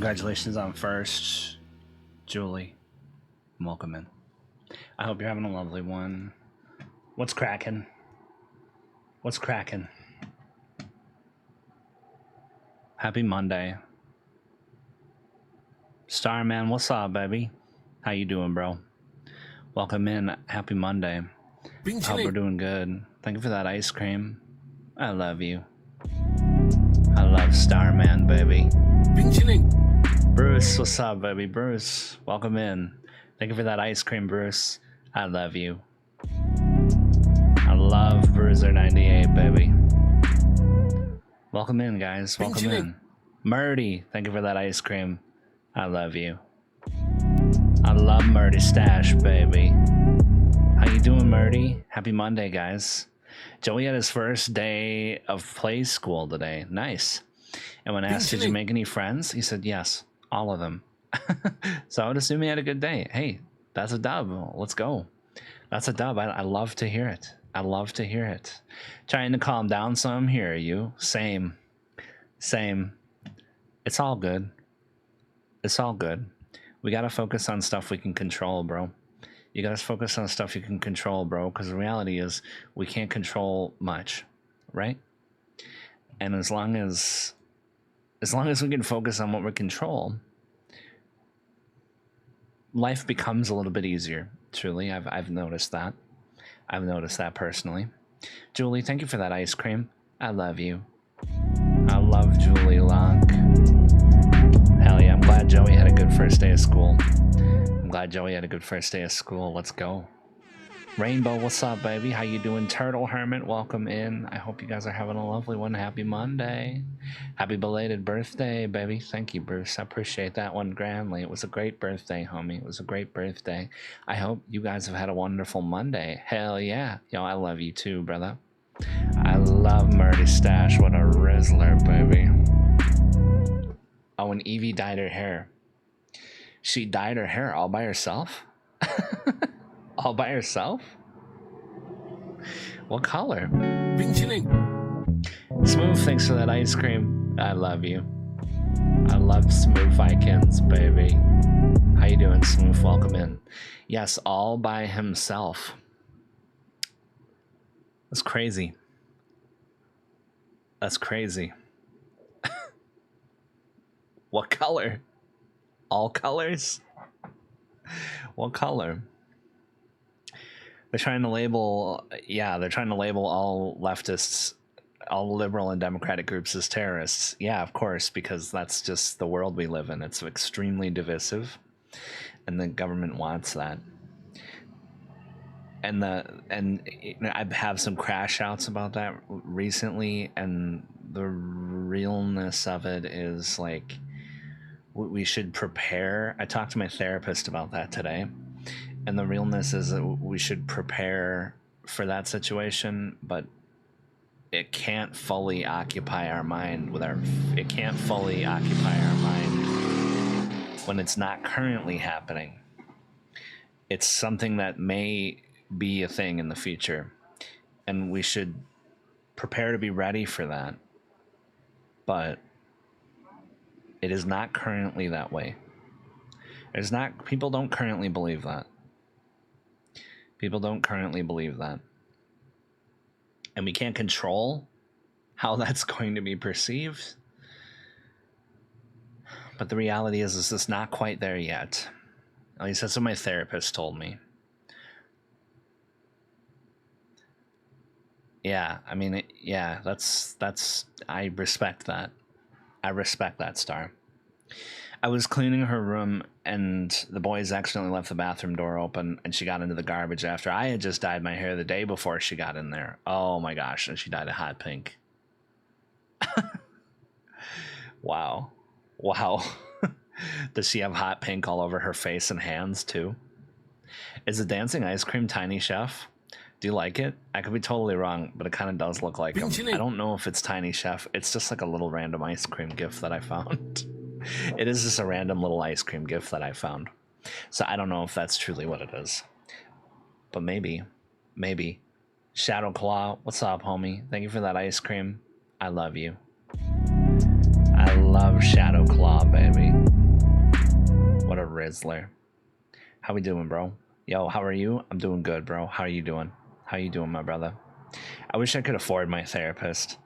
Congratulations on first, Julie. Welcome in. I hope you're having a lovely one. What's cracking? What's cracking? Happy Monday. Starman, what's up, baby? How you doing, bro? Welcome in. Happy Monday. I hope we're doing good. Thank you for that ice cream. I love you. I love Starman, baby. Bruce, what's up, baby? Bruce, welcome in. Thank you for that ice cream, Bruce. I love you. I love Bruiser98, baby. Welcome in, guys. Welcome in. Murdy, thank you for that ice cream. I love you. I love Murdy Stash, baby. How you doing, Murdy? Happy Monday, guys. Joey had his first day of play school today. Nice. And when asked, did you make any friends? He said, yes, all of them. So I would assume he had a good day. Hey, that's a dub. Let's go. That's a dub. I love to hear it. I love to hear it. Trying to calm down some. Here, you. Same. It's all good. It's all good. We got to focus on stuff we can control, bro. You got to focus on stuff you can control, bro, because the reality is we can't control much, right? And as long as we can focus on what we control, life becomes a little bit easier. Truly, I've noticed that. I've noticed that personally. Julie, thank you for that ice cream. I love you. I love Julie Lonk. Hell yeah, I'm glad Joey had a good first day of school. Let's go. Rainbow, what's up, baby? How you doing? Turtle Hermit, welcome in. I hope you guys are having a lovely one. Happy Monday. Happy belated birthday, baby. Thank you, Bruce. I appreciate that one grandly. It was a great birthday, homie. It was a great birthday. I hope you guys have had a wonderful Monday. Hell yeah. Yo, I love you too, brother. I love Murdy Stash. What a Rizzler, baby. Oh, and Evie dyed her hair. She dyed her hair all by herself? All by herself? What color? Smooth, thanks for that ice cream. I love you. I love Smooth Vikings, baby. How you doing, Smooth? Welcome in. Yes, all by himself. That's crazy. That's crazy. What color? All colors? What color? They're trying to label all leftists, all liberal and democratic groups as terrorists. Yeah, of course, because that's just the world we live in. It's extremely divisive, and the government wants that. And I have some crash outs about that recently, and the realness of it is like we should prepare. I talked to my therapist about that today. And the realness is that we should prepare for that situation, but it can't fully occupy our mind it can't fully occupy our mind when it's not currently happening. It's something that may be a thing in the future, and we should prepare to be ready for that. But it is not currently that way. People don't currently believe that. People don't currently believe that. And we can't control how that's going to be perceived. But the reality is it's not quite there yet. At least that's what my therapist told me. Yeah, I mean, that's I respect that. I respect that, Star. I was cleaning her room, and the boys accidentally left the bathroom door open, and she got into the garbage after I had just dyed my hair the day before she got in there. Oh my gosh, and she dyed it hot pink. Wow. Does she have hot pink all over her face and hands too? Is the dancing ice cream Tiny Chef? Do you like it? I could be totally wrong, but it kind of does look like him. I don't know if it's Tiny Chef. It's just like a little random ice cream gift that I found. It is just a random little ice cream gift that I found. So I don't know if that's truly what it is. But maybe. Shadow Claw, what's up, homie? Thank you for that ice cream. I love you. I love Shadow Claw, baby. What a Rizzler. How we doing, bro? Yo, how are you? I'm doing good, bro. How are you doing? How you doing, my brother? I wish I could afford my therapist.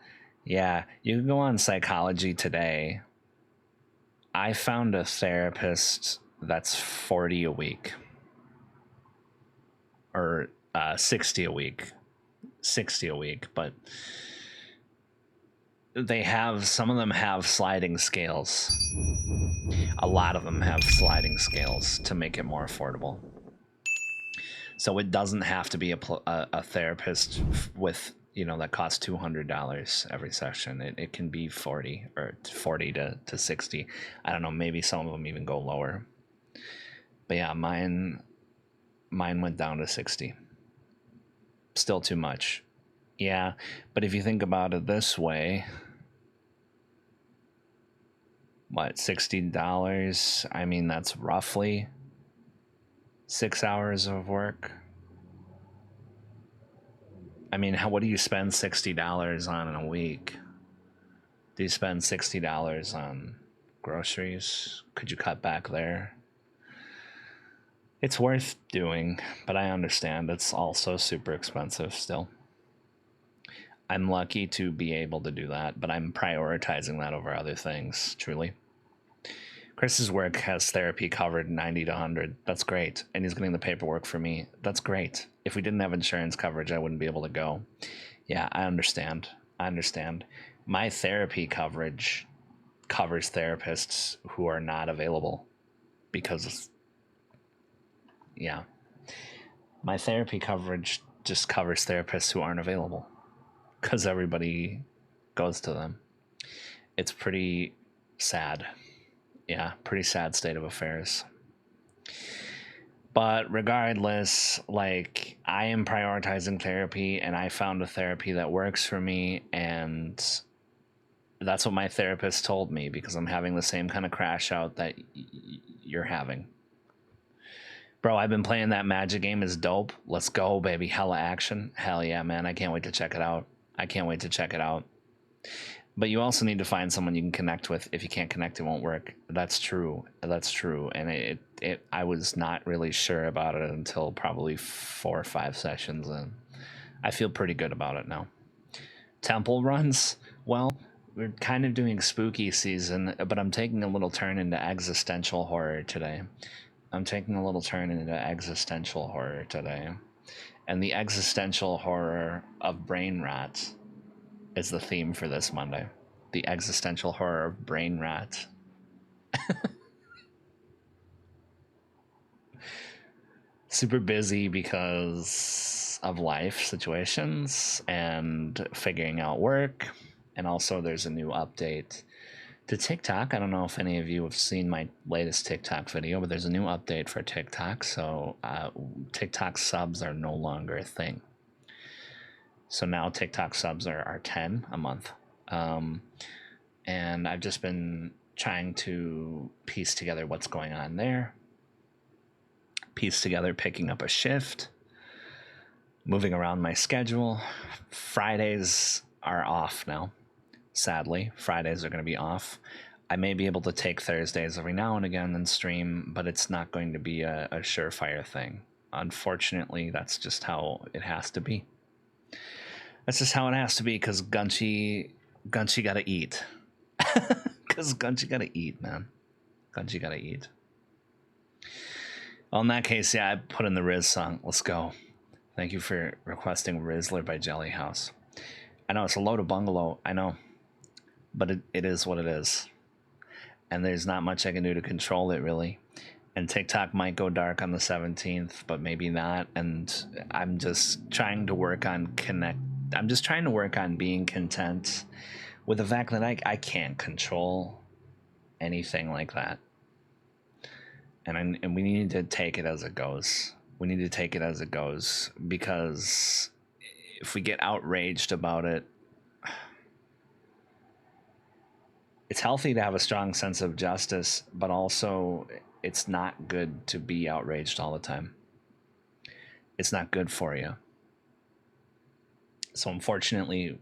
Yeah, you can go on Psychology Today. I found a therapist that's 40 a week. Or 60 a week. 60 a week, but they have, some of them have sliding scales. A lot of them have sliding scales to make it more affordable. So it doesn't have to be a therapist with, you know, that costs $200 every session. It can be 40 or 40 to 60. I don't know, maybe some of them even go lower. But yeah, mine went down to 60. Still too much. Yeah, but if you think about it this way, what, $60? I mean, that's roughly 6 hours of work. I mean, what do you spend $60 on in a week? Do you spend $60 on groceries? Could you cut back there? It's worth doing, but I understand it's also super expensive still. I'm lucky to be able to do that, but I'm prioritizing that over other things, truly. Chris's work has therapy covered 90 to 100. That's great. And he's getting the paperwork for me. That's great. If we didn't have insurance coverage, I wouldn't be able to go. Yeah, I understand. My therapy coverage covers therapists who are not available because, yeah, my therapy coverage just covers therapists who aren't available because everybody goes to them. It's pretty sad. Yeah, pretty sad state of affairs. But regardless, like, I am prioritizing therapy and I found a therapy that works for me, and that's what my therapist told me, because I'm having the same kind of crash out that you're having. Bro, I've been playing that Magic game. Is dope. Let's go, baby. Hella action. Hell yeah, man. I can't wait to check it out. But you also need to find someone you can connect with. If you can't connect, it won't work. That's true. And I was not really sure about it until probably 4 or 5 sessions in. I feel pretty good about it now. Temple runs? Well, we're kind of doing spooky season, but I'm taking a little turn into existential horror today. And the existential horror of brain rot is the theme for this Monday. The existential horror of brain rot. Super busy because of life situations and figuring out work. And also there's a new update to TikTok. I don't know if any of you have seen my latest TikTok video, but there's a new update for TikTok. So TikTok subs are no longer a thing. So now TikTok subs are 10 a month. And I've just been trying to piece together what's going on there. Piece together picking up a shift. Moving around my schedule. Fridays are off now. Sadly, Fridays are going to be off. I may be able to take Thursdays every now and again and stream, but it's not going to be a surefire thing. Unfortunately, that's just how it has to be. That's just how it has to be, because Gunchy gotta eat. Because Gunchy gotta eat, man. Gunchy gotta eat. Well, in that case, yeah, I put in the Riz song. Let's go. Thank you for requesting Rizzler by Jelly House. I know it's a load of bungalow, I know. But it is what it is. And there's not much I can do to control it, really. And TikTok might go dark on the 17th, but maybe not. And I'm just trying to work on being content with the fact that I can't control anything like that. And we need to take it as it goes. Because if we get outraged about it, it's healthy to have a strong sense of justice, but also it's not good to be outraged all the time. It's not good for you. So unfortunately,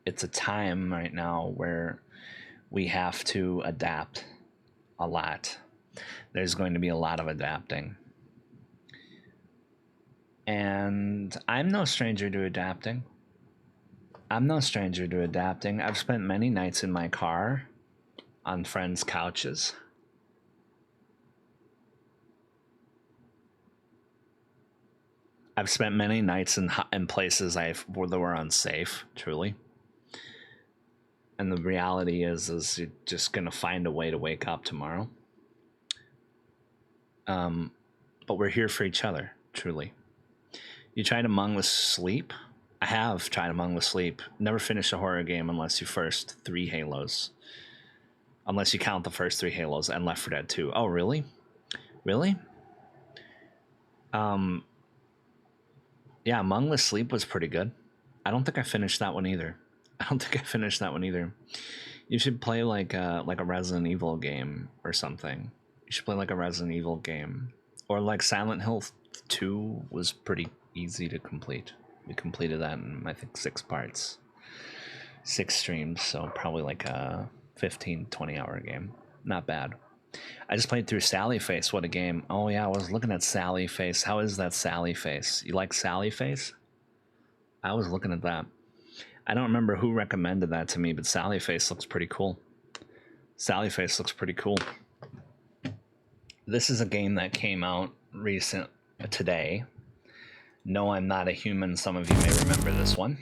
it's a time right now where we have to adapt a lot. There's going to be a lot of adapting. And I'm no stranger to adapting. I've spent many nights in my car on friends' couches. I've spent many nights in places where they were unsafe, truly. And the reality is you're just gonna find a way to wake up tomorrow. But we're here for each other, truly. You tried Among the Sleep? I have tried Among the Sleep. Never finished a horror game unless you first 3 Halos. Unless you count the first 3 Halos and Left 4 Dead 2. Oh, really? Really? Yeah, Among the Sleep was pretty good. I don't think I finished that one either. You should play like a Resident Evil game or something. You should play like a Resident Evil game. Or like Silent Hill 2 was pretty easy to complete. We completed that in, I think, 6 parts. 6 streams, so probably like a 15-20 hour game. Not bad. I just played through Sally Face. What a game. Oh yeah, I was looking at Sally Face. How is that Sally Face? You like Sally Face? I was looking at that. I don't remember who recommended that to me, but Sally Face looks pretty cool. This is a game that came out today. No, I'm Not a Human. Some of you may remember this one.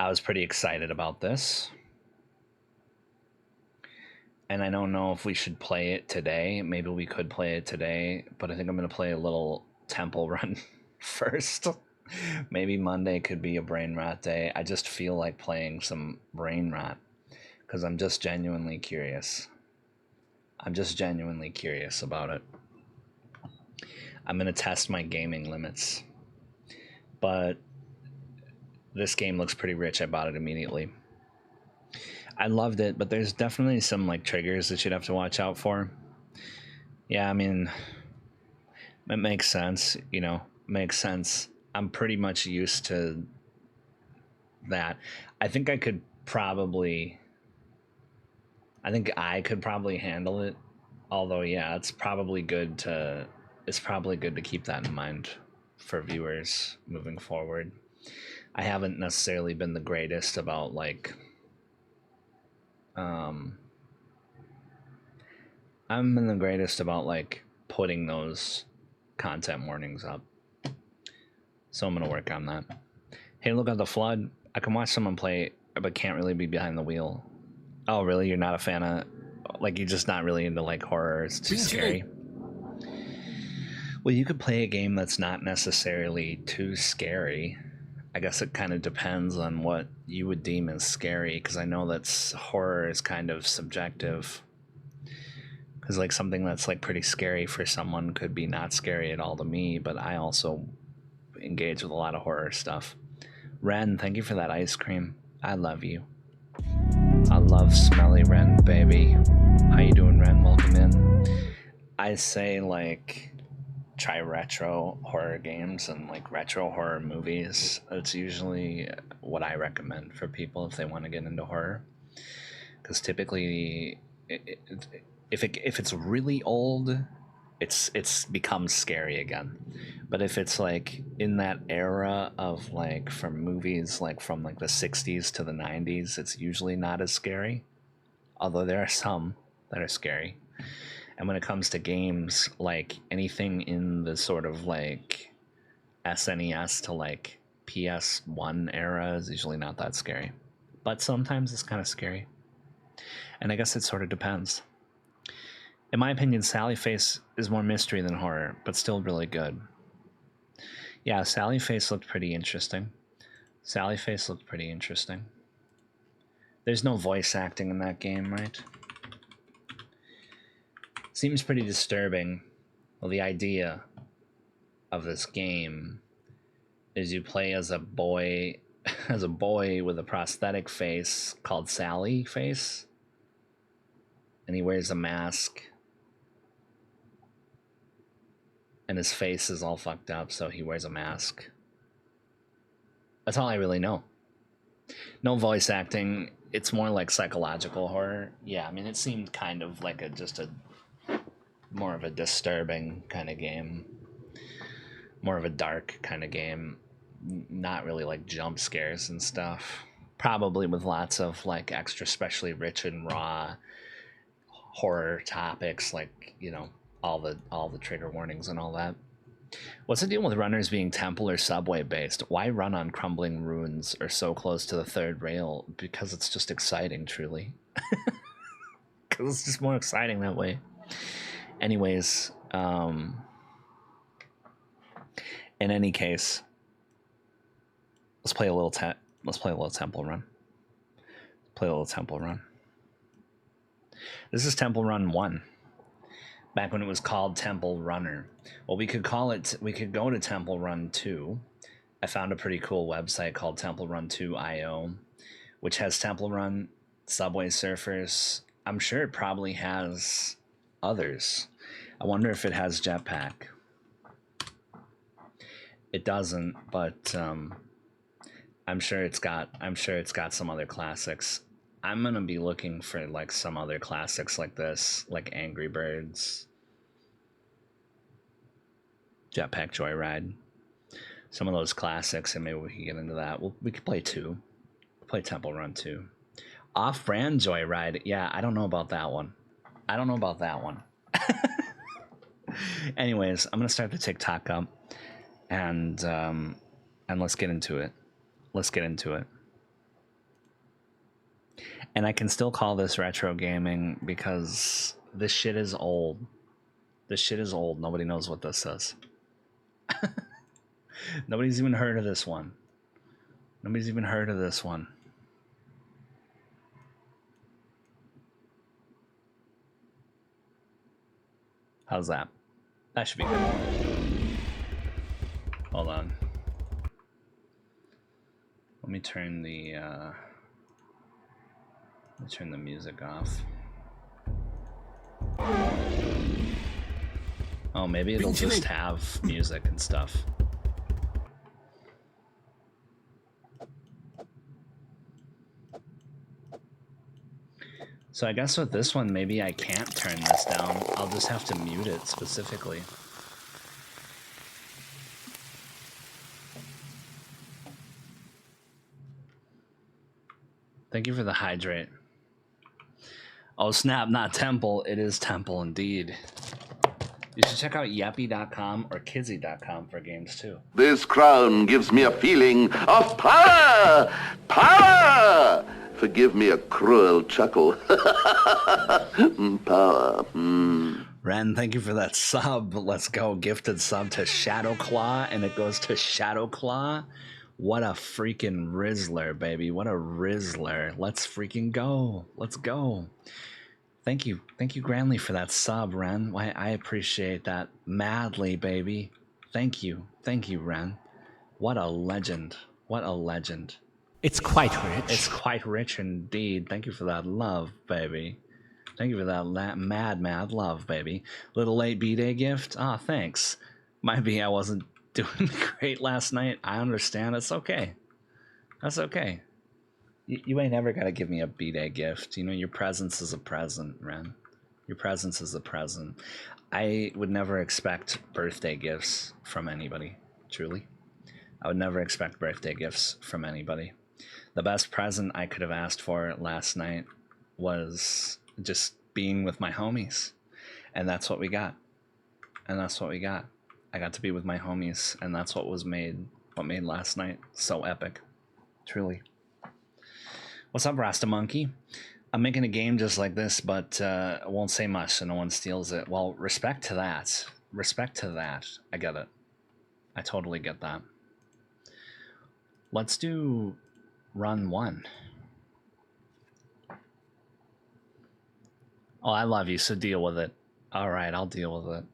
I was pretty excited about this. And I don't know if we should play it today. Maybe we could play it today, but I think I'm going to play a little Temple Run first. Maybe Monday could be a brain rot day. I just feel like playing some brain rot because I'm just genuinely curious. About it. I'm going to test my gaming limits. But this game looks pretty rich. I bought it immediately. I loved it, but there's definitely some like triggers that you'd have to watch out for. Yeah, I mean, it makes sense, makes sense. I'm pretty much used to that. I think I could probably handle it. Although, yeah, it's probably good to keep that in mind for viewers moving forward. I haven't necessarily been the greatest about like putting those content warnings up. So I'm gonna work on that. Hey, look at the flood. I can watch someone play, but can't really be behind the wheel. Oh, really? You're not a fan of, like, you're just not really into like horror? It's too scary. Well, you could play a game that's not necessarily too scary. I guess it kind of depends on what you would deem as scary, because I know that horror is kind of subjective. Because like something that's like pretty scary for someone could be not scary at all to me, but I also engage with a lot of horror stuff. Ren, thank you for that ice cream. I love you. I love smelly Ren, baby. How you doing, Ren? Welcome in. I say like try retro horror games and like retro horror movies. That's usually what I recommend for people if they want to get into horror. Because typically, if it's really old, it's becomes scary again. But if it's like in that era of like from movies like from like the 60s to the 90s, it's usually not as scary. Although there are some that are scary. And when it comes to games, like anything in the sort of like SNES to like PS1 era is usually not that scary. But sometimes it's kind of scary. And I guess it sort of depends. In my opinion, Sally Face is more mystery than horror, but still really good. Yeah, Sally Face looked pretty interesting. There's no voice acting in that game, right? Seems pretty disturbing. Well, the idea of this game is you play as a boy with a prosthetic face called Sally Face, and he wears a mask, and his face is all fucked up, so he wears a mask. That's all I really know. No voice acting. it's more like psychological horror. Yeah, I mean, it seemed kind of like just a more of a disturbing kind of game, more of a dark kind of game, not really like jump scares and stuff. Probably with lots of like extra specially rich and raw horror topics, like, you know, all the trigger warnings and all that. What's the deal with runners being temple or subway based? Why run on crumbling ruins or so close to the third rail? Because it's just exciting, truly. Because it's just more exciting that way. Anyways, in any case, let's play a little temple run. Play a little temple run. This is Temple Run 1. Back when it was called Temple Runner. Well, we could go to Temple Run 2. I found a pretty cool website called Temple Run 2.io, which has Temple Run, Subway Surfers. I'm sure it probably has others. I wonder if it has Jetpack. It doesn't, but I'm sure it's got some other classics. I'm gonna be looking for like some other classics like this, like Angry Birds, Jetpack Joyride, some of those classics, and maybe we can get into that. We could play 2. Play Temple Run 2. Off-brand Joyride, yeah, I don't know about that one. Anyways, I'm gonna start the TikTok up, and let's get into it. And I can still call this retro gaming because this shit is old. Nobody knows what this is. Nobody's even heard of this one. How's that? That should be good. Hold on. Let me turn the music off. Oh, maybe it'll just have music and stuff. So I guess with this one, maybe I can't turn this down. I'll just have to mute it specifically. Thank you for the hydrate. Oh snap, not Temple. It is Temple indeed. You should check out Yeppy.com or Kizzy.com for games too. This crown gives me a feeling of power! Power! Forgive me a cruel chuckle. Power. Ren, thank you for that sub. Let's go. Gifted sub to Shadowclaw, and it goes to Shadowclaw. What a freaking Rizzler, baby. What a Rizzler. Let's freaking go. Let's go. Thank you, Granley, for that sub, Ren. I appreciate that madly, baby. Thank you, Ren. What a legend. It's quite rich. It's quite rich indeed. Thank you for that love, baby. Thank you for that mad love, baby. Little late B-Day gift? Ah, thanks. Might be I wasn't doing great last night. I understand. It's okay. That's okay. You ain't ever got to give me a B-Day gift. You know, your presence is a present, Ren. Your presence is a present. I would never expect birthday gifts from anybody, truly. I would never expect birthday gifts from anybody. The best present I could have asked for last night was just being with my homies. And that's what we got. I got to be with my homies, and that's what made last night so epic. Truly. What's up, Rasta Monkey? I'm making a game just like this, but I won't say much so no one steals it. Well, respect to that. I get it. I totally get that. Let's do run 1. Oh, I love you, so deal with it. All right, I'll deal with it.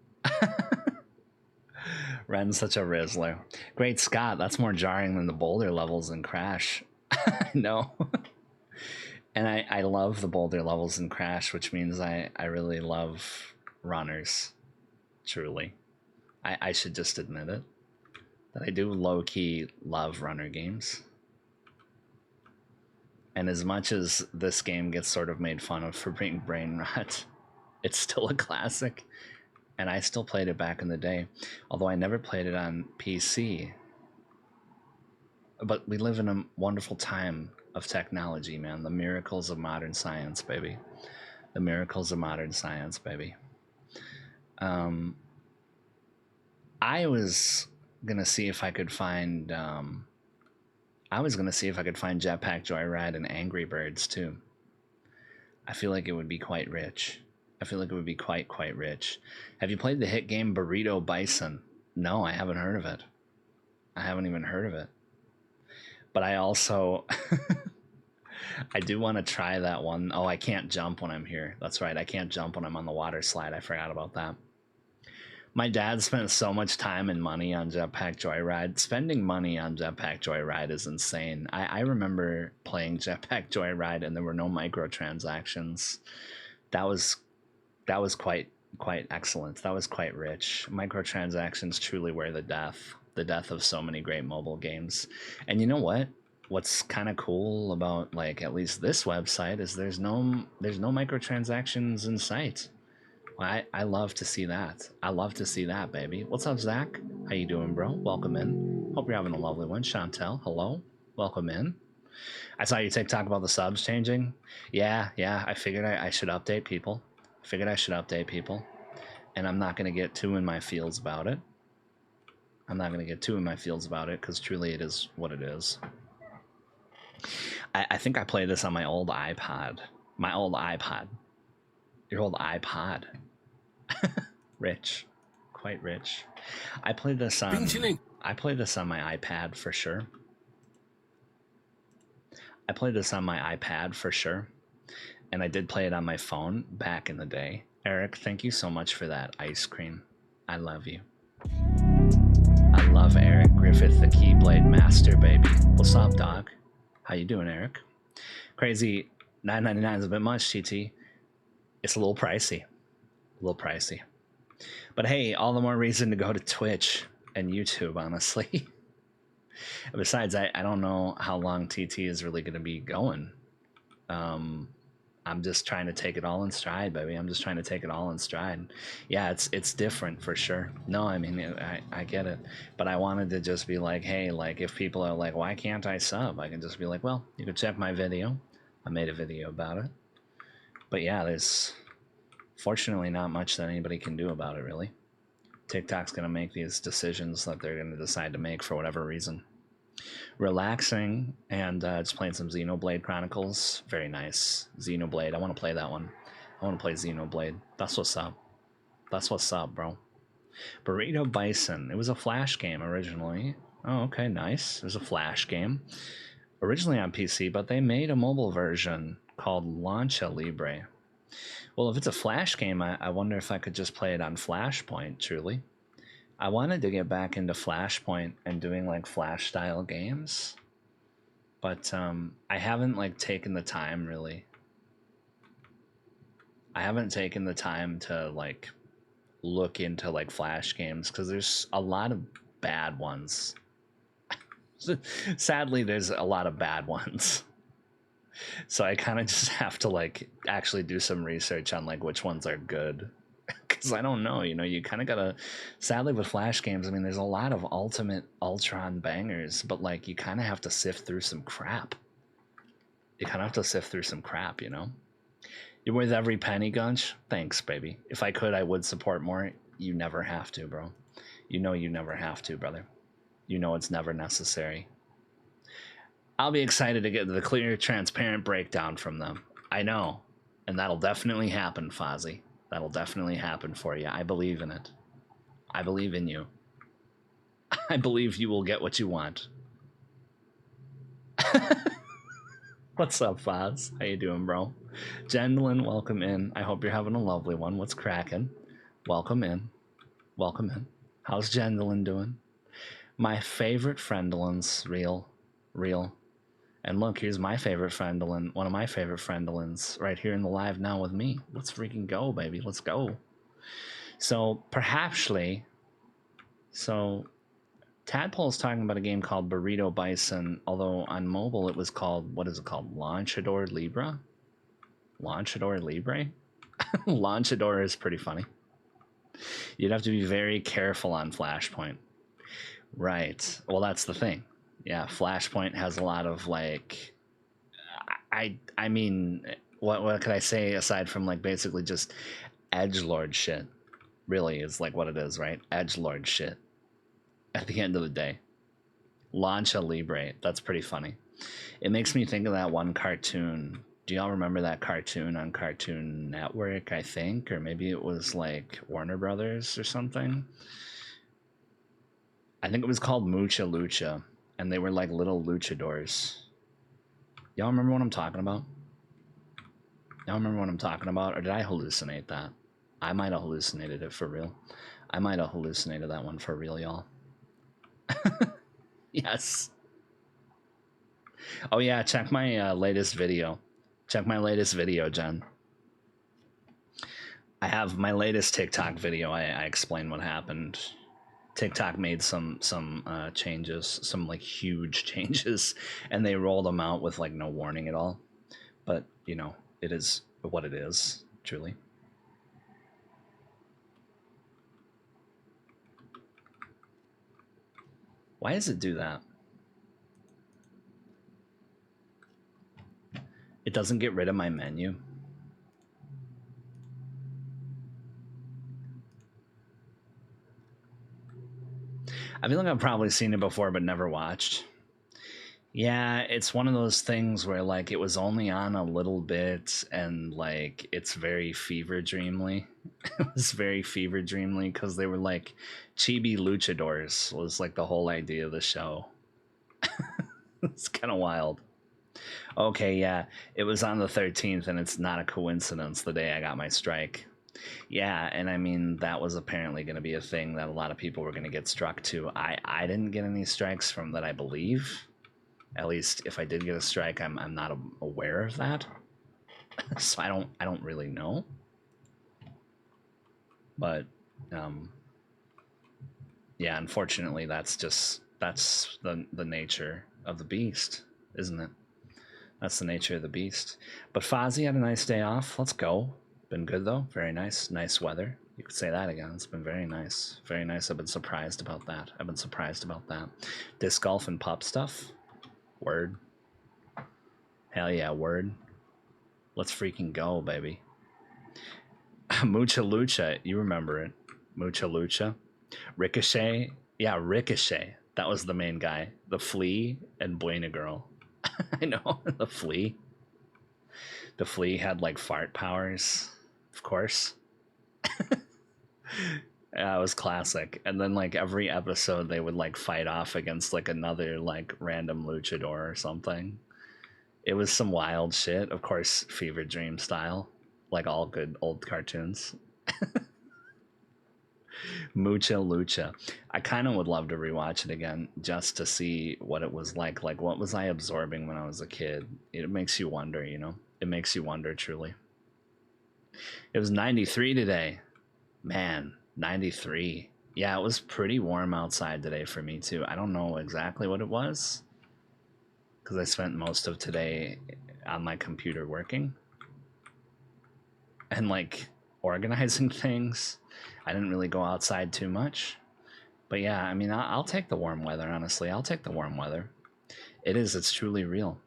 Ren's such a Rizzler. Great Scott, that's more jarring than the boulder levels in Crash. No. And I love the boulder levels in Crash, which means I really love runners. Truly. I should just admit it. That I do low-key love runner games. And as much as this game gets sort of made fun of for being brain rot, it's still a classic. And I still played it back in the day, although I never played it on PC. But we live in a wonderful time of technology, man. The miracles of modern science, baby. The miracles of modern science, baby. I was gonna see if I could find. I was gonna see if I could find Jetpack Joyride and Angry Birds too. I feel like it would be quite rich. I feel like it would be quite rich. Have you played the hit game Burrito Bison? No, I haven't heard of it. I haven't even heard of it. But I also I do want to try that one. Oh, I can't jump when I'm here. That's right. I can't jump when I'm on the water slide. I forgot about that. My dad spent so much time and money on Jetpack Joyride. Spending money on Jetpack Joyride is insane. I remember playing Jetpack Joyride and there were no microtransactions. That was quite excellent. That was quite rich. Microtransactions truly were the death of so many great mobile games. And you know what? What's kind of cool about like at least this website is there's no microtransactions in sight. I love to see that. I love to see that, baby. What's up, Zach? How you doing, bro? Welcome in. Hope you're having a lovely one. Chantel, hello. Welcome in. I saw your TikTok about the subs changing. Yeah. I figured I should update people. And I'm not going to get too in my feels about it. Because truly it is what it is. I think I played this on my old iPod. Your old iPod. Rich. Quite rich. I played this on my iPad for sure. And I did play it on my phone back in the day. Eric, thank you so much for that ice cream. I love you. I love Eric Griffith, the Keyblade Master, baby. What's up, dog? How you doing, Eric? Crazy $9.99 is a bit much, TT. It's a little pricey. But hey, all the more reason to go to Twitch and YouTube, honestly. Besides, I don't know how long TT is really going to be going. I'm just trying to take it all in stride, baby. Yeah, it's different for sure. No, I mean, I get it. But I wanted to just be like, hey, like if people are like, why can't I sub? I can just be like, well, you can check my video. I made a video about it. But yeah, there's fortunately not much that anybody can do about it, really. TikTok's going to make these decisions that they're going to decide to make for whatever reason. Relaxing and just playing some Xenoblade Chronicles. Very nice. Xenoblade. I want to play that one. I want to play Xenoblade. That's what's up, bro. Burrito Bison. It was a Flash game originally. Oh, okay, nice. It was a Flash game. Originally on PC, but they made a mobile version called Launcha Libre. Well, if it's a Flash game, I wonder if I could just play it on Flashpoint, truly. I wanted to get back into Flashpoint and doing like Flash style games, but I haven't like taken the time really. I haven't taken the time to like look into like Flash games because there's a lot of bad ones. Sadly, there's a lot of bad ones. So I kind of just have to like actually do some research on like which ones are good. Because I don't know, you know, you kind of gotta, sadly with Flash games, I mean, there's a lot of Ultimate Ultron bangers, but like you kind of have to sift through some crap. You know? You're worth every penny, Gunch. Thanks, baby. If I could, I would support more. You never have to, bro. You know you never have to, brother. You know it's never necessary. I'll be excited to get the clear, transparent breakdown from them. I know. And that'll definitely happen, Fozzie. That'll definitely happen for you. I believe in it. I believe in you. I believe you will get what you want. What's up, Foz? How you doing, bro? Jendlin, welcome in. I hope you're having a lovely one. What's cracking? Welcome in. How's Jendlin doing? My favorite friendlins, real. And look, here's my favorite friendlin, one of my favorite friendlins right here in the live now with me. Let's freaking go, baby. Let's go. So Tadpole's talking about a game called Burrito Bison, although on mobile it was called, what is it called? Launchador Libre? Launchador Libre? Launchador is pretty funny. You'd have to be very careful on Flashpoint. Right. Well, that's the thing. Yeah, Flashpoint has a lot of like, I mean, what could I say aside from like basically just edgelord shit? Really is like what it is, right? Edgelord shit. At the end of the day, Launcha Libre. That's pretty funny. It makes me think of that one cartoon. Do y'all remember that cartoon on Cartoon Network? I think, or maybe it was like Warner Brothers or something. I think it was called Mucha Lucha, and they were like little luchadors. Y'all remember what I'm talking about? Y'all remember what I'm talking about? Or did I hallucinate that? I might have hallucinated it for real. I might have hallucinated that one for real, y'all. Yes. Oh yeah, check my latest video. Check my latest video, Jen. I have my latest TikTok video. I explain what happened. TikTok made some changes, some like huge changes, and they rolled them out with like no warning at all. But you know, it is what it is, truly. Why does it do that? It doesn't get rid of my menu. I feel like I've probably seen it before, but never watched. Yeah, it's one of those things where like it was only on a little bit and like it's very fever dreamly. It was very fever dreamly because they were like chibi luchadors was like the whole idea of the show. It's kind of wild. Okay, yeah, it was on the 13th and it's not a coincidence the day I got my strike. Yeah, and I mean that was apparently going to be a thing that a lot of people were going to get struck to. I didn't get any strikes from that, I believe. At least if I did get a strike, I'm not aware of that. So I don't really know. But yeah, unfortunately that's the nature of the beast, isn't it? That's the nature of the beast. But Fozzie had a nice day off. Let's go. Been good though. Very nice. Nice weather. You could say that again. It's been very nice. Very nice. I've been surprised about that. Disc golf and pup stuff. Word. Hell yeah, word. Let's freaking go, baby. Mucha Lucha. You remember it. Mucha Lucha. Ricochet. Yeah, Ricochet. That was the main guy. The Flea and Buena Girl. I know. The Flea. The Flea had like fart powers. Of course. Yeah, it was classic. And then like every episode they would like fight off against like another like random luchador or something. It was some wild shit. Of course, Fever Dream style. Like all good old cartoons. Mucha Lucha. I kind of would love to rewatch it again just to see what it was like. Like, what was I absorbing when I was a kid? It makes you wonder, you know? It makes you wonder, truly. It was 93 today. Man, 93. Yeah, it was pretty warm outside today for me, too. I don't know exactly what it was because I spent most of today on my computer working and, like, organizing things. I didn't really go outside too much. But yeah, I mean, I'll take the warm weather, honestly. I'll take the warm weather. It's truly real.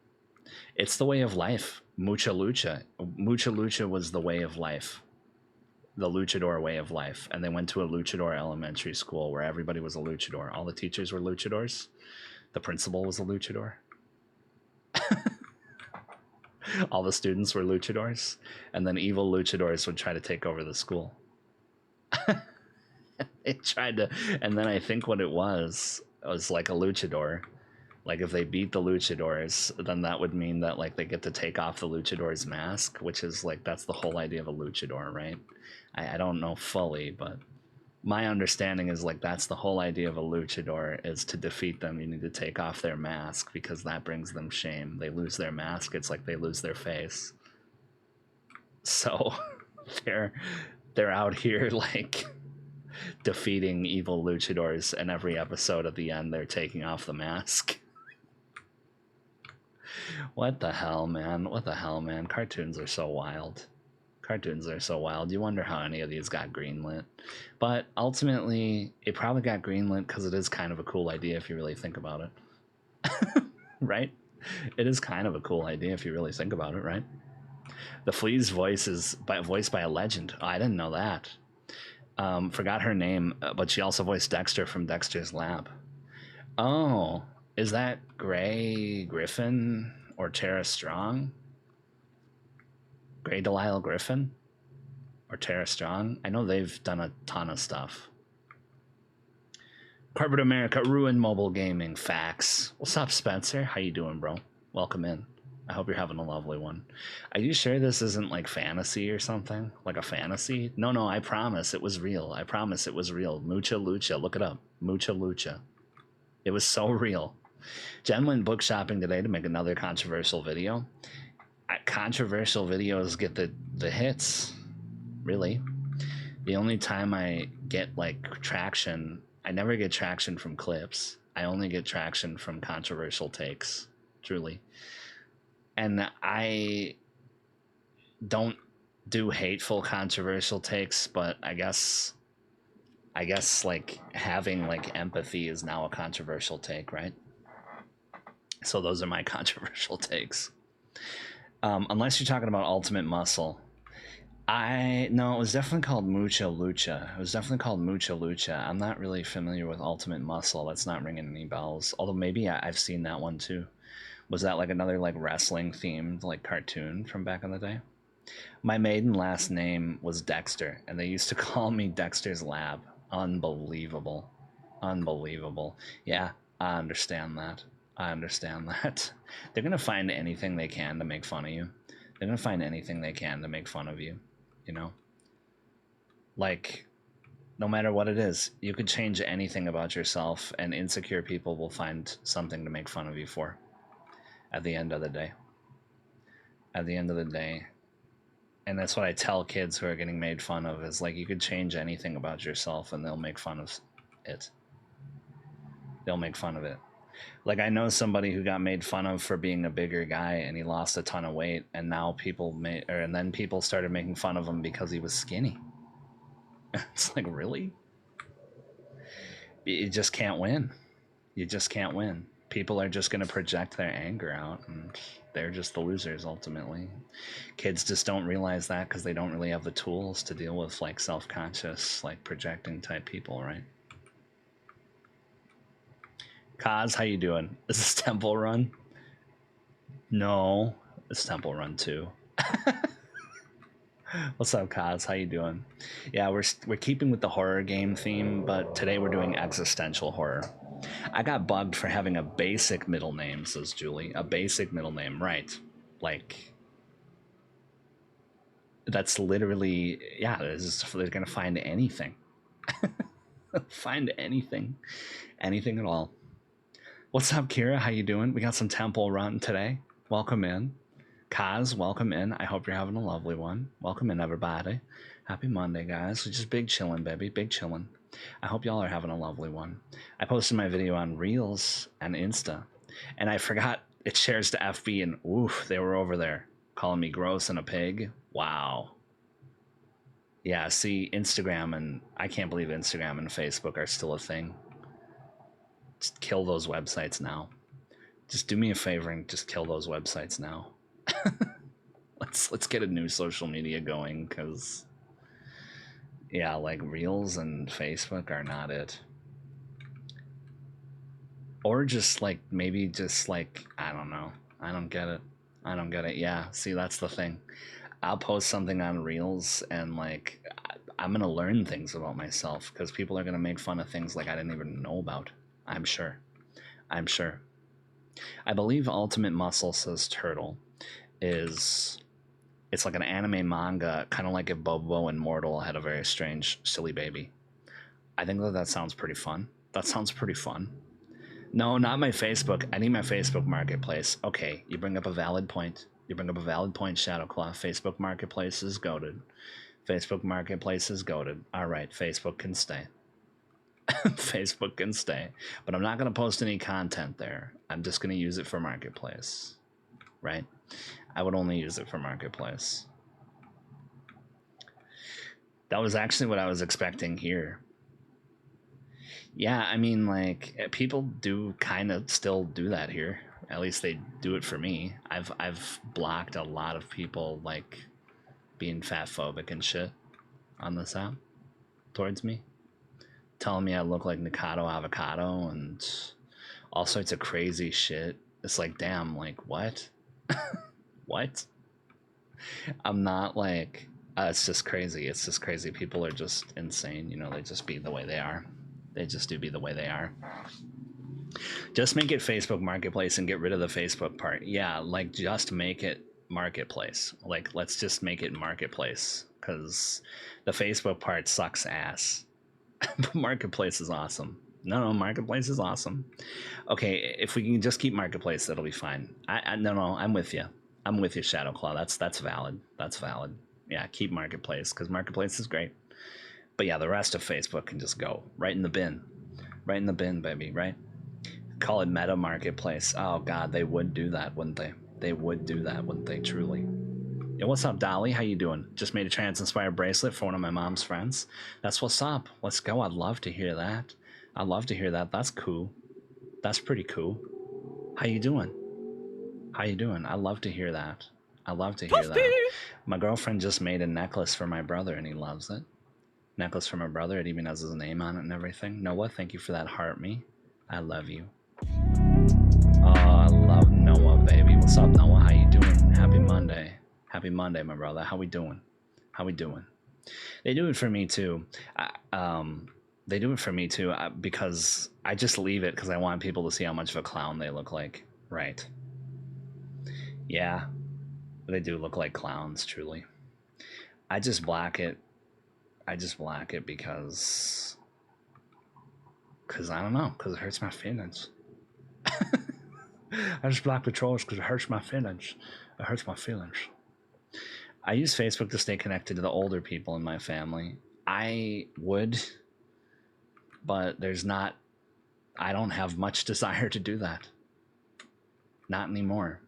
It's the way of life. Mucha Lucha. Mucha Lucha was the way of life. The luchador way of life. And they went to a luchador elementary school where everybody was a luchador. All the teachers were luchadors. The principal was a luchador. All the students were luchadors. And then evil luchadors would try to take over the school. They tried to, and then I think what it was like a luchador. Like if they beat the luchadors, then that would mean that like they get to take off the luchador's mask, which is like that's the whole idea of a luchador, right? I don't know fully, but my understanding is like that's the whole idea of a luchador is to defeat them. You need to take off their mask because that brings them shame. They lose their mask, it's like they lose their face. So they're out here like defeating evil luchadors, and every episode at the end they're taking off the mask. What the hell, man? What the hell, man? Cartoons are so wild. Cartoons are so wild. You wonder how any of these got greenlit. But ultimately, it probably got greenlit because it is kind of a cool idea if you really think about it. Right? It is kind of a cool idea if you really think about it, right? The Flea's voice is voiced by a legend. Oh, I didn't know that. Forgot her name, but she also voiced Dexter from Dexter's Lab. Oh, is that Gray Griffin or Tara Strong? Gray Delisle Griffin or Tara Strong? I know they've done a ton of stuff. Corporate America ruined mobile gaming. Facts. What's up, Spencer? How you doing, bro? Welcome in. I hope you're having a lovely one. Are you sure this isn't like fantasy or something? Like a fantasy? No, I promise it was real. I promise it was real. Mucha Lucha. Look it up. Mucha Lucha. It was so real. Jen went book shopping today to make another controversial video. Controversial videos get the hits, really. The only time I get like traction, I never get traction from clips. I only get traction from controversial takes, truly. And I don't do hateful controversial takes, but I guess like having like empathy is now a controversial take, right? So those are my controversial takes. Unless you're talking about Ultimate Muscle. No, it was definitely called Mucha Lucha. It was definitely called Mucha Lucha. I'm not really familiar with Ultimate Muscle. That's not ringing any bells. Although maybe I've seen that one too. Was that like another like wrestling themed like cartoon from back in the day? My maiden last name was Dexter, and they used to call me Dexter's Lab. Unbelievable. Unbelievable. Yeah, I understand that. I understand that. They're going to find anything they can to make fun of you. They're going to find anything they can to make fun of you, you know? Like, no matter what it is, you could change anything about yourself, and insecure people will find something to make fun of you for at the end of the day. At the end of the day. And that's what I tell kids who are getting made fun of, is like, you could change anything about yourself and they'll make fun of it. They'll make fun of it. Like, I know somebody who got made fun of for being a bigger guy and he lost a ton of weight, and now and then people started making fun of him because he was skinny. It's like, really? You just can't win. You just can't win. People are just going to project their anger out, and they're just the losers ultimately. Kids just don't realize that because they don't really have the tools to deal with like self-conscious, like projecting type people, right? Kaz, how you doing? Is this Temple Run? No, it's Temple Run 2. What's up, Kaz? How you doing? Yeah, we're keeping with the horror game theme, but today we're doing existential horror. I got bugged for having a basic middle name, says Julie. A basic middle name, right? Like, that's literally, yeah, they're gonna find anything. Find anything. Anything at all. What's up, Kira? How you doing? We got some Temple Run today. Welcome in. Kaz, welcome in. I hope you're having a lovely one. Welcome in, everybody. Happy Monday, guys. We're just big chillin', baby. Big chillin'. I hope y'all are having a lovely one. I posted my video on Reels and Insta, and I forgot it shares to FB, and oof, they were over there calling me gross and a pig. Wow. Yeah, see, Instagram, and I can't believe Instagram and Facebook are still a thing. Just kill those websites now. Just do me a favor and just kill those websites now. Let's get a new social media going, because yeah, like Reels and Facebook are not it. Or just like, maybe just like, I don't know. I don't get it. I don't get it. Yeah, see, that's the thing. I'll post something on Reels and like, I'm going to learn things about myself, because people are going to make fun of things like I didn't even know about. I'm sure. I'm sure. I believe Ultimate Muscle, says Turtle, it's like an anime manga, kind of like if Bobo and Mortal had a very strange, silly baby. I think that sounds pretty fun. That sounds pretty fun. No, not my Facebook. I need my Facebook Marketplace. Okay, you bring up a valid point. You bring up a valid point, Shadowclaw. Facebook Marketplace is goated. Facebook Marketplace is goated. All right, Facebook can stay. Facebook can stay. But I'm not going to post any content there. I'm just going to use it for Marketplace. Right? I would only use it for Marketplace. That was actually what I was expecting here. Yeah, I mean, like, people do kind of still do that here. At least they do it for me. I've blocked a lot of people, like, being fat phobic and shit on this app towards me, telling me I look like Nikado Avocado and all sorts of crazy shit. It's like, damn, like, what? What? I'm not like, it's just crazy. It's just crazy. People are just insane. You know, they just be the way they are. They just do be the way they are. Just make it Facebook Marketplace and get rid of the Facebook part. Yeah, like, just make it Marketplace. Like, let's just make it Marketplace, because the Facebook part sucks ass. But Marketplace is awesome. No, Marketplace is awesome. Okay, if we can just keep Marketplace, that'll be fine. No, I'm with you. I'm with you, Shadowclaw. That's valid. That's valid. Yeah, keep Marketplace, because Marketplace is great. But yeah, the rest of Facebook can just go right in the bin. Right in the bin, baby, right? Call it Meta Marketplace. Oh, God, they would do that, wouldn't they? They would do that, wouldn't they, truly? Yo, what's up, Dolly? How you doing? Just made a trans-inspired bracelet for one of my mom's friends. That's what's up. Let's go. I'd love to hear that. I'd love to hear that. That's cool. That's pretty cool. How you doing? How you doing? I love to hear that. I love to hear that. My girlfriend just made a necklace for my brother, and he loves it. Necklace for my brother. It even has his name on it and everything. Noah, thank you for that heart me. I love you. Oh, I love Noah, baby. What's up, Noah? How you doing? Happy Monday. Happy Monday, my brother. How we doing? How we doing? They do it for me too. They do it for me too because I just leave it because I want people to see how much of a clown they look like. Right. Yeah, they do look like clowns, truly. I just black it. I just black it because I don't know, because it hurts my feelings. I just block the trolls because it hurts my feelings. It hurts my feelings. I use Facebook to stay connected to the older people in my family. I would, but I don't have much desire to do that. Not anymore.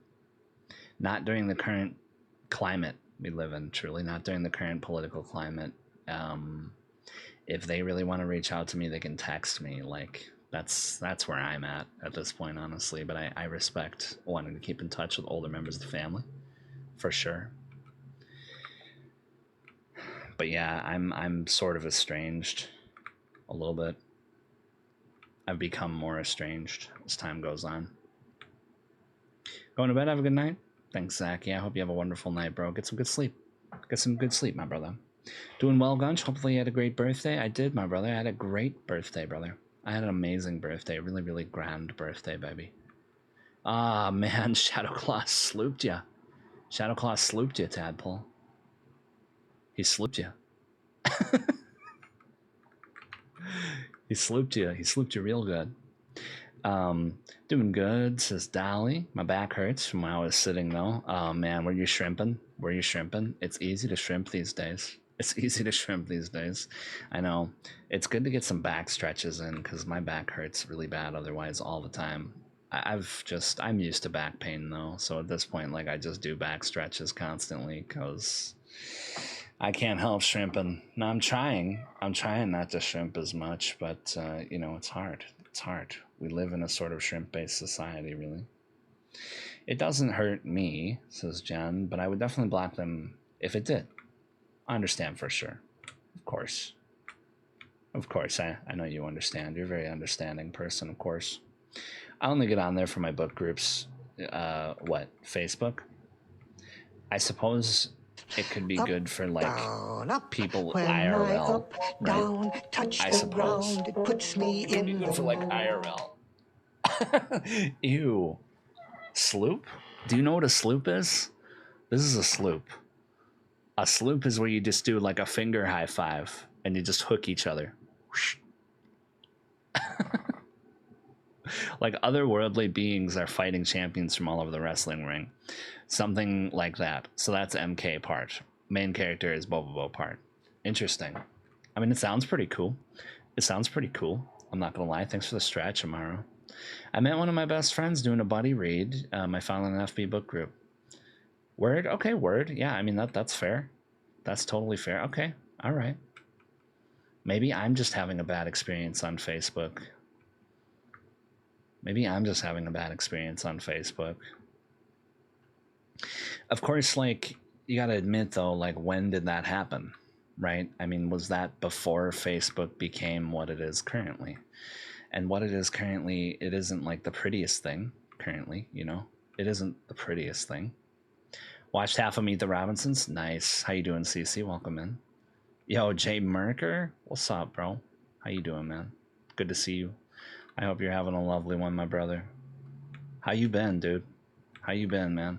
Not during the current climate we live in, truly. Not during the current political climate. If they really want to reach out to me, they can text me. Like, that's where I'm at this point, honestly. But I respect wanting to keep in touch with older members of the family, for sure. But yeah, I'm sort of estranged a little bit. I've become more estranged as time goes on. Going to bed, have a good night. Thanks, Zach. Yeah, I hope you have a wonderful night, bro. Get some good sleep. Get some good sleep, my brother. Doing well, Gunch. Hopefully you had a great birthday. I did, my brother. I had a great birthday, brother. I had an amazing birthday. Really, really grand birthday, baby. Ah, man. Shadowclaw slooped ya. Shadowclaw slooped you, Tadpole. He slooped you. He slooped you. He slooped you real good. Doing good, says Dolly. My back hurts from when I was sitting, though. Oh, man. Were you shrimping? Were you shrimping? It's easy to shrimp these days. It's easy to shrimp these days. I know. It's good to get some back stretches in because my back hurts really bad otherwise all the time. I'm used to back pain, though. So at this point, like, I just do back stretches constantly because I can't help shrimping. No, I'm trying not to shrimp as much, but, it's hard. It's hard. We live in a sort of shrimp-based society, really. It doesn't hurt me, says Jen, but I would definitely block them if it did. I understand for sure. Of course. Of course, I know you understand. You're a very understanding person, of course. I only get on there for my book groups. Facebook? I suppose it could be good for, like, people IRL, right? I suppose. It puts me in. It could be good for, like, IRL. Ew. Sloop? Do you know what a sloop is? This is a sloop. A sloop is where you just do, like, a finger high five and you just hook each other. Like, otherworldly beings are fighting champions from all over the wrestling ring. Something like that. So that's MK part. Main character is Bobobo part. Interesting. I mean, it sounds pretty cool. It sounds pretty cool. I'm not gonna lie. Thanks for the stretch, Amaro. I met one of my best friends doing a buddy read. I found an FB book group. Word? Okay, word. Yeah, I mean that's fair. That's totally fair. Okay, all right. Maybe I'm just having a bad experience on Facebook. Maybe I'm just having a bad experience on Facebook. Of course, like, you gotta admit though, like, when did that happen? Right? I mean, was that before Facebook became what it is currently? And what it is currently, it isn't like the prettiest thing currently, you know? It isn't the prettiest thing. Watched half of Meet the Robinsons. Nice. How you doing, CC? Welcome in. Yo, Jay Merker. What's up, bro? How you doing, man? Good to see you. I hope you're having a lovely one, my brother. How you been, dude? How you been, man?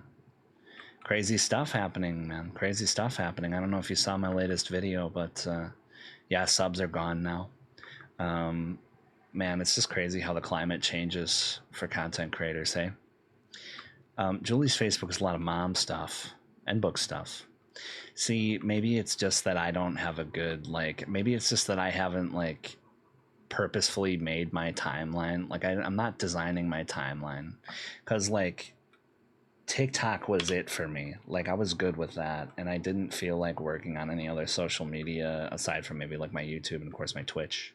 Crazy stuff happening, man. Crazy stuff happening. I don't know if you saw my latest video, but yeah, subs are gone now. Man, it's just crazy how the climate changes for content creators, hey? Julie's Facebook is a lot of mom stuff and book stuff. See, maybe it's just that I don't have a good, like, maybe it's just that I haven't, like, purposefully made my timeline. Like, I'm not designing my timeline. Because, like, TikTok was it for me. Like, I was good with that. And I didn't feel like working on any other social media aside from maybe, like, my YouTube and, of course, my Twitch.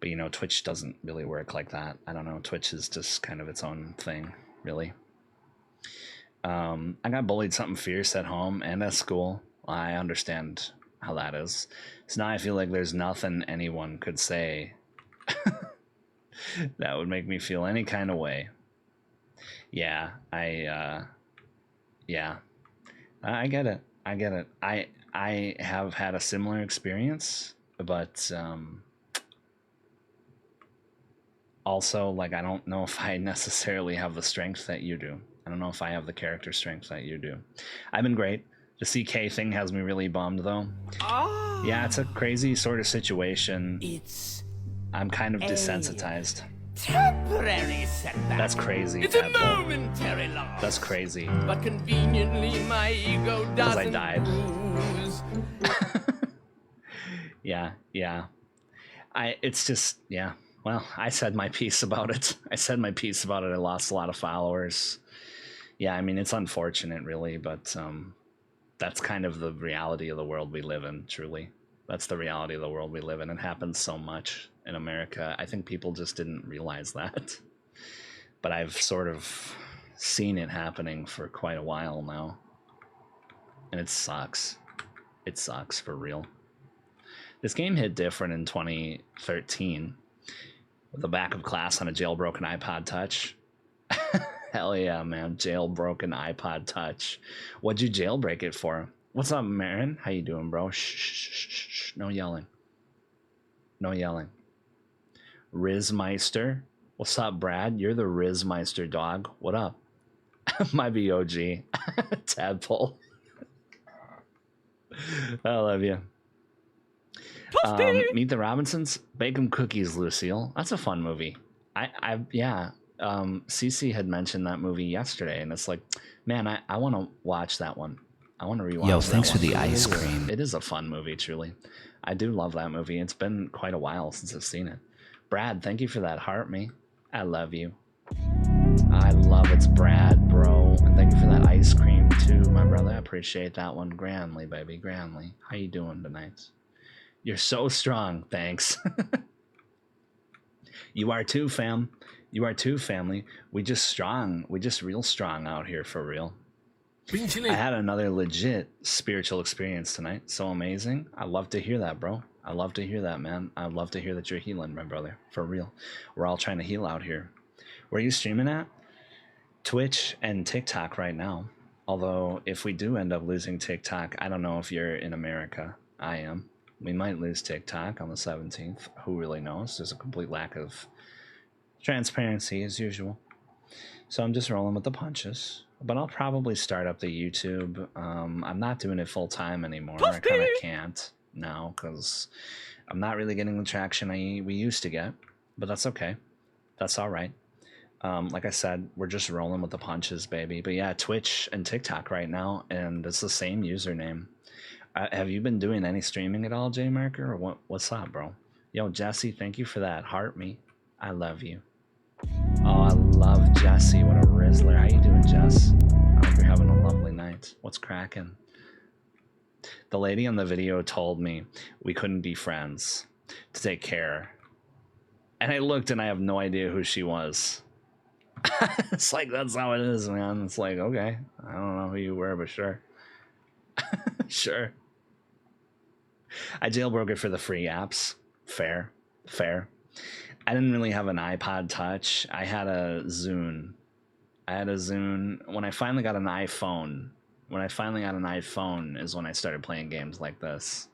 But, you know, Twitch doesn't really work like that. I don't know. Twitch is just kind of its own thing, really. I got bullied something fierce at home and at school. I understand how that is. So now I feel like there's nothing anyone could say that would make me feel any kind of way. Yeah, I get it. I get it. I have had a similar experience, but also, like, I don't know if I necessarily have the strength that you do. I don't know if I have the character strength that you do. I've been great. The CK thing has me really bummed, though. Yeah, it's a crazy sort of situation. I'm kind of desensitized. Temporary setback. That's crazy. It's a Tadpole. momentary loss. That's crazy. But conveniently, my ego doesn't I died. lose. Yeah. It's just, yeah. Well, I said my piece about it. I lost a lot of followers. Yeah, I mean, it's unfortunate, really, but that's kind of the reality of the world we live in, truly. That's the reality of the world we live in. It happens so much in America. I think people just didn't realize that. But I've sort of seen it happening for quite a while now. And it sucks. It sucks, for real. This game hit different in 2013. With the back of class on a jailbroken iPod Touch. Hell yeah, man. Jailbroken iPod Touch. What'd you jailbreak it for? What's up, Marin? How you doing, bro? Shh. No yelling. No yelling. Rizmeister. What's up, Brad? You're the Rizmeister dog. What up? My BOG. Tadpole. I love you. Meet the Robinsons. Bake 'em cookies, Lucille. That's a fun movie. Yeah. CC had mentioned that movie yesterday, and it's like, man, I want to watch that one. I want to rewatch. Yo, that thanks for one. the ice cream. It is a fun movie, truly. I do love that movie. It's been quite a while since I've seen it. Brad, thank you for that heart, me. I love you. I love it's Brad, bro. And thank you for that ice cream too, my brother. I appreciate that one. Grandly, baby, Grandly. How you doing tonight? You're so strong. Thanks. You are too, fam. You are too, family. We just strong. We just real strong out here, for real. I had another legit spiritual experience tonight. So amazing. I love to hear that, bro. I love to hear that, man. I love to hear that you're healing, my brother. For real. We're all trying to heal out here. Where are you streaming at? Twitch and TikTok right now. Although, if we do end up losing TikTok, I don't know if you're in America. I am. We might lose TikTok on the 17th. Who really knows? There's a complete lack of transparency as usual. So I'm just rolling with the punches. But I'll probably start up the YouTube. I'm not doing it full time anymore. I kind of can't now because I'm not really getting the traction we used to get. But that's okay. That's all right. Like I said, we're just rolling with the punches, baby. But yeah, Twitch and TikTok right now, and it's the same username. Have you been doing any streaming at all, J Marker, or what's up, bro? Yo, Jesse, thank you for that. Heart me. I love you. Oh, I love Jesse. What a Rizzler. How you doing, Jess? I hope you're having a lovely night. What's cracking? The lady on the video told me we couldn't be friends to take care. And I looked and I have no idea who she was. It's like, that's how it is, man. It's like, okay, I don't know who you were, but sure. Sure. I jailbroke it for the free apps. Fair. I didn't really have an iPod Touch. I had a Zune. When I finally got an iPhone. Is when I started playing games like this.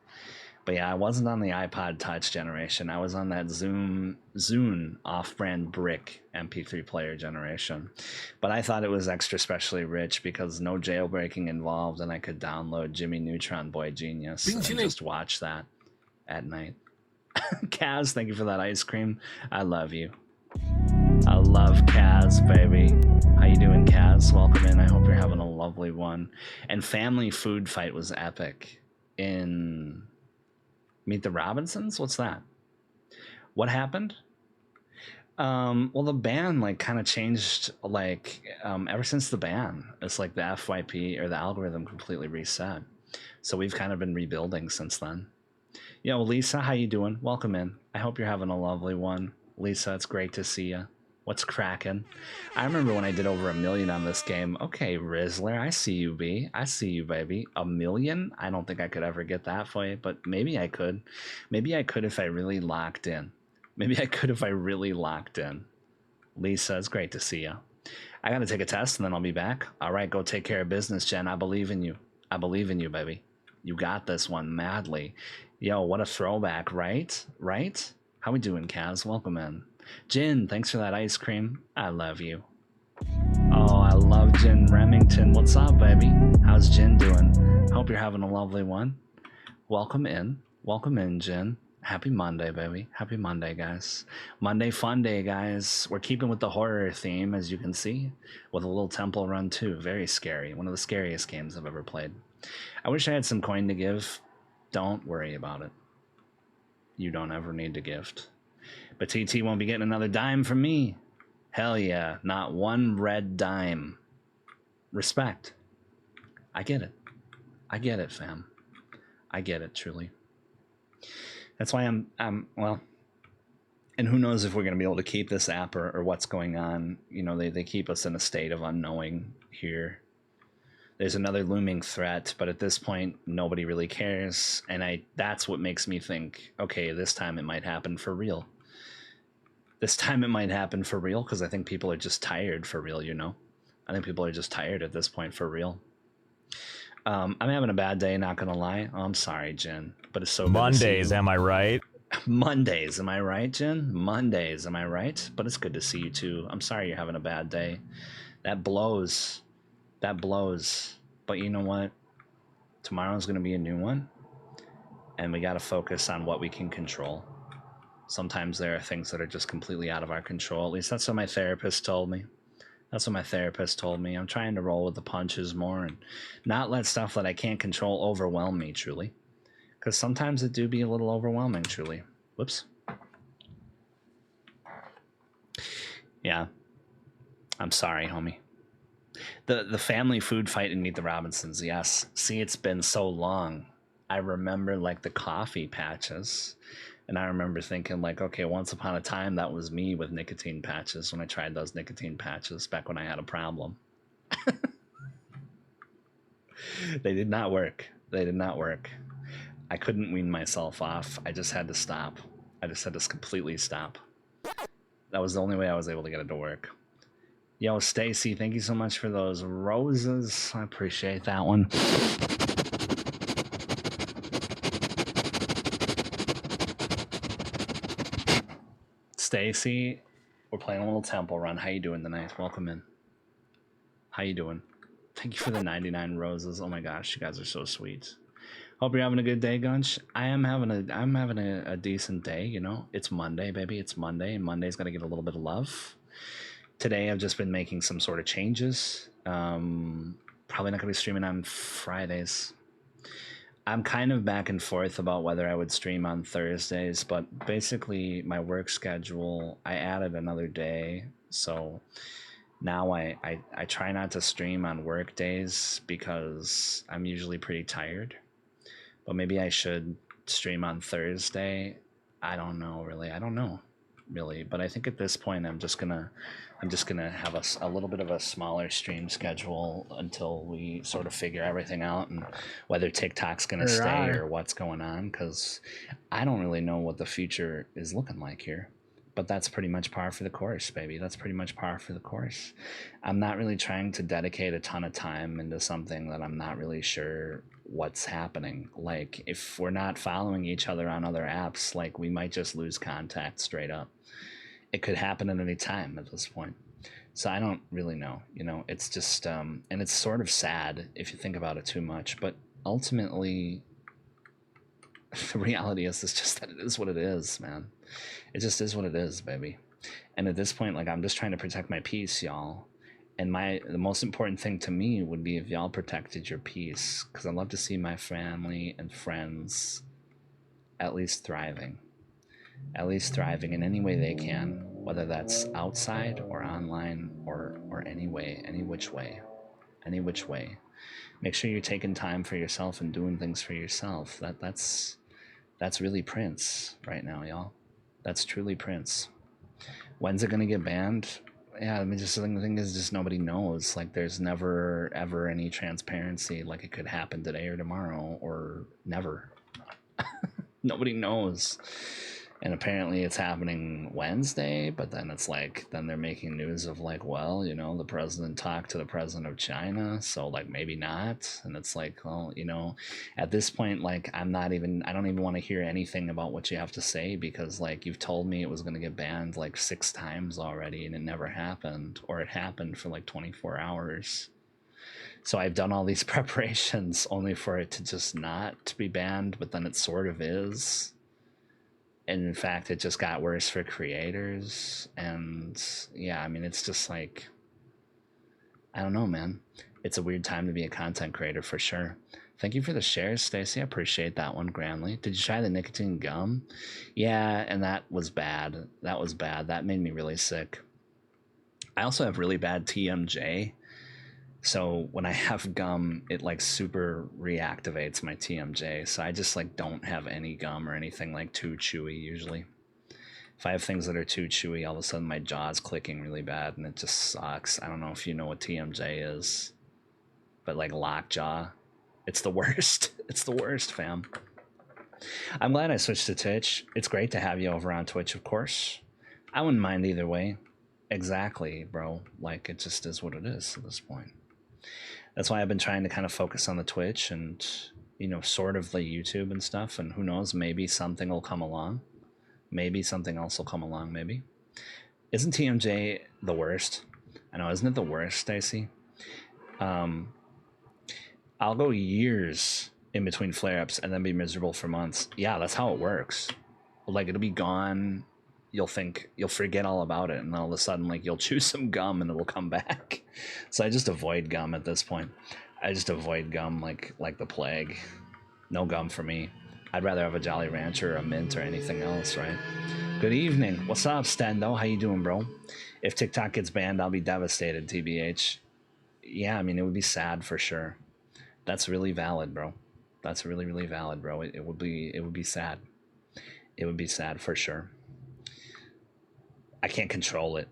But yeah, I wasn't on the iPod Touch generation. I was on that Zune off-brand brick MP3 player generation. But I thought it was extra specially rich because no jailbreaking involved, and I could download Jimmy Neutron Boy Genius and just watch that at night. Kaz, thank you for that ice cream. I love you. I love Kaz, baby. How you doing, Kaz? Welcome in. I hope you're having a lovely one. And Family Food Fight was epic in Meet the Robinsons? What's that? What happened? Well, the ban like kind of changed like ever since the ban. It's like the FYP or the algorithm completely reset. So we've kind of been rebuilding since then. Yo, Lisa, how you doing? Welcome in. I hope you're having a lovely one. Lisa, it's great to see you. What's cracking? I remember when I did over 1 million on this game. Okay, Rizzler, I see you, B. I see you, baby. 1 million? I don't think I could ever get that for you, but maybe I could. Maybe I could if I really locked in. Lisa, it's great to see you. I gotta take a test and then I'll be back. All right, go take care of business, Jen. I believe in you. I believe in you, baby. You got this one madly. Yo, what a throwback, right? Right? How we doing, Kaz? Welcome in. Jin, thanks for that ice cream. I love you. Oh, I love Jin Remington. What's up, baby? How's Jin doing? Hope you're having a lovely one. Welcome in. Welcome in, Jin. Happy Monday, baby. Happy Monday, guys. Monday fun day, guys. We're keeping with the horror theme, as you can see, with a little temple run, too. Very scary. One of the scariest games I've ever played. I wish I had some coin to give. Don't worry about it. You don't ever need to gift. But TT won't be getting another dime from me. Hell yeah. Not one red dime. Respect. I get it. I get it, fam. I get it, truly. That's why I'm well, and who knows if we're going to be able to keep this app or what's going on. You know, they keep us in a state of unknowing here. There's another looming threat, but at this point, nobody really cares. And that's what makes me think, okay, this time it might happen for real. This time it might happen for real, because I think people are just tired for real, you know? I think people are just tired at this point for real. I'm having a bad day, not gonna lie. Oh, I'm sorry, Jen, but it's so good Mondays, am I right? Mondays, am I right, Jen? Mondays, am I right? But it's good to see you too. I'm sorry you're having a bad day. That blows. That blows. But you know what? Tomorrow's gonna be a new one, and we gotta focus on what we can control. Sometimes there are things that are just completely out of our control. At least that's what my therapist told me. I'm trying to roll with the punches more and not let stuff that I can't control overwhelm me, truly. Because sometimes it do be a little overwhelming, truly. Whoops. Yeah. I'm sorry, homie. The family food fight in Meet the Robinsons, yes. See, it's been so long. I remember, like, the coffee patches. And I remember thinking, like, okay, once upon a time, that was me with nicotine patches when I tried those nicotine patches back when I had a problem. They did not work. I couldn't wean myself off. I just had to stop. I just had to completely stop. That was the only way I was able to get it to work. Yo, Stacy, thank you so much for those roses. I appreciate that one. Stacy, we're playing a little temple run. How you doing tonight? Welcome in. How you doing? Thank you for the 99 roses. Oh my gosh, you guys are so sweet. Hope you're having a good day, Gunch. I'm having a decent day, you know. It's Monday, baby. It's Monday, and Monday's gonna get a little bit of love. Today I've just been making some sort of changes. Probably not gonna be streaming on Fridays. I'm kind of back and forth about whether I would stream on Thursdays, but basically my work schedule, I added another day. So now I try not to stream on work days because I'm usually pretty tired. But maybe I should stream on Thursday. I don't know really. I don't know really, but I think at this point I'm just gonna have a little bit of a smaller stream schedule until we sort of figure everything out and whether TikTok's gonna stay or what's going on, because I don't really know what the future is looking like here. But that's pretty much par for the course, baby. That's pretty much par for the course. I'm not really trying to dedicate a ton of time into something that I'm not really sure what's happening. Like, if we're not following each other on other apps, like, we might just lose contact straight up. It could happen at any time at this point. So I don't really know. You know, it's just, and it's sort of sad if you think about it too much. But ultimately, the reality is it's just that it is what it is, man. It just is what it is, baby. And at this point, like, I'm just trying to protect my peace, y'all. And the most important thing to me would be if y'all protected your peace, because I'd love to see my family and friends at least thriving in any way they can, whether that's outside or online or any way, any which way. Make sure you're taking time for yourself and doing things for yourself. That's really Prince right now, y'all. That's truly Prince. When's it gonna get banned? Yeah, I mean, just the thing is, just nobody knows. Like, there's never ever any transparency. Like, it could happen today or tomorrow or never. Nobody knows. And apparently it's happening Wednesday, but then it's like, then they're making news of like, well, you know, the president talked to the president of China, so like maybe not. And it's like, well, you know, at this point, like, I don't even want to hear anything about what you have to say, because like, you've told me it was going to get banned like 6 times already and it never happened, or it happened for like 24 hours. So I've done all these preparations only for it to just not be banned, but then it sort of is. And in fact, it just got worse for creators. And yeah, I mean, it's just like, I don't know, man. It's a weird time to be a content creator for sure. Thank you for the shares, Stacy. I appreciate that one, grandly. Did you try the nicotine gum? Yeah, and that was bad. That made me really sick. I also have really bad TMJ. So when I have gum, it like super reactivates my TMJ. So I just like don't have any gum or anything like too chewy usually. If I have things that are too chewy, all of a sudden my jaw's clicking really bad and it just sucks. I don't know if you know what TMJ is, but like lockjaw, it's the worst. It's the worst, fam. I'm glad I switched to Twitch. It's great to have you over on Twitch, of course. I wouldn't mind either way. Exactly, bro. Like, it just is what it is at this point. That's why I've been trying to kind of focus on the Twitch and, you know, sort of the YouTube and stuff. And who knows, maybe something will come along. Maybe something else will come along, maybe. Isn't TMJ the worst? I know, isn't it the worst, Stacy? I'll go years in between flare-ups and then be miserable for months. Yeah, that's how it works. Like, it'll be gone. You'll forget all about it, and all of a sudden, like, you'll chew some gum and it'll come back. So I just avoid gum at this point. I just avoid gum like the plague. No gum for me. I'd rather have a Jolly Rancher or a mint or anything else, right? Good evening. What's up, Stendo? How you doing, bro? If TikTok gets banned, I'll be devastated, TBH. Yeah, I mean, it would be sad for sure. That's really valid, bro. That's really, really valid, bro. It would be sad. It would be sad for sure. I can't control it.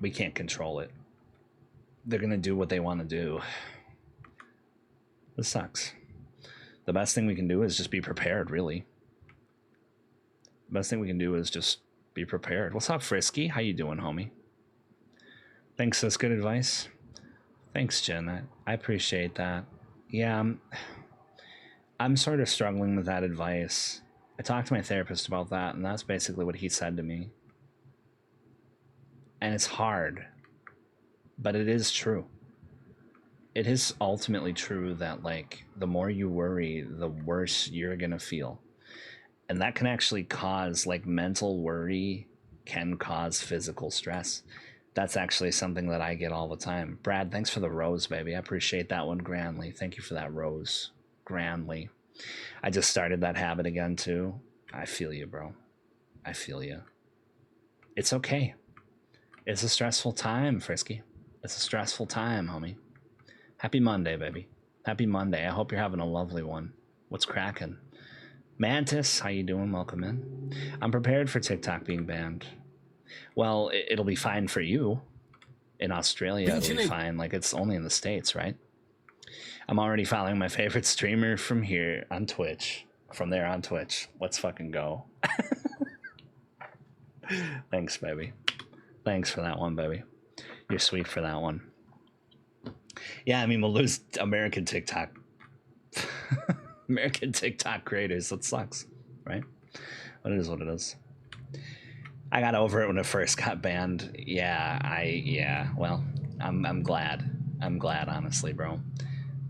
We can't control it. They're going to do what they want to do. This sucks. The best thing we can do is just be prepared, really. The best thing we can do is just be prepared. What's up, Frisky? How you doing, homie? Thanks, that's good advice. Thanks, Jen. I appreciate that. Yeah, I'm sort of struggling with that advice. I talked to my therapist about that, and that's basically what he said to me. And it's hard, but it is true. It is ultimately true that, like, the more you worry, the worse you're gonna feel. And that can actually cause, like, mental worry can cause physical stress. That's actually something that I get all the time. Brad, thanks for the rose, baby. I appreciate that one grandly. Thank you for that rose. Grandly. I just started that habit again too. I feel you, bro. I feel you. It's okay. It's a stressful time, Frisky. It's a stressful time, homie. Happy Monday, baby. Happy Monday. I hope you're having a lovely one. What's cracking? Mantis, how you doing? Welcome in. I'm prepared for TikTok being banned. Well, it'll be fine for you. In Australia, it'll be fine. Like, it's only in the States, right? I'm already following my favorite streamer from here on Twitch. From there on Twitch. Let's fucking go. Thanks, baby. Thanks for that one, baby. You're sweet for that one. Yeah, I mean, we'll lose American TikTok. American TikTok creators. That sucks, right? But it is what it is. I got over it when it first got banned. Yeah, well, I'm glad. I'm glad, honestly, bro.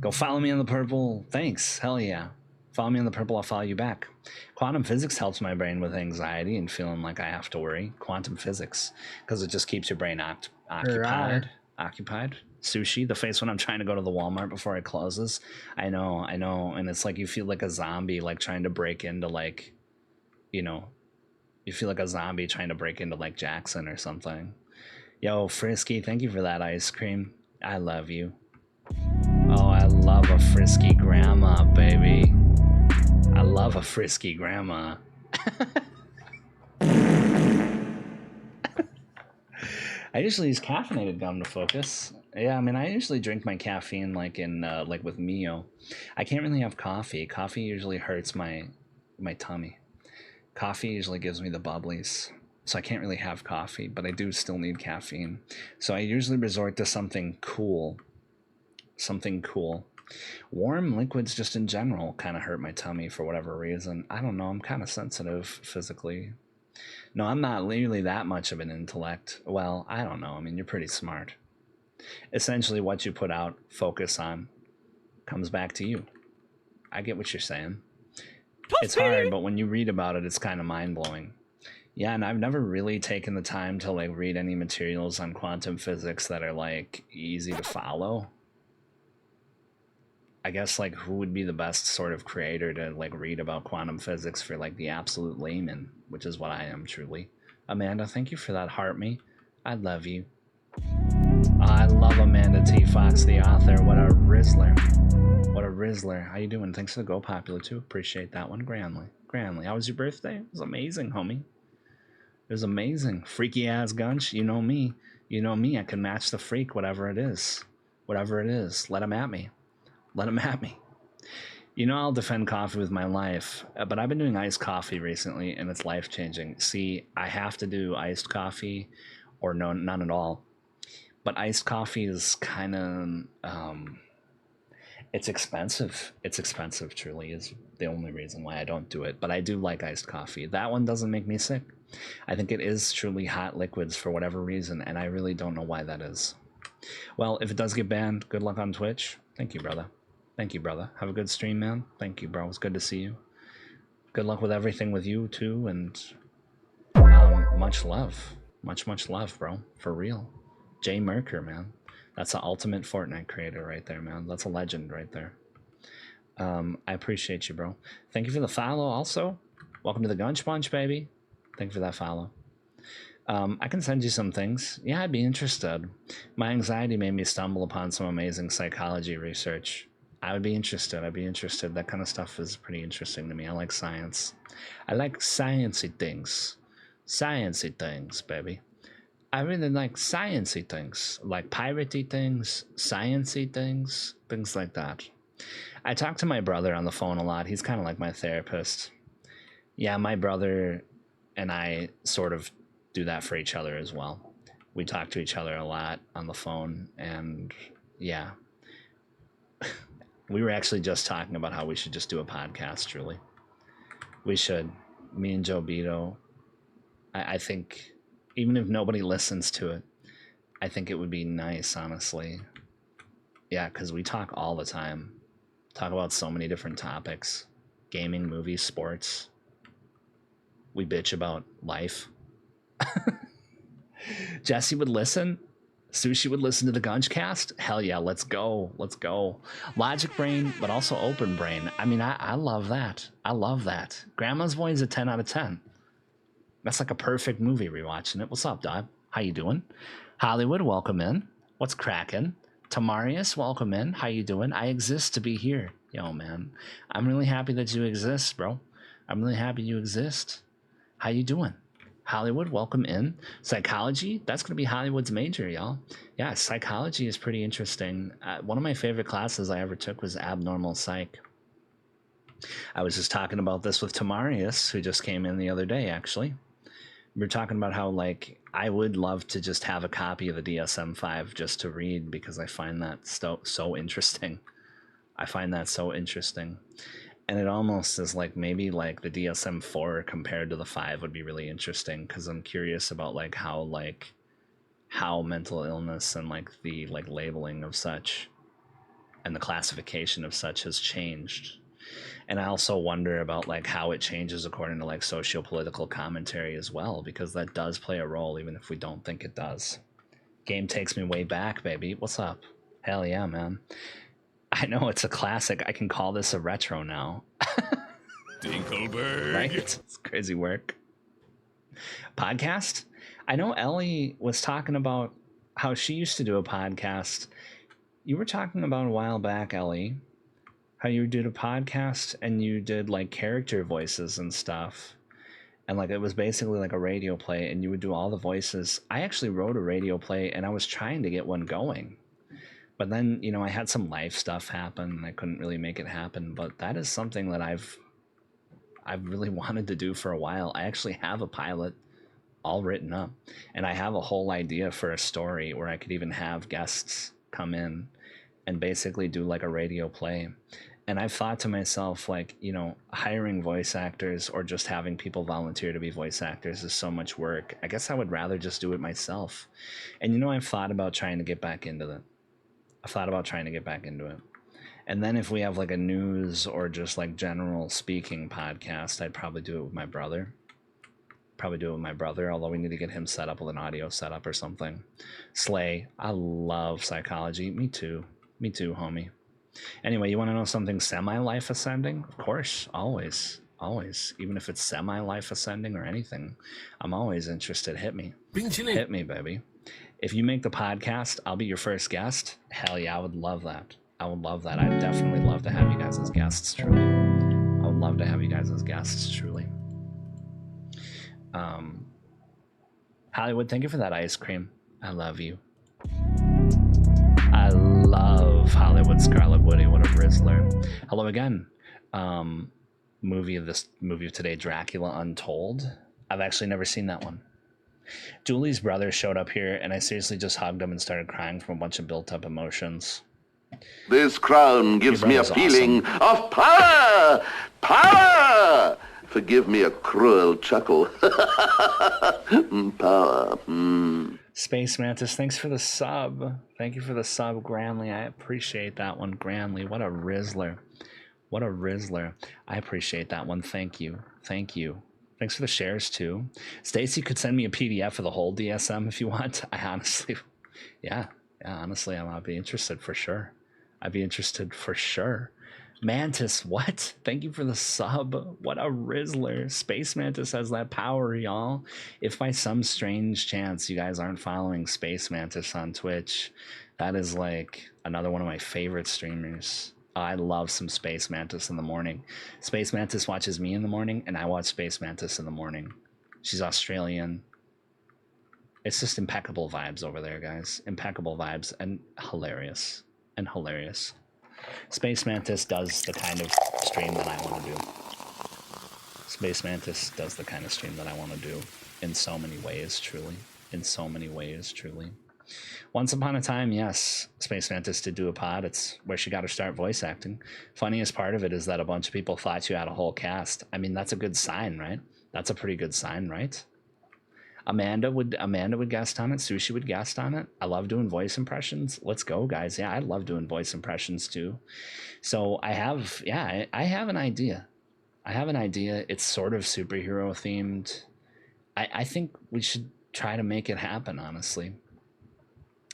Go follow me on the purple. Thanks. Hell yeah. Follow me on the purple, I'll follow you back. Quantum physics helps my brain with anxiety and feeling like I have to worry. Quantum physics, because it just keeps your brain occupied. Occupied. Sushi, the face when I'm trying to go to the Walmart before it closes. I know. And it's like you feel like a zombie, like trying to break into like, you know, you feel like a zombie trying to break into like Jackson or something. Yo, Frisky, thank you for that ice cream. I love you. Oh, I love a frisky grandma, baby. I love a frisky grandma. I usually use caffeinated gum to focus. Yeah, I mean, I usually drink my caffeine like in like with Mio. I can't really have coffee. Coffee usually hurts my tummy. Coffee usually gives me the bubblies. So I can't really have coffee, but I do still need caffeine. So I usually resort to something cool. Something cool. Warm liquids just in general kind of hurt my tummy for whatever reason. I don't know. I'm kind of sensitive physically. No, I'm not really that much of an intellect. Well, I don't know. I mean, you're pretty smart. Essentially, what you put out, focus on, comes back to you. I get what you're saying. It's hard, but when you read about it, it's kind of mind-blowing. Yeah, and I've never really taken the time to like read any materials on quantum physics that are like easy to follow. I guess like who would be the best sort of creator to like read about quantum physics for like the absolute layman, which is what I am truly. Amanda, thank you for that heart me. I love you. I love Amanda T. Fox, the author. What a rizzler. What a rizzler. How you doing? Thanks for the Go Popular too. Appreciate that one. Granley. How was your birthday? It was amazing, homie. It was amazing. Freaky ass gunch. You know me. You know me. I can match the freak, whatever it is. Whatever it is. Let him at me. Let him at me. You know, I'll defend coffee with my life, but I've been doing iced coffee recently, and it's life-changing. See, I have to do iced coffee, or no, none at all. But iced coffee is kind of, it's expensive. It's expensive, truly, is the only reason why I don't do it. But I do like iced coffee. That one doesn't make me sick. I think it is truly hot liquids for whatever reason, and I really don't know why that is. Well, if it does get banned, good luck on Twitch. Thank you, brother. Thank you, brother. Have a good stream, man. Thank you, bro. It's good to see you. Good luck with everything with you, too, and much love. Much love, bro. For real. Jay Merker, man. That's the ultimate Fortnite creator right there, man. That's a legend right there. I appreciate you, bro. Thank you for the follow, also. Welcome to the Gunch Bunch, baby. Thank you for that follow. I can send you some things. Yeah, I'd be interested. My anxiety made me stumble upon some amazing psychology research. I would be interested. I'd be interested. That kind of stuff is pretty interesting to me. I like science. I like sciencey things. Sciencey things, baby. I really like sciencey things. Like piratey things, sciencey things, things like that. I talk to my brother on the phone a lot. He's kind of like my therapist. Yeah, my brother and I sort of do that for each other as well. We talk to each other a lot on the phone, and yeah. We were actually just talking about how we should just do a podcast, truly. We should. Me and Joe Beto. I think, even if nobody listens to it, I think it would be nice, honestly. Yeah, because we talk all the time. Talk about so many different topics. Gaming, movies, sports. We bitch about life. Jesse would listen. Sushi would listen to the Gunchcast? Hell yeah, let's go. Let's go. Logic Brain, but also Open Brain. I mean, I love that. I love that. Grandma's Boy is a 10 out of 10. That's like a perfect movie rewatching it. What's up, dog? How you doing? Hollywood, welcome in. What's cracking? Tamarius, welcome in. How you doing? I exist to be here. Yo, man. I'm really happy that you exist, bro. I'm really happy you exist. How you doing? Hollywood, welcome in. Psychology, that's going to be Hollywood's major, y'all. Yeah, psychology is pretty interesting. One of my favorite classes I ever took was abnormal psych. I was just talking about this with Tamarius, who just came in the other day, actually. We were talking about how, like, I would love to just have a copy of the DSM-5 just to read because I find that so interesting. I find that so interesting. And it almost is like maybe like the DSM-4 compared to the 5 would be really interesting because I'm curious about like how mental illness and like the like labeling of such and the classification of such has changed. And I also wonder about like how it changes according to like socio-political commentary as well, because that does play a role even if we don't think it does. Game takes me way back, baby. What's up? Hell yeah, man. I know it's a classic. I can call this a retro now. Dinkelberg. Right? It's crazy work. Podcast? I know Ellie was talking about how she used to do a podcast. You were talking about a while back, Ellie, how you did a podcast and you did like character voices and stuff. And like it was basically like a radio play and you would do all the voices. I actually wrote a radio play and I was trying to get one going. But then, you know, I had some life stuff happen and I couldn't really make it happen. But that is something that I've really wanted to do for a while. I actually have a pilot all written up. And I have a whole idea for a story where I could even have guests come in and basically do like a radio play. And I've thought to myself, like, you know, hiring voice actors or just having people volunteer to be voice actors is so much work. I guess I would rather just do it myself. And, you know, I've thought about trying to get back into it. And then if we have like a news or just like general speaking podcast, I'd probably do it with my brother. Although we need to get him set up with an audio setup or something. Slay, I love psychology. Me too, homie. Anyway, you want to know something semi-life ascending? Of course, always. Even if it's semi-life ascending or anything, I'm always interested. Hit me, baby. If you make the podcast, I'll be your first guest. Hell yeah, I would love that. I'd definitely love to have you guys as guests, truly. Hollywood, thank you for that ice cream. I love you. I love Hollywood Scarlet Woody. What a Rizzler. Hello again. Movie of today, Dracula Untold. I've actually never seen that one. Julie's brother showed up here and I seriously just hugged him and started crying from a bunch of built up emotions. This crown gives me a feeling of power! Power! Forgive me a cruel chuckle. Power. Space Mantis, thanks for the sub. Thank you for the sub, Granley. I appreciate that one, Granley. What a Rizzler. I appreciate that one. Thank you. Thanks for the shares, too. Stacy could send me a PDF of the whole DSM if you want. I honestly, honestly, I'd be interested for sure. Mantis, what? Thank you for the sub. What a Rizzler. Space Mantis has that power, y'all. If by some strange chance you guys aren't following Space Mantis on Twitch, that is like another one of my favorite streamers. I love some Space Mantis in the morning. Space Mantis watches me in the morning, and I watch Space Mantis in the morning. She's Australian. It's just impeccable vibes over there, guys. Impeccable vibes and hilarious. Space Mantis does the kind of stream that I want to do. In so many ways, truly. Once upon a time, yes, Space Mantis did do a pod. It's where she got her start voice acting. Funniest part of it is that a bunch of people thought you had a whole cast. I mean, that's a good sign, right? That's a pretty good sign, right? Amanda would guest on it. Sushi would guest on it. I love doing voice impressions. Let's go, guys. Yeah, I love doing voice impressions too. So I have an idea. It's sort of superhero themed. I think we should try to make it happen, honestly.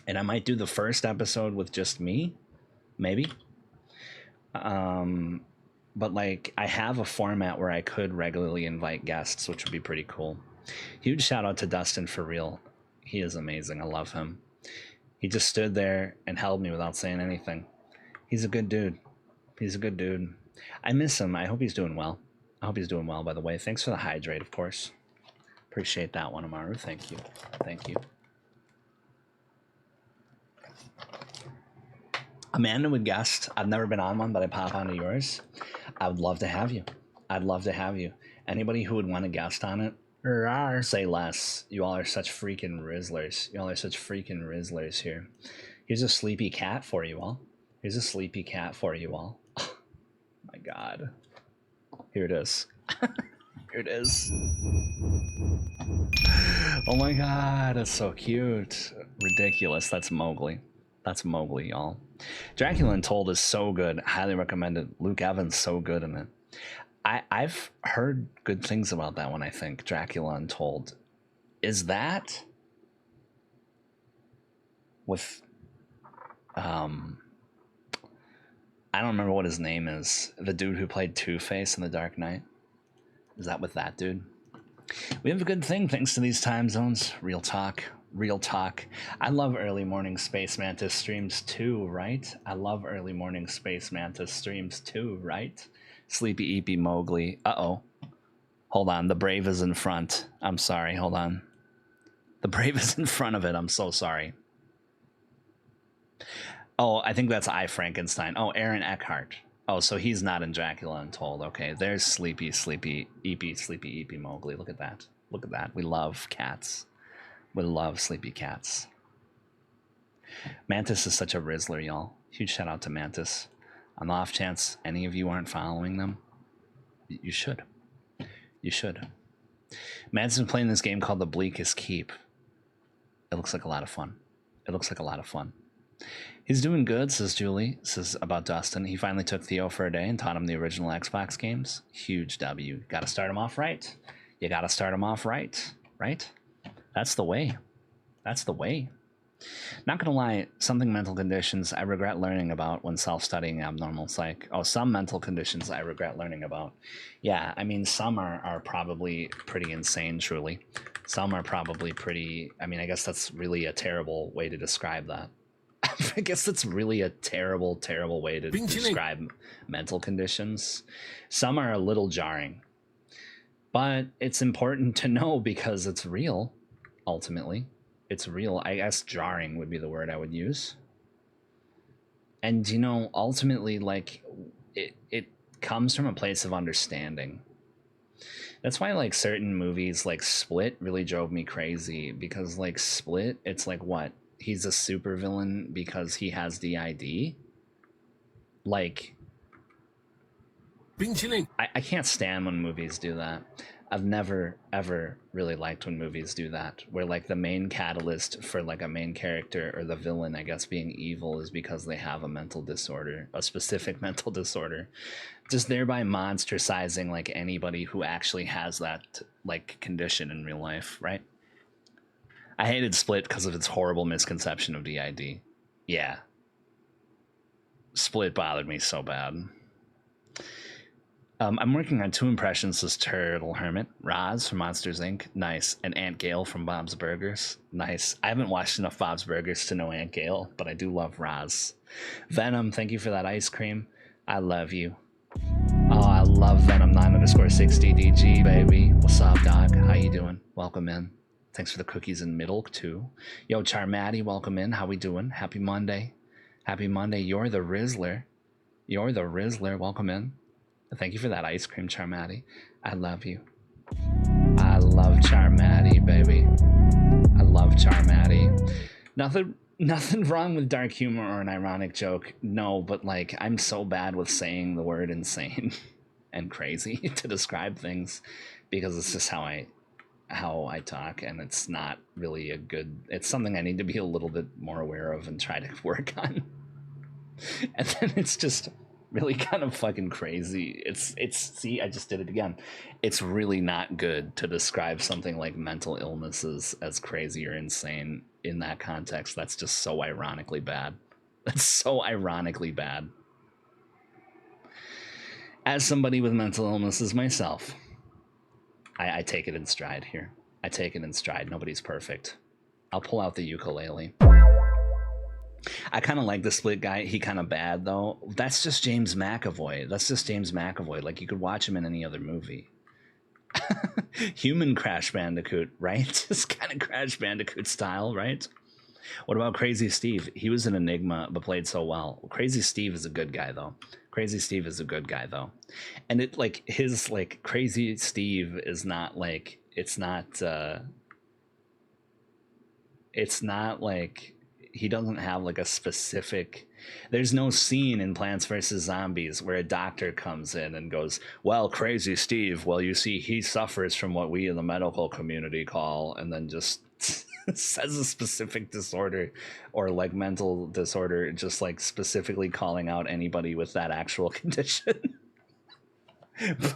And I might do the first episode with just me, maybe. But like I have a format where I could regularly invite guests, which would be pretty cool. Huge shout out to Dustin for real. He is amazing. I love him. He just stood there and held me without saying anything. He's a good dude. He's a good dude. I miss him. I hope he's doing well. I hope he's doing well, by the way. Thanks for the hydrate, of course. Appreciate that one, Amaru. Thank you. Thank you. Amanda would guest. I've never been on one, but I pop onto yours. I would love to have you. I'd love to have you. Anybody who would want to guest on it, say less. You all are such freaking rizzlers. You all are such freaking rizzlers here. Here's a sleepy cat for you all. Here's a sleepy cat for you all. Oh, my God. Here it is. Here it is. Oh my God, that's so cute. Ridiculous. That's Mowgli. That's Mowgli, y'all. Dracula Untold is so good. Highly recommended. Luke Evans so good in it. I've heard good things about that one, I think. Dracula Untold. Is that with I don't remember what his name is. The dude who played Two-Face in The Dark Knight. Is that with that dude? We have a good thing thanks to these time zones. Real talk. Real talk. I love early morning Space Mantis streams too, right? I love early morning Space Mantis streams too, right? Sleepy Eepy Mowgli. Uh-oh. Hold on. The Brave is in front. I'm sorry. Hold on. The Brave is in front of it. I'm so sorry. Oh, I think that's I, Frankenstein. Oh, Aaron Eckhart. Oh, so he's not in Dracula Untold. Okay, there's Sleepy Eepy Mowgli. Look at that. Look at that. We love cats. We love sleepy cats. Mantis is such a rizzler, y'all. Huge shout out to Mantis. On the off chance any of you aren't following them, you should. You should. Mantis is playing this game called The Bleakest Keep. It looks like a lot of fun. It looks like a lot of fun. He's doing good, says Julie. Says about Dustin. He finally took Theo for a day and taught him the original Xbox games. Huge W. Gotta start him off right. You gotta start him off right. Right? That's the way. That's the way. Not gonna lie, something mental conditions I regret learning about when self-studying abnormal psych. Oh, some mental conditions I regret learning about. Yeah, I mean, some are probably pretty insane, truly. Some are probably pretty, I mean, I guess that's really a terrible way to describe that. I guess that's really a terrible, terrible way to describe mental conditions. Some are a little jarring. But it's important to know because it's real. Ultimately, it's real. I guess jarring would be the word I would use. And, you know, ultimately, like, it comes from a place of understanding. That's why, like, certain movies like Split really drove me crazy. Because, like, Split, it's like, what? He's a supervillain because he has DID? Like, I can't stand when movies do that. I've never ever really liked when movies do that, where like the main catalyst for like a main character or the villain, I guess, being evil is because they have a mental disorder, a specific mental disorder, just thereby monstricizing like anybody who actually has that like condition in real life, right? I hated Split because of its horrible misconception of DID. Yeah. Split bothered me so bad. I'm working on 2 impressions as Turtle Hermit. Roz from Monsters, Inc. Nice. And Aunt Gail from Bob's Burgers. Nice. I haven't watched enough Bob's Burgers to know Aunt Gail, but I do love Roz. Venom, thank you for that ice cream. I love you. Oh, I love Venom 9_60DG, baby. What's up, dog? How you doing? Welcome in. Thanks for the cookies and milk, too. Yo, Charmatty, welcome in. How we doing? Happy Monday. Happy Monday. You're the Rizzler. You're the Rizzler. Welcome in. Thank you for that ice cream, Charmatty. I love you. I love Charmatty, baby. I love Charmatty. Nothing wrong with dark humor or an ironic joke. No, but like I'm so bad with saying the word insane and crazy to describe things because it's just how I talk, and it's not really a good. It's something I need to be a little bit more aware of and try to work on. And then it's just really kind of fucking crazy. It's see, I just did it again. It's really not good to describe something like mental illnesses as crazy or insane in that context, that's just so ironically bad. That's so ironically bad. As somebody with mental illnesses myself, I take it in stride here. I take it in stride. Nobody's perfect. I'll pull out the ukulele. I kind of like the Split guy. He kind of bad, though. That's just James McAvoy. That's just James McAvoy. Like, you could watch him in any other movie. Human Crash Bandicoot, right? Just kind of Crash Bandicoot style, right? What about Crazy Steve? He was an enigma, but played so well. Crazy Steve is a good guy, though. Crazy Steve is a good guy, though. And it, like, his, like, Crazy Steve is not, like, it's not like, he doesn't have, like, a specific... There's no scene in Plants vs. Zombies where a doctor comes in and goes, well, Crazy Steve, well, you see, he suffers from what we in the medical community call, and then just says a specific disorder or, like, mental disorder, just, like, specifically calling out anybody with that actual condition.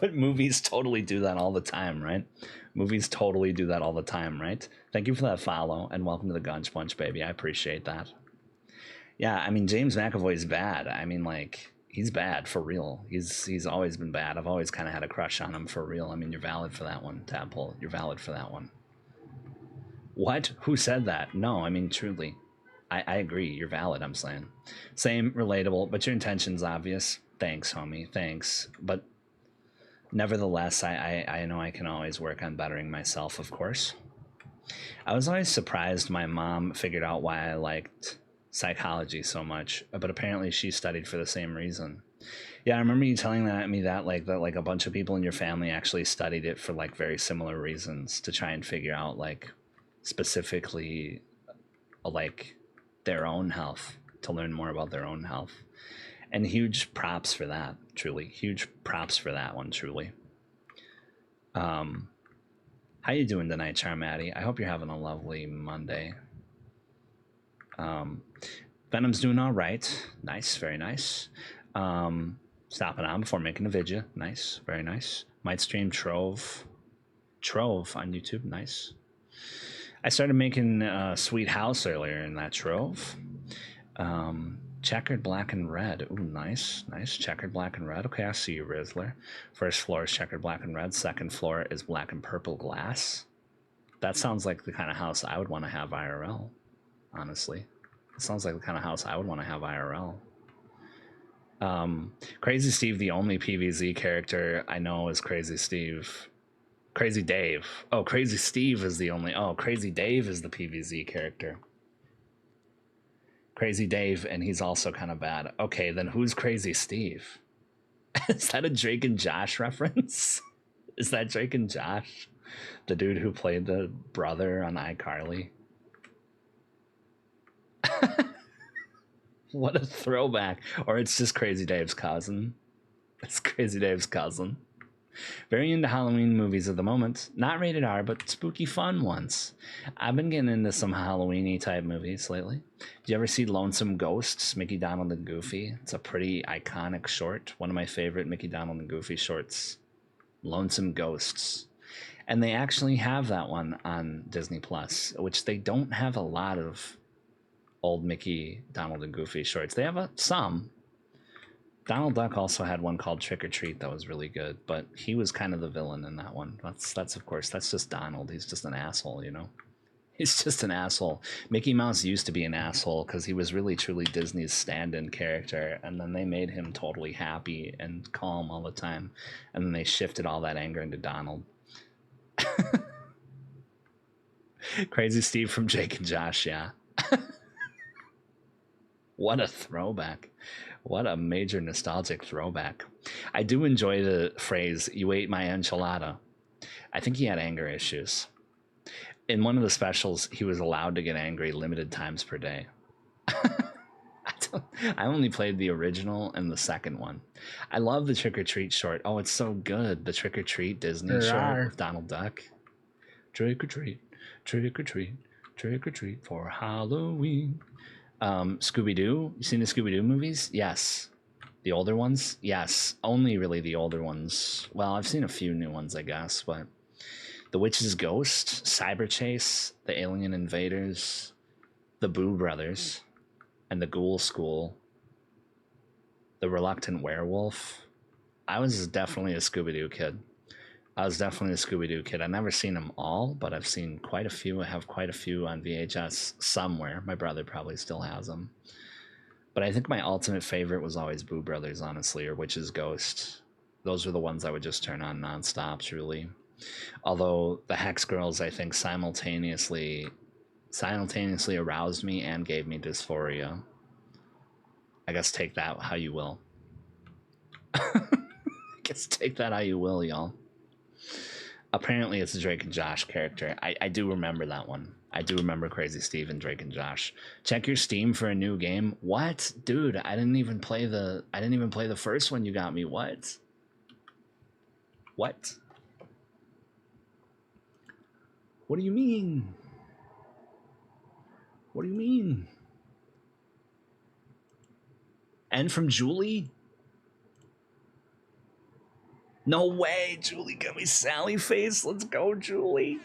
But movies totally do that all the time, right? Movies totally do that all the time, right? Thank you for that follow, and welcome to the Gunch Punch, baby. I appreciate that. Yeah, I mean, James McAvoy's bad. I mean, like, he's bad for real. He's always been bad. I've always kind of had a crush on him for real. I mean, you're valid for that one, Tadpole. You're valid for that one. What? Who said that? No, I mean, truly. I agree. You're valid, I'm saying. Same, relatable, but your intention's obvious. Thanks, homie. Thanks. But nevertheless, I know I can always work on bettering myself, of course. I was always surprised my mom figured out why I liked psychology so much, but apparently she studied for the same reason. Yeah, I remember you telling me that a bunch of people in your family actually studied it for, like, very similar reasons, to try and figure out, like, specifically, like, their own health, to learn more about their own health. And huge props for that, truly. Huge props for that one, truly. How you doing tonight, Charmaddy? I hope you're having a lovely Monday. Venom's doing all right. Nice, very nice. Stopping on before making a video. Nice, very nice. Might stream Trove on YouTube. Nice. I started making Sweet House earlier in that Trove. Checkered black and red. Ooh, nice, nice. Checkered black and red. Okay, I see you, Rizzler. First floor is checkered black and red. Second floor is black and purple glass. That sounds like the kind of house I would want to have IRL, honestly. It sounds like the kind of house I would want to have IRL. Crazy Steve, the only PVZ character I know is Crazy Steve. Crazy Dave. Oh, Crazy Steve is the only... Oh, Crazy Dave is the PVZ character. Crazy Dave, and he's also kind of bad. Okay, then who's Crazy Steve? Is that a Drake and Josh reference? Is that Drake and Josh? The dude who played the brother on iCarly? What a throwback. Or it's just Crazy Dave's cousin. It's Crazy Dave's cousin. Very into Halloween movies at the moment. Not rated R, but spooky fun ones. I've been getting into some Halloween-y type movies lately. Did you ever see Lonesome Ghosts, Mickey, Donald, and Goofy? It's a pretty iconic short. One of my favorite Mickey, Donald, and Goofy shorts. Lonesome Ghosts. And they actually have that one on Disney Plus, which they don't have a lot of old Mickey, Donald, and Goofy shorts. They have some. Donald Duck also had one called Trick or Treat that was really good, but he was kind of the villain in that one. That's of course, that's just Donald. He's just an asshole, you know? He's just an asshole. Mickey Mouse used to be an asshole because he was really truly Disney's stand-in character, and then they made him totally happy and calm all the time, and then they shifted all that anger into Donald. Crazy Steve from Jake and Josh, yeah. What a throwback. What a major nostalgic throwback. I do enjoy the phrase, "you ate my enchilada." I think he had anger issues. In one of the specials, he was allowed to get angry limited times per day. I only played the original and the second one. I love the Trick or Treat short. Oh, it's so good. The Trick or Treat Disney short with Donald Duck. Trick or treat, trick or treat, trick or treat for Halloween. Scooby-Doo. You seen the Scooby-Doo movies? Yes. The older ones? Yes. Only really the older ones. Well, I've seen a few new ones, I guess, but The Witch's Ghost, Cyber Chase, The Alien Invaders, the Boo Brothers, and the Ghoul School, the Reluctant Werewolf. I was definitely a Scooby-Doo kid. I've never seen them all, but I've seen quite a few. I have quite a few on VHS somewhere. My brother probably still has them. But I think my ultimate favorite was always Boo Brothers, honestly, or Witch's Ghost. Those were the ones I would just turn on nonstop, truly. Although the Hex Girls, I think, simultaneously aroused me and gave me dysphoria. I guess take that how you will. Take that how you will, y'all. Apparently, it's a Drake and Josh character. I do remember that one. I do remember Crazy Steve and Drake and Josh. Check your Steam for a new game. What, dude? I didn't even play the first one you got me. What? What? What do you mean? What do you mean? And from Julie? No way, Julie got me Sally face. Let's go, Julie.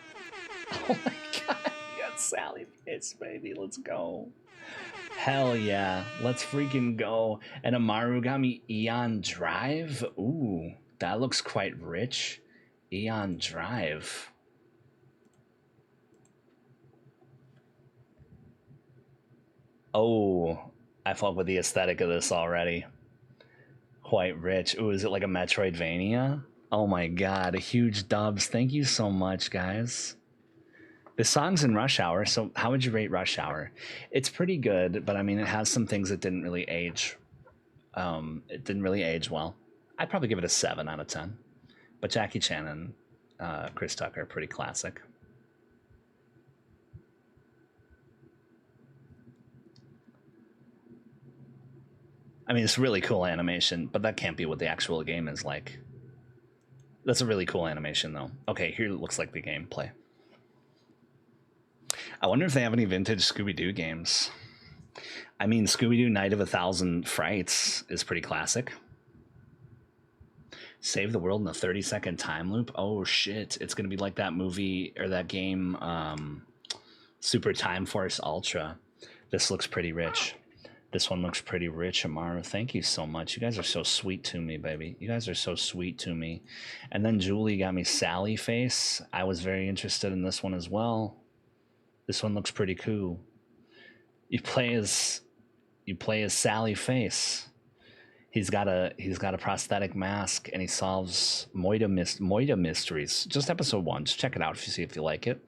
Oh my god, you got Sally face, baby. Let's go. Hell yeah, let's freaking go. And Amaru got me Eon Drive. Ooh, that looks quite rich. Eon Drive. Oh, I fuck with the aesthetic of this already. Quite rich. Ooh, is it like a Metroidvania? Oh my god, huge dubs. Thank you so much, guys. The song's in Rush Hour, so how would you rate Rush Hour? It's pretty good, but I mean, it has some things that didn't really age. It didn't really age well. I'd probably give it a 7 out of 10. But Jackie Chan and Chris Tucker are pretty classic. I mean, it's really cool animation, but that can't be what the actual game is like. That's a really cool animation, though. Okay, here it looks like the gameplay. I wonder if they have any vintage Scooby-Doo games. I mean, Scooby-Doo Night of a Thousand Frights is pretty classic. Save the world in a 30-second time loop? Oh, shit. It's going to be like that movie, or that game, Super Time Force Ultra. This looks pretty rich. This one looks pretty rich, Amaru. Thank you so much. You guys are so sweet to me, baby. You guys are so sweet to me. And then Julie got me Sally face. I was very interested in this one as well. This one looks pretty cool. You play as Sally face. He's got a prosthetic mask and he solves Moida mysteries. Just episode 1. Just check it out if you like it.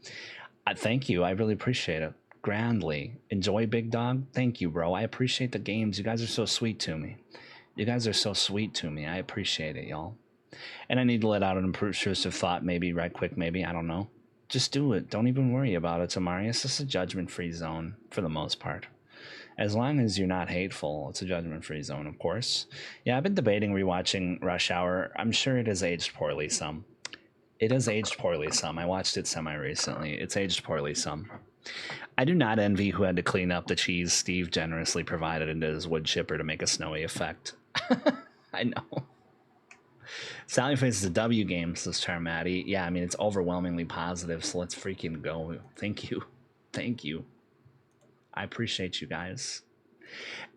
Thank you. I really appreciate it. Grandly. Enjoy, Big Dog. Thank you, bro. I appreciate the games. You guys are so sweet to me. You guys are so sweet to me. I appreciate it, y'all. And I need to let out an intrusive thought, maybe right quick, maybe. I don't know. Just do it. Don't even worry about it, Tamari. It's just a judgment-free zone for the most part. As long as you're not hateful, it's a judgment-free zone, of course. Yeah, I've been debating rewatching Rush Hour. I'm sure it has aged poorly some. It has aged poorly some. I watched it semi-recently. It's aged poorly some. I do not envy who had to clean up the cheese Steve generously provided into his wood chipper to make a snowy effect. I know. Sally Face is a W game, says Charmati. Yeah, I mean, it's overwhelmingly positive, so let's freaking go. Thank you. Thank you. I appreciate you guys.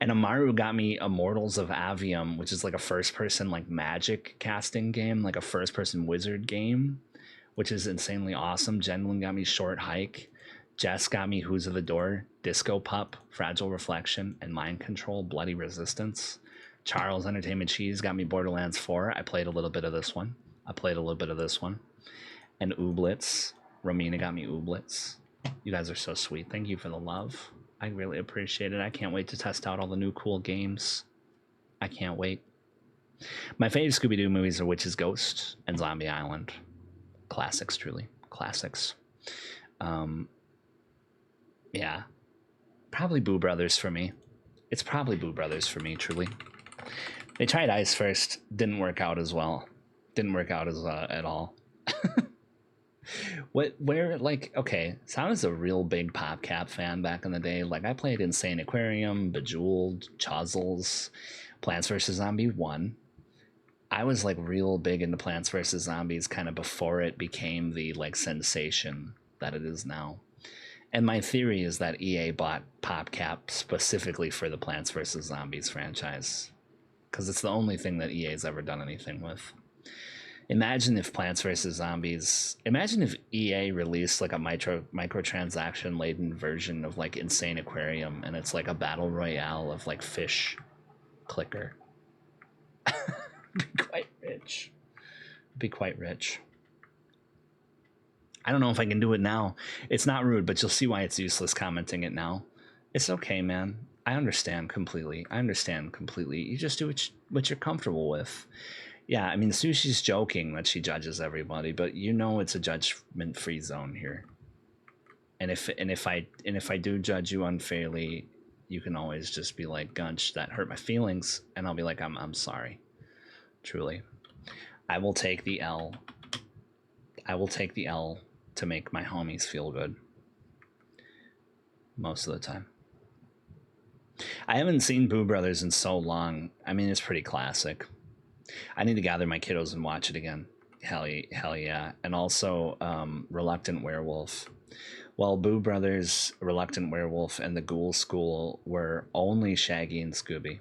And Amaru got me Immortals of Avium, which is like a first-person like magic casting game, like a first-person wizard game, which is insanely awesome. Jenlin got me Short Hike. Jess got me Who's of the Door, Disco Pup, Fragile Reflection, and Mind Control, Bloody Resistance. Charles Entertainment Cheese got me Borderlands 4. I played a little bit of this one. And Ooblets. Romina got me Ooblets. You guys are so sweet. Thank you for the love. I really appreciate it. I can't wait to test out all the new cool games. I can't wait. My favorite Scooby-Doo movies are Witch's Ghost and Zombie Island. Classics, truly. Classics. Yeah. Probably Boo Brothers for me. It's probably Boo Brothers for me, truly. They tried Ice first. Didn't work out as well. Didn't work out as at all. Okay, so I was a real big PopCap fan back in the day. Like, I played Insane Aquarium, Bejeweled, Chuzzles, Plants vs. Zombie 1. I was, like, real big into Plants vs. Zombies kind of before it became the, like, sensation that it is now. And my theory is that EA bought PopCap specifically for the Plants vs. Zombies franchise, because it's the only thing that EA's ever done anything with. Imagine if Plants vs. Zombies. Imagine if EA released like a microtransaction laden version of like Insane Aquarium, and it's like a battle royale of like fish clicker. Be quite rich. Be quite rich. I don't know if I can do it now. It's not rude, but you'll see why it's useless commenting it now. It's okay, man. I understand completely. You just do what you're comfortable with. Yeah, I mean, Sushi's joking that she judges everybody, but you know it's a judgment-free zone here. And if I do judge you unfairly, you can always just be like, Gunch, that hurt my feelings, and I'll be like, I'm sorry. Truly. I will take the L. To make my homies feel good. Most of the time. I haven't seen Boo Brothers in so long. I mean, it's pretty classic. I need to gather my kiddos and watch it again. Hell yeah. And also Reluctant Werewolf. Well, Boo Brothers, Reluctant Werewolf, and the Ghoul School were only Shaggy and Scooby.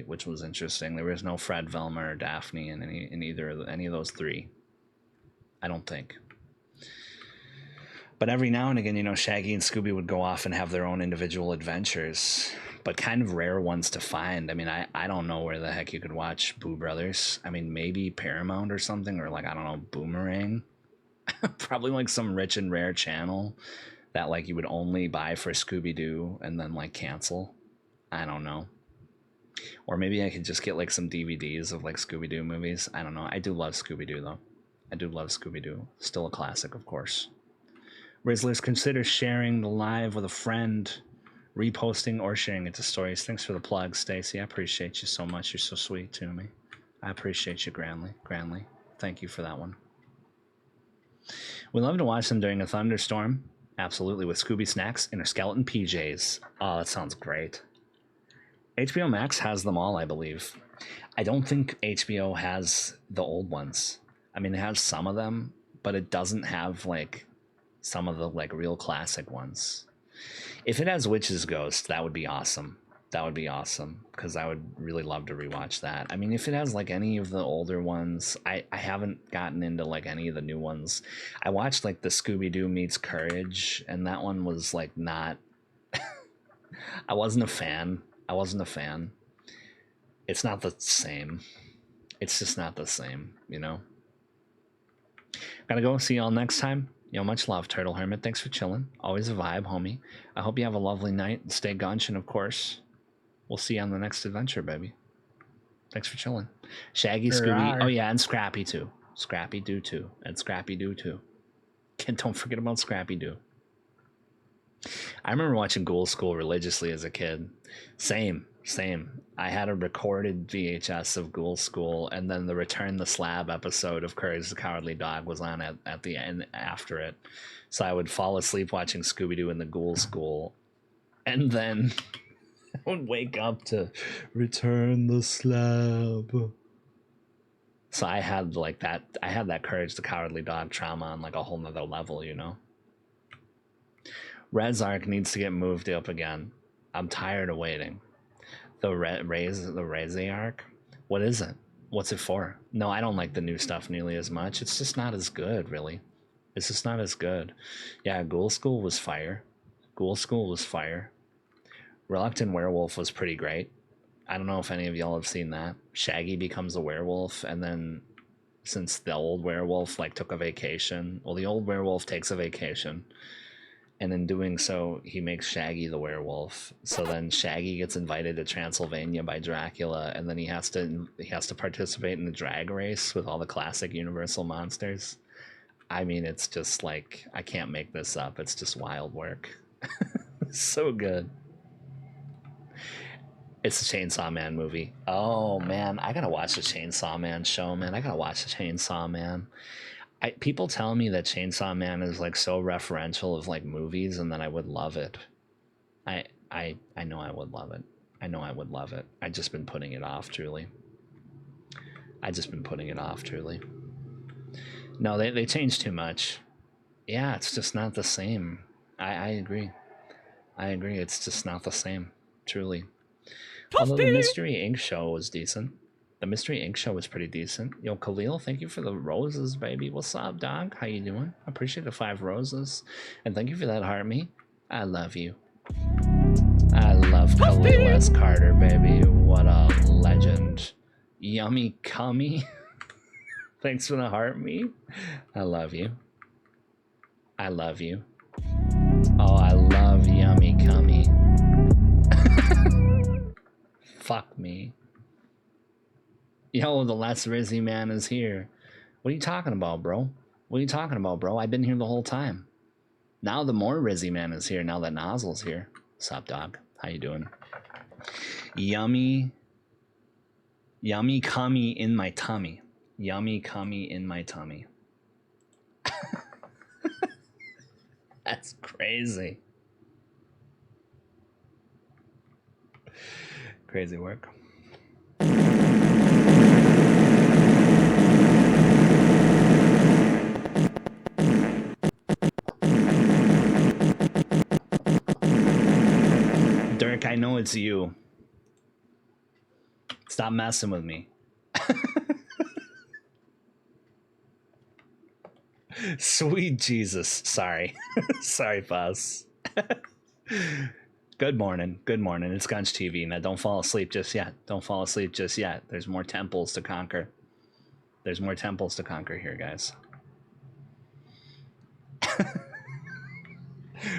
Which was interesting. There was no Fred, Velma, or Daphne in any of those three. I don't think. But every now and again, you know, Shaggy and Scooby would go off and have their own individual adventures, but kind of rare ones to find. I mean, I don't know where the heck you could watch Boo Brothers. I mean, maybe Paramount or something, or like, I don't know, Boomerang. Probably like some rich and rare channel that like you would only buy for Scooby-Doo and then like cancel. I don't know. Or maybe I could just get like some DVDs of like Scooby-Doo movies. I don't know. I do love Scooby-Doo though. Still a classic, of course. Rizzlers, consider sharing the live with a friend, reposting or sharing it to stories. Thanks for the plug, Stacy. I appreciate you so much. You're so sweet to me. I appreciate you grandly. Thank you for that one. We love to watch them during a thunderstorm. Absolutely, with Scooby snacks and her skeleton PJs. Oh, that sounds great. HBO Max has them all, I believe. I don't think HBO has the old ones. I mean, it has some of them, but it doesn't have like some of the like real classic ones. If it has Witch's Ghost, that would be awesome. Because I would really love to rewatch that. I mean, if it has like any of the older ones, I haven't gotten into like any of the new ones. I watched like the Scooby-Doo Meets Courage, and that one was like not I wasn't a fan. It's not the same. It's just not the same, you know. Gotta go. See y'all next time. You know, much love, Turtle Hermit. Thanks for chilling. Always a vibe, homie. I hope you have a lovely night. Stay gunch, and of course, we'll see you on the next adventure, baby. Thanks for chilling. Shaggy, Scooby. Oh, yeah, and Scrappy, too. Scrappy-Doo, too. Don't forget about Scrappy-Doo. I remember watching Ghoul School religiously as a kid. Same. I had a recorded VHS of Ghoul School, and then the Return the Slab episode of Courage the Cowardly Dog was on at the end after it. So I would fall asleep watching Scooby-Doo in the Ghoul School, and then I would wake up to Return the Slab. So I had like that. I had that Courage the Cowardly Dog trauma on like a whole nother level, you know. Red's arc needs to get moved up again. I'm tired of waiting. The Reze arc? What is it? What's it for? No, I don't like the new stuff nearly as much. It's just not as good, really. It's just not as good. Yeah, Ghoul School was fire. Reluctant Werewolf was pretty great. I don't know if any of y'all have seen that. Shaggy becomes a werewolf, and then since the old werewolf like took a vacation, well, the old werewolf takes a vacation, and in doing so, he makes Shaggy the werewolf. So then Shaggy gets invited to Transylvania by Dracula, and then he has to participate in the drag race with all the classic Universal monsters. I mean, it's just like, I can't make this up. It's just wild work. So good. It's the Chainsaw Man movie. Oh man, I gotta watch the Chainsaw Man show, man. I gotta watch the Chainsaw Man. People tell me that Chainsaw Man is like so referential of like movies, and that I would love it. I know I would love it. I've just been putting it off, truly. No, they changed too much. Yeah, it's just not the same. I agree. I agree. It's just not the same. Truly. Although the Mystery Inc. show was decent. The Mystery Inc. show was pretty decent. Yo, Khalil, thank you for the roses, baby. What's up, dog? How you doing? I appreciate the 5 roses. And thank you for that, heart me. I love you. I love Khalil S. Carter, baby. What a legend. Yummy Cummy. Thanks for the heart me. I love you. I love you. Oh, I love Yummy Cummy. Fuck me. Yo, the last Rizzy man is here. What are you talking about, bro? What are you talking about, bro? I've been here the whole time. Now the more Rizzy man is here, now that Nozzle's here. Sup, dog? How you doing? Yummy cummy in my tummy. Yummy cummy in my tummy. That's crazy. Crazy work. Dirk, I know it's you. Stop messing with me. Sweet Jesus. Sorry. Sorry, boss. Good morning. Good morning. It's Gunch TV. Now, don't fall asleep just yet. Don't fall asleep just yet. There's more temples to conquer. There's more temples to conquer here, guys.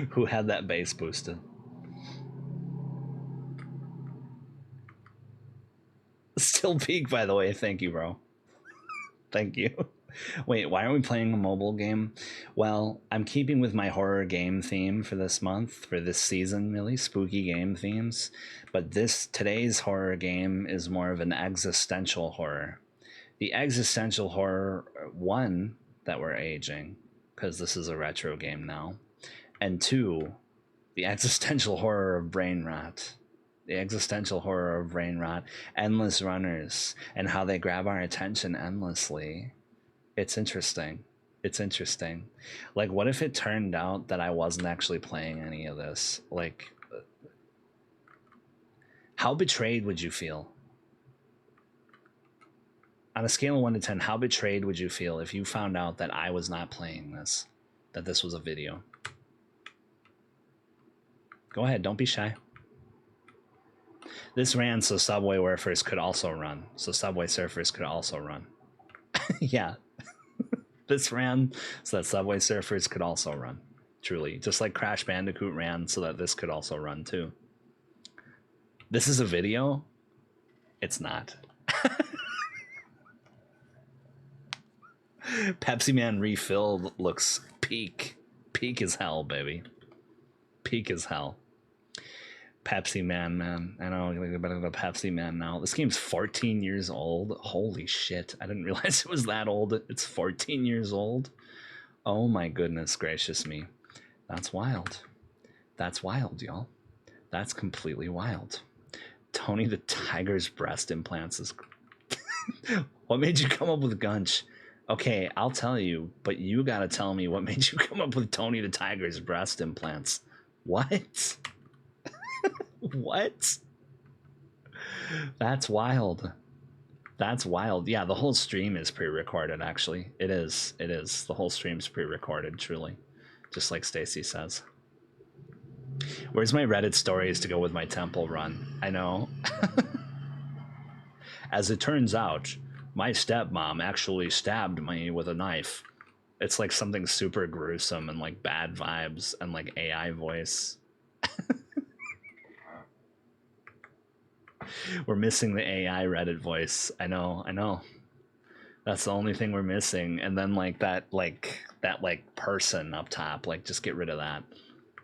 Who had that bass boosted? Still peak, by the way. Thank you, bro. Thank you. Wait, why are we playing a mobile game? Well, I'm keeping with my horror game theme for this month, for this season, really, spooky game themes. But today's horror game is more of an existential horror. The existential horror one that we're aging, because this is a retro game now, and 2, the existential horror of brain rot. The existential horror of brain rot, endless runners, and how they grab our attention endlessly. It's interesting. It's interesting. Like, what if it turned out that I wasn't actually playing any of this? Like, how betrayed would you feel? On a scale of 1 to 10, how betrayed would you feel if you found out that I was not playing this, that this was a video? Go ahead, don't be shy. This ran so Subway Surfers could also run. So Subway Surfers could also run. Yeah. This ran so that Subway Surfers could also run. Truly. Just like Crash Bandicoot ran so that this could also run too. This is a video? It's not. Pepsi Man refilled looks peak. Peak as hell, baby. Peak as hell. Pepsi Man. I know, like, better than Pepsi Man now. This game's 14 years old. Holy shit. I didn't realize it was that old. It's 14 years old. Oh my goodness gracious me. That's wild. That's wild, y'all. That's completely wild. Tony the Tiger's breast implants is... What made you come up with Gunch? Okay, I'll tell you, but you gotta tell me what made you come up with Tony the Tiger's breast implants. What? What? That's wild. That's wild. Yeah, the whole stream is pre-recorded, actually. It is. It is. The whole stream's pre-recorded, truly. Just like Stacy says. Where's my Reddit stories to go with my temple run? I know. As it turns out, my stepmom actually stabbed me with a knife. It's like something super gruesome and like bad vibes and like AI voice. We're missing the AI Reddit voice. I know. That's the only thing we're missing. And then like that person up top, like just get rid of that.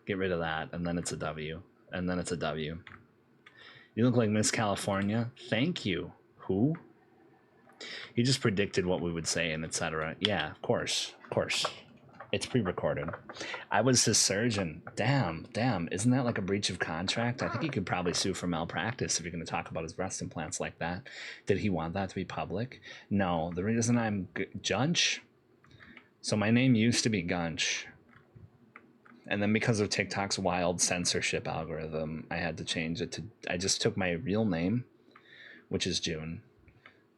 Get rid of that, and then it's a W. And then it's a W. You look like Miss California. Thank you. Who? He just predicted what we would say and etc. Yeah, of course. Of course. It's pre-recorded. I was his surgeon. Damn. Isn't that like a breach of contract? I think he could probably sue for malpractice if you're going to talk about his breast implants like that. Did he want that to be public? No. The reason I'm Gunch. So my name used to be Gunch. And then because of TikTok's wild censorship algorithm, I had to change it to. I just took my real name, which is June,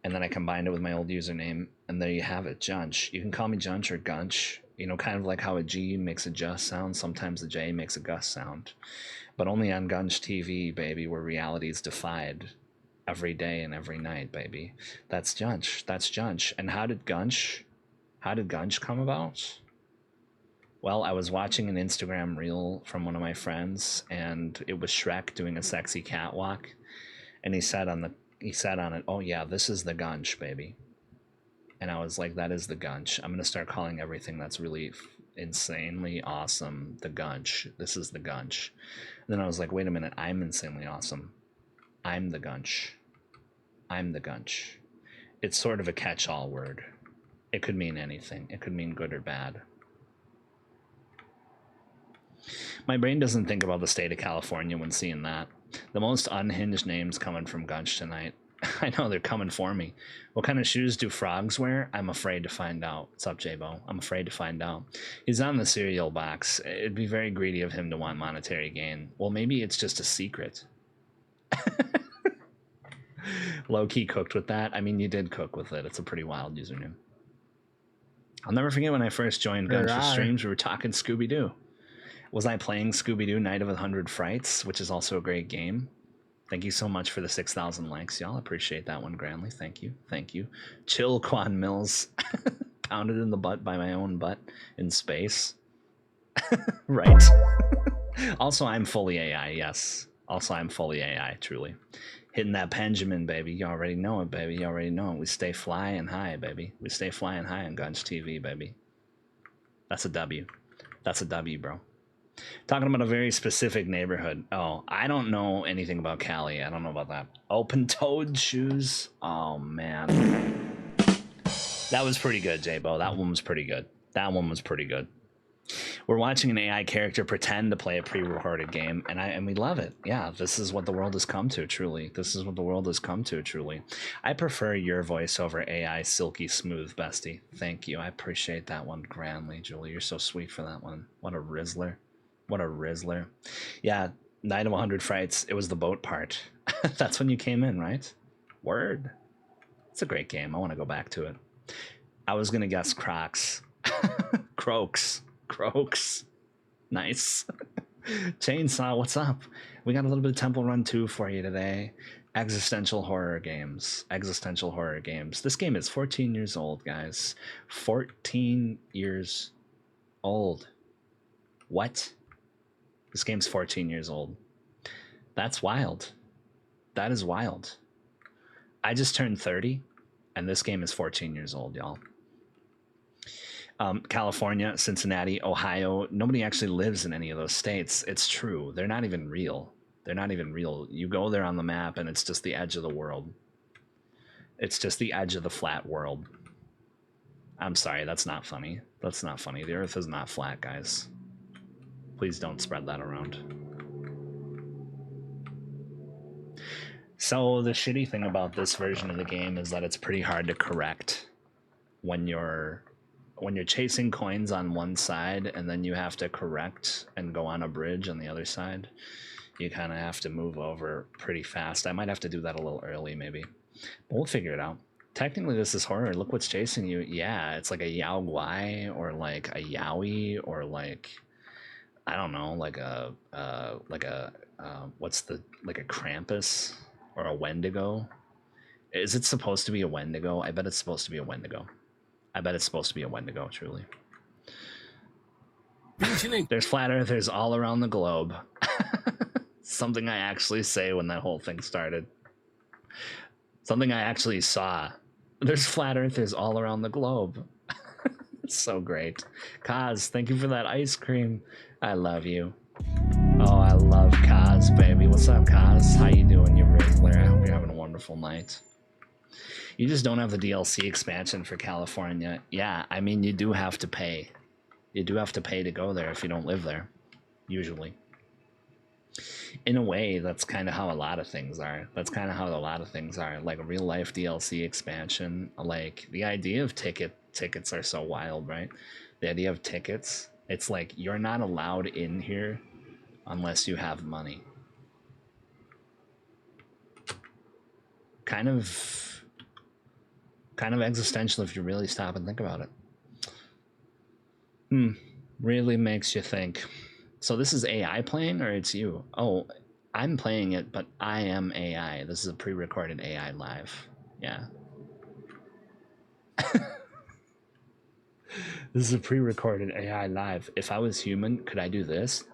and then I combined it with my old username, and there you have it, Junch. You can call me Junch or Gunch. You know, kind of like how a G makes a just sound. Sometimes the J makes a Gus sound, but only on Gunch TV, baby, where reality is defied every day and every night, baby. That's Junch. That's Junch. And how did Gunch come about? Well, I was watching an Instagram reel from one of my friends, and it was Shrek doing a sexy catwalk, and he said on it, "Oh yeah, this is the Gunch, baby." And I was like, "That is the Gunch. I'm gonna start calling everything that's really insanely awesome the Gunch. This is the Gunch." And then I was like, "Wait a minute, I'm insanely awesome. I'm the Gunch. I'm the Gunch." It's sort of a catch-all word. It could mean anything. It could mean good or bad. My brain doesn't think about the state of California when seeing that. The most unhinged names coming from Gunch tonight. I know they're coming for me. What kind of shoes do frogs wear? I'm afraid to find out. What's up, J-Bo? I'm afraid to find out. He's on the cereal box. It'd be very greedy of him to want monetary gain. Well, maybe it's just a secret. Low-key cooked with that. I mean, you did cook with it. It's a pretty wild username. I'll never forget when I first joined Gunch's streams, we were talking Scooby-Doo. Was I playing Scooby-Doo Night of 100 Frights, which is also a great game? Thank you so much for the 6,000 likes, y'all. Appreciate that one grandly. Thank you. Thank you. Chill, Quan Mills. Pounded in the butt by my own butt in space. Right. Also, I'm fully AI, yes. Also, I'm fully AI, truly. Hitting that Benjamin, baby. You already know it, baby. You already know it. We stay flying high, baby. We stay flying high on Gunch TV, baby. That's a W. That's a W, bro. Talking about a very specific neighborhood. Oh, I don't know anything about Cali. I don't know about that. Open-toed shoes. Oh, man. That was pretty good, J-Bo. That one was pretty good. That one was pretty good. We're watching an AI character pretend to play a pre-recorded game, and we love it. Yeah, this is what the world has come to, truly. This is what the world has come to, truly. I prefer your voice over AI silky smooth, bestie. Thank you. I appreciate that one grandly, Julie. You're so sweet for that one. What a Rizzler. What a Rizzler. Yeah, Night of 100 Frights. It was the boat part. That's when you came in, right? Word. It's a great game. I want to go back to it. I was going to guess Crocs. Croaks. Nice. Chainsaw, what's up? We got a little bit of Temple Run 2 for you today. Existential horror games. This game is 14 years old, guys. 14 years old. What? This game's 14 years old. That's wild. That is wild. I just turned 30, and this game is 14 years old, y'all. California, Cincinnati, Ohio. Nobody actually lives in any of those states. It's true. They're not even real. You go there on the map, and it's just the edge of the world. It's just the edge of the flat world. I'm sorry, that's not funny. That's not funny. The Earth is not flat, guys. Please don't spread that around. So the shitty thing about this version of the game is that it's pretty hard to correct when you're chasing coins on one side and then you have to correct and go on a bridge on the other side. You kind of have to move over pretty fast. I might have to do that a little early maybe, but we'll figure it out. Technically this is horror. Look what's chasing you. Yeah, it's like a Yao Guai or like a Yowie or like, I don't know, like a Krampus or a Wendigo. Is it supposed to be a Wendigo? I bet it's supposed to be a Wendigo. Truly. There's flat earthers all around the globe. Something I actually say when that whole thing started. Something I actually saw. There's flat earthers all around the globe. It's so great. Kaz, thank you for that ice cream. I love you. Oh, I love Kaz, baby. What's up, Kaz? How you doing, you Rizzler? I hope you're having a wonderful night. You just don't have the DLC expansion for California. Yeah, I mean, you do have to pay. You do have to pay to go there if you don't live there, usually. In a way, that's kind of how a lot of things are. Like a real life DLC expansion. Like the idea of tickets are so wild, right? The idea of tickets It's like you're not allowed in here unless you have money. Kind of existential if you really stop and think about it. Really makes you think. So this is AI playing or it's you? Oh, I'm playing it, but I am AI. This is a pre-recorded AI live. Yeah. This is a pre-recorded AI live. If I was human, could I do this?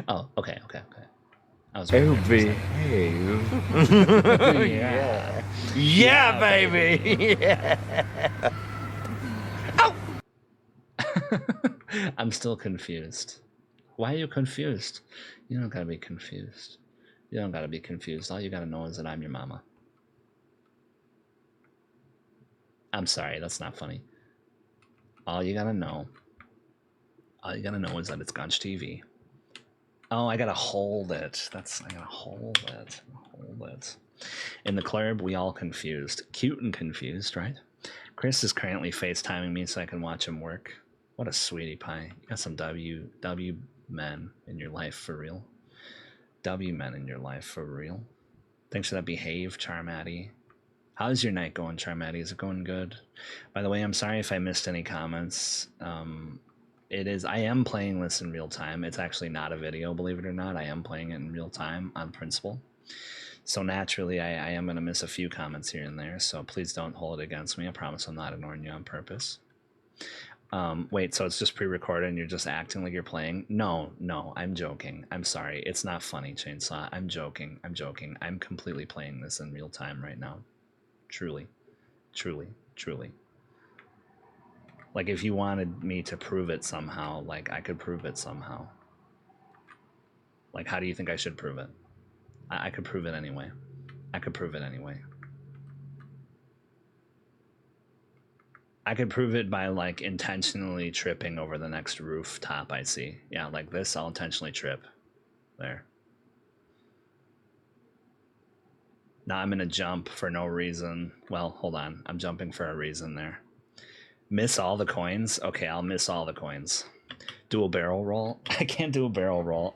Oh, okay. I was Oh, wondering for a second. behave. Yeah. Yeah, baby. Yeah. I'm still confused. Why are you confused? You don't gotta be confused. You don't gotta be confused. All you gotta know is that I'm your mama. I'm sorry, that's not funny. All you gotta know is that it's Gunch TV. Oh, I gotta hold it. I gotta hold it. Hold it. In the club, we all confused. Cute and confused, right? Chris is currently FaceTiming me so I can watch him work. What a sweetie pie. You got some W men in your life for real. W men in your life for real. Thanks for that behave, Charmatty. How's your night going, Charmatty? Is it going good? By the way, I'm sorry if I missed any comments. I am playing this in real time. It's actually not a video, believe it or not. I am playing it in real time on principle. So naturally, I am going to miss a few comments here and there. So please don't hold it against me. I promise I'm not ignoring you on purpose. Wait, so it's just pre-recorded and you're just acting like you're playing? No, I'm joking. I'm sorry. It's not funny, Chainsaw. I'm joking. I'm completely playing this in real time right now. Truly. Like, if you wanted me to prove it somehow, like, I could prove it somehow. Like, how do you think I should prove it? I could prove it anyway. I could prove it by, like, intentionally tripping over the next rooftop I see. Yeah, like this, I'll intentionally trip. There. Now I'm gonna jump for no reason. Well, hold on. I'm jumping for a reason there. Miss all the coins? Okay, I'll miss all the coins. Do a barrel roll? I can't do a barrel roll.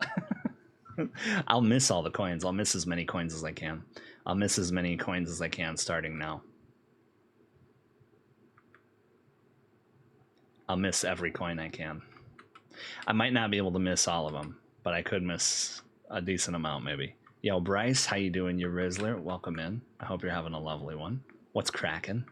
I'll miss all the coins. I'll miss as many coins as I can. I'll miss as many coins as I can starting now. I'll miss every coin I can. I might not be able to miss all of them, but I could miss a decent amount maybe. Yo, Bryce, how you doing? You Rizzler, welcome in. I hope you're having a lovely one. What's cracking?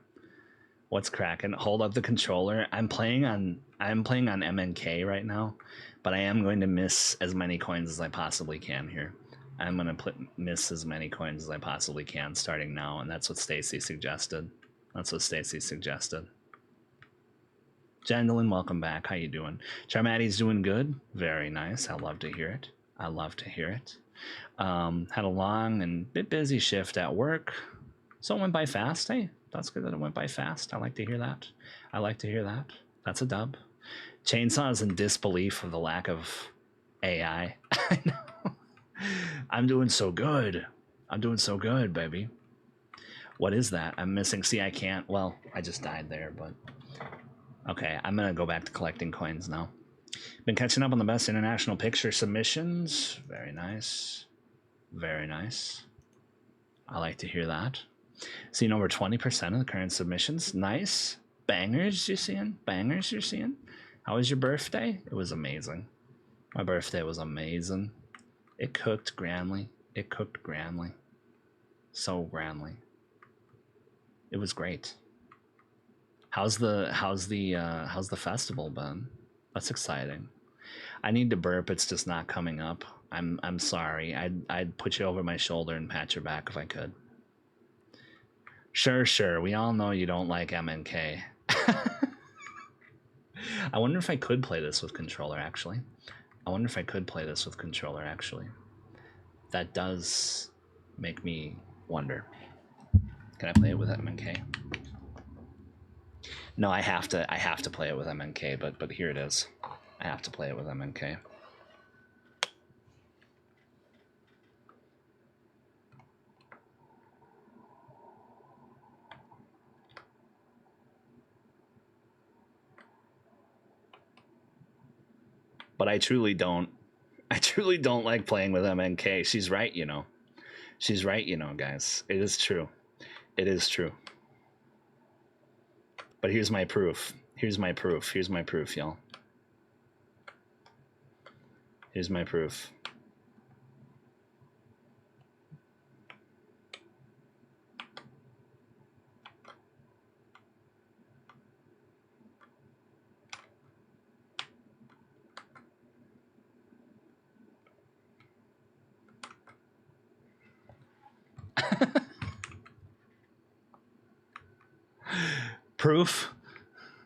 Hold up the controller. I'm playing on MNK right now, but I am going to miss as many coins as I possibly can here. I'm going to miss as many coins as I possibly can starting now, and that's what Stacy suggested. Jandalyn, welcome back. How you doing? Charmatty's doing good. Very nice. I love to hear it. Had a long and bit busy shift at work, so it went by fast. Hey, that's good that it went by fast. I like to hear that. That's a dub. Chainsaw is in disbelief of the lack of AI. I know. I'm doing so good, baby. What is that? I'm missing. See, I can't. Well, I just died there, but okay. I'm gonna go back to collecting coins now. Been catching up on the best international picture submissions. Very nice. I like to hear that. Seeing over 20% of the current submissions. Nice. Bangers you're seeing? How was your birthday? It was amazing. My birthday was amazing. It cooked grandly. So grandly. It was great. How's the festival been? That's exciting. I need to burp. It's just not coming up. I'm sorry. I'd put you over my shoulder and pat your back if I could. Sure. We all know you don't like MNK. I wonder if I could play this with controller, actually. That does make me wonder. Can I play it with MNK? No, I have to play it with MNK, but here it is. I have to play it with MNK. but I truly don't. I truly don't like playing with MNK. She's right, you know. She's right, you know, guys. It is true. It is true. But here's my proof. Here's my proof. Here's my proof, y'all. Here's my proof. Proof?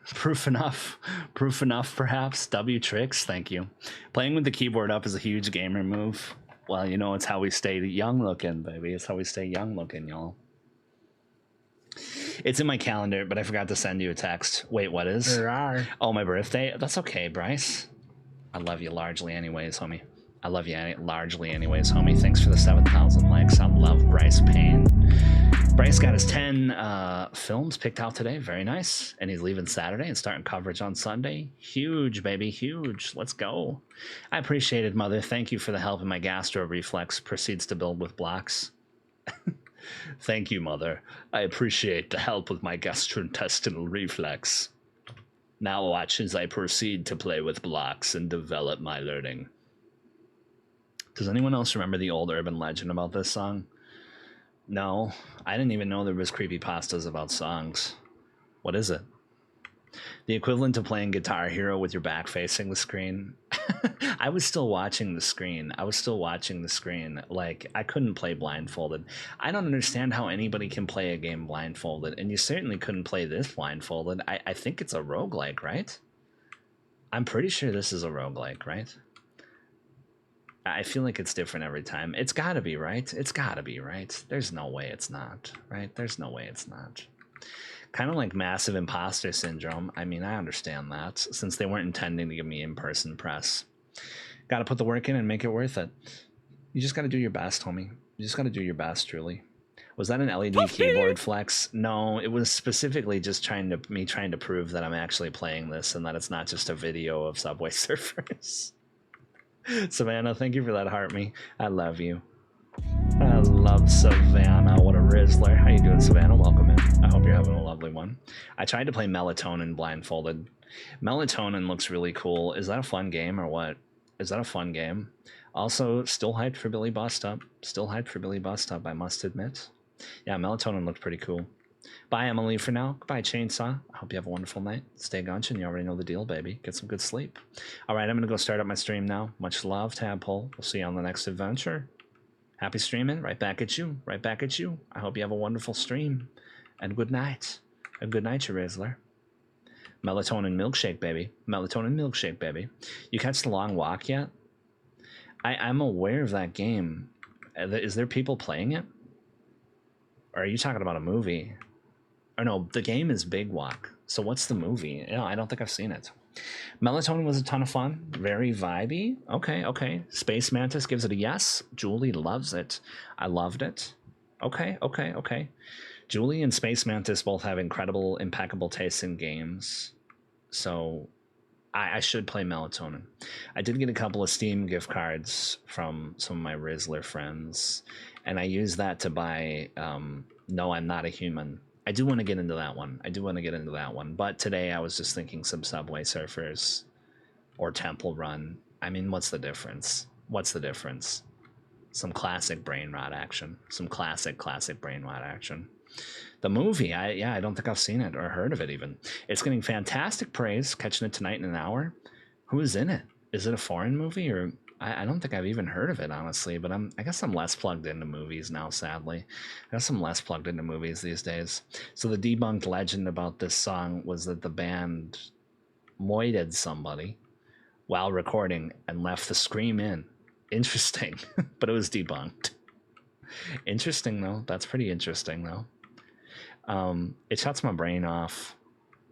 Proof enough? Proof enough, perhaps? W tricks, thank you. Playing with the keyboard up is a huge gamer move. Well, you know, it's how we stay young looking, baby. It's how we stay young looking, y'all. It's in my calendar, but I forgot to send you a text. Wait, what is? Oh, my birthday? That's okay, Bryce. I love you largely anyways, homie. I love you largely anyways, homie. Thanks for the 7,000 likes. I love Bryce Payne. Bryce got his 10 films picked out today. Very nice. And he's leaving Saturday and starting coverage on Sunday. Huge, baby. Huge. Let's go. I appreciate it, Mother. Thank you for the help in my gastro reflex. Proceeds to build with blocks. Thank you, Mother. I appreciate the help with my gastrointestinal reflex. Now watch as I proceed to play with blocks and develop my learning. Does anyone else remember the old urban legend about this song? No, I didn't even know there was creepypastas about songs. What is it? The equivalent of playing Guitar Hero with your back facing the screen. I was still watching the screen. Like, I couldn't play blindfolded. I don't understand how anybody can play a game blindfolded, and you certainly couldn't play this blindfolded. I think it's a roguelike, right? I'm pretty sure this is a roguelike, right? I feel like it's different every time. It's gotta be, right? It's gotta be, right? There's no way it's not, right? There's no way it's not. Kind of like massive imposter syndrome. I mean, I understand that, since they weren't intending to give me in-person press. Gotta put the work in and make it worth it. You just gotta do your best, homie. You just gotta do your best, truly. Was that an LED keyboard flex? No, it was specifically just trying to prove that I'm actually playing this and that it's not just a video of Subway Surfers. Savannah, thank you for that, heart me. I love you. I love Savannah. What a Rizzler. How you doing, Savannah? Welcome in. I hope you're having a lovely one. I tried to play Melatonin blindfolded. Melatonin looks really cool. Is that a fun game or what? Is that a fun game? Also, still hyped for Billy Bust Up. Still hyped for Billy Bust Up, I must admit. Yeah, Melatonin looked pretty cool. Bye, Emily, for now. Goodbye, Chainsaw. I hope you have a wonderful night. Stay gunchin'. You already know the deal, baby. Get some good sleep. All right, I'm going to go start up my stream now. Much love, Tadpole. We'll see you on the next adventure. Happy streaming. Right back at you. Right back at you. I hope you have a wonderful stream. And good night. A good night, you Rizzler. Melatonin milkshake, baby. Melatonin milkshake, baby. You catch The Long Walk yet? I'm aware of that game. Is there people playing it? Or are you talking about a movie? Or no, the game is Big Walk. So what's the movie? No, I don't think I've seen it. Melatonin was a ton of fun. Very vibey. Okay. Space Mantis gives it a yes. Julie loves it. I loved it. Okay. Julie and Space Mantis both have incredible, impeccable tastes in games. So I should play Melatonin. I did get a couple of Steam gift cards from some of my Rizzler friends, and I used that to buy No, I'm Not a Human. I do want to get into that one. But today I was just thinking some Subway Surfers or Temple Run. I mean, what's the difference? Some classic brain rot action. Some classic brain rot action. The movie, I don't think I've seen it or heard of it even. It's getting fantastic praise. Catching it tonight in an hour. Who is in it? Is it a foreign movie, or I don't think I've even heard of it, honestly. But I guess I'm less plugged into movies now, sadly. I guess I'm less plugged into movies these days. So the debunked legend about this song was that the band moited somebody while recording and left the scream in. Interesting, but it was debunked. Interesting though. That's pretty interesting though. It shuts my brain off.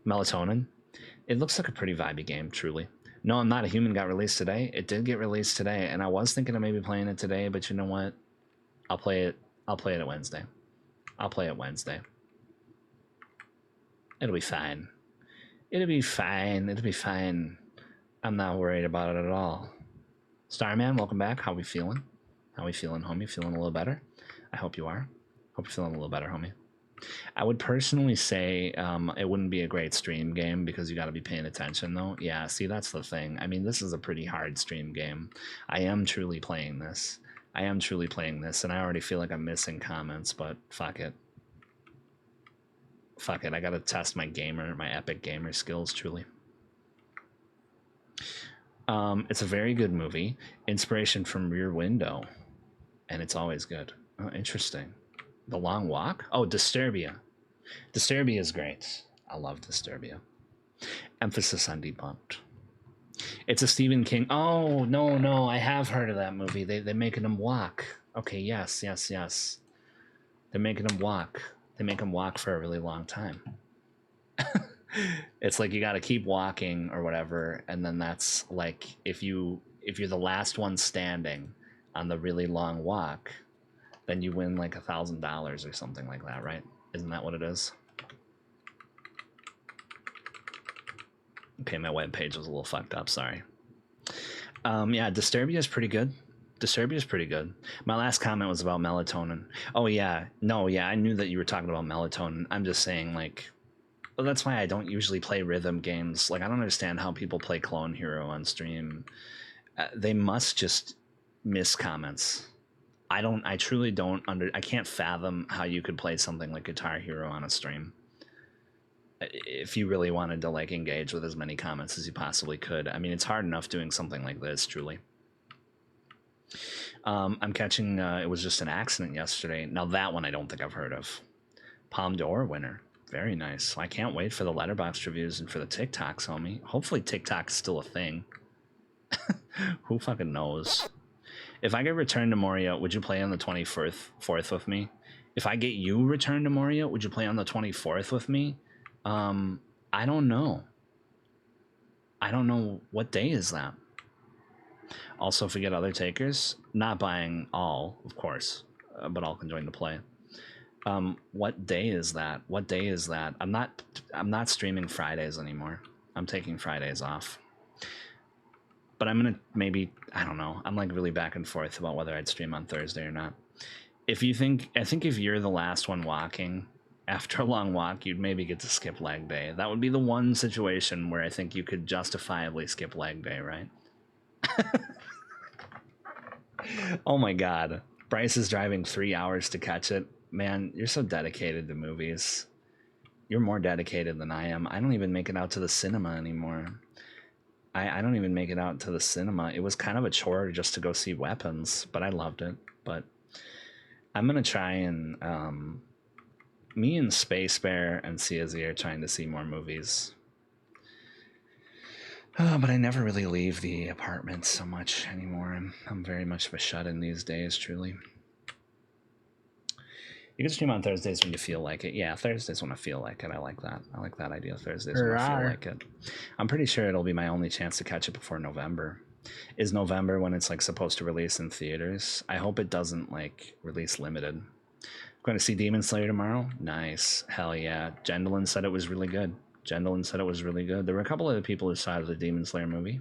Melatonin. It looks like a pretty vibey game, truly. No, I'm Not a Human got released today. It did get released today, and I was thinking of maybe playing it today, but you know what? I'll play it at Wednesday. It'll be fine. I'm not worried about it at all. Starman, welcome back. How we feeling? How we feeling, homie? Feeling a little better? I hope you are. Hope you're feeling a little better, homie. I would personally say it wouldn't be a great stream game because you got to be paying attention, though. Yeah, see, that's the thing. I mean, this is a pretty hard stream game. I am truly playing this. I am truly playing this, and I already feel like I'm missing comments, but fuck it. Fuck it. I got to test my epic gamer skills, truly. It's a very good movie. Inspiration from Rear Window, and it's always good. Oh, interesting. The Long Walk? Oh, Disturbia. Disturbia is great. I love Disturbia. Emphasis on debunked. It's a Stephen King. Oh, no, I have heard of that movie. They're making him walk. Okay, yes. They're making him walk. They make him walk for a really long time. It's like you got to keep walking or whatever, and then that's like if you're the last one standing on the really long walk, then you win like $1,000 or something like that, right? Isn't that what it is? Okay, my webpage was a little fucked up, sorry. Yeah, Disturbia is pretty good. Disturbia is pretty good. My last comment was about melatonin. Oh yeah, no, yeah, I knew that you were talking about melatonin. I'm just saying, like, well, that's why I don't usually play rhythm games. Like, I don't understand how people play Clone Hero on stream. They must just miss comments. I truly don't I can't fathom how you could play something like Guitar Hero on a stream. If you really wanted to like engage with as many comments as you possibly could. I mean, it's hard enough doing something like this, truly. I'm catching, it was just an accident yesterday. Now that one I don't think I've heard of. Palme d'Or winner. Very nice. I can't wait for the Letterboxd reviews and for the TikToks, homie. Hopefully TikTok's still a thing. Who fucking knows? If I get Return to Moria, would you play on the 24th with me? If I get you Return to Moria, would you play on the 24th with me? I don't know. I don't know. What day is that? Also, if we get other takers, not buying all, of course, but all can join the play. What day is that? What day is that? I'm not streaming Fridays anymore. I'm taking Fridays off. But I'm gonna maybe, I don't know. I'm like really back and forth about whether I'd stream on Thursday or not. I think if you're the last one walking after a long walk, you'd maybe get to skip leg day. That would be the one situation where I think you could justifiably skip leg day, right? Oh my god. Bryce is driving 3 hours to catch it. Man, you're so dedicated to movies. You're more dedicated than I am. I don't even make it out to the cinema anymore. I don't even make it out to the cinema. It was kind of a chore just to go see Weapons, but I loved it. But I'm gonna try and me and Space Bear and Ciazi are trying to see more movies. But I never really leave the apartment so much anymore. I'm very much of a shut-in these days, truly. You can stream on Thursdays when you feel like it. Yeah, Thursdays when I feel like it. I like that. I like that idea. Thursdays when I feel like it. I'm pretty sure it'll be my only chance to catch it before November. Is November when it's like supposed to release in theaters? I hope it doesn't like release limited. I'm going to see Demon Slayer tomorrow. Nice. Hell yeah. Jendolin said it was really good. Jendolin said it was really good. There were a couple of people who saw the Demon Slayer movie.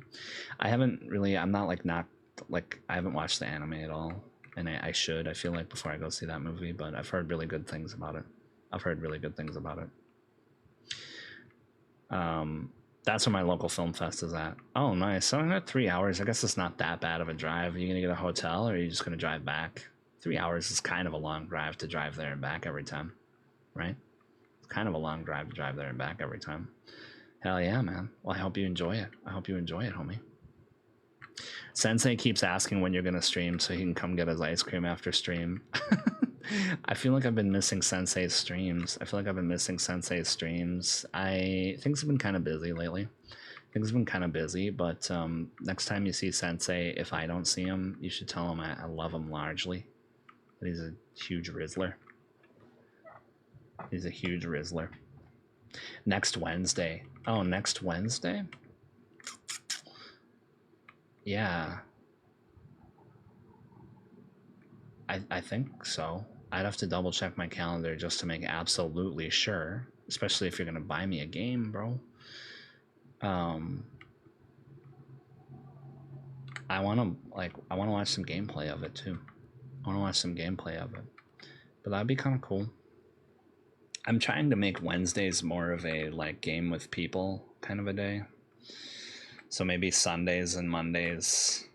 I haven't really, I'm not like, I haven't watched the anime at all. And I should, I feel like, before I go see that movie, but I've heard really good things about it. That's where my local film fest is at. Oh, nice. So I'm at 3 hours. I guess it's not that bad of a drive. Are you going to get a hotel or are you just going to drive back? 3 hours is kind of a long drive to drive there and back every time, right? It's kind of a long drive to drive there and back every time. Hell yeah, man. Well, I hope you enjoy it. I hope you enjoy it, homie. Sensei keeps asking when you're going to stream so he can come get his ice cream after stream. I feel like I've been missing Sensei's streams. Things have been kind of busy lately. But next time you see Sensei, if I don't see him, you should tell him I love him largely. That he's a huge Rizzler. Next Wednesday. Oh, next Wednesday? Yeah. I think so. I'd have to double check my calendar just to make absolutely sure, especially if you're gonna buy me a game, bro. I want to watch some gameplay of it too. I want to watch some gameplay of it. But that'd be kind of cool. I'm trying to make Wednesdays more of a like game with people kind of a day. So maybe Sundays and Mondays,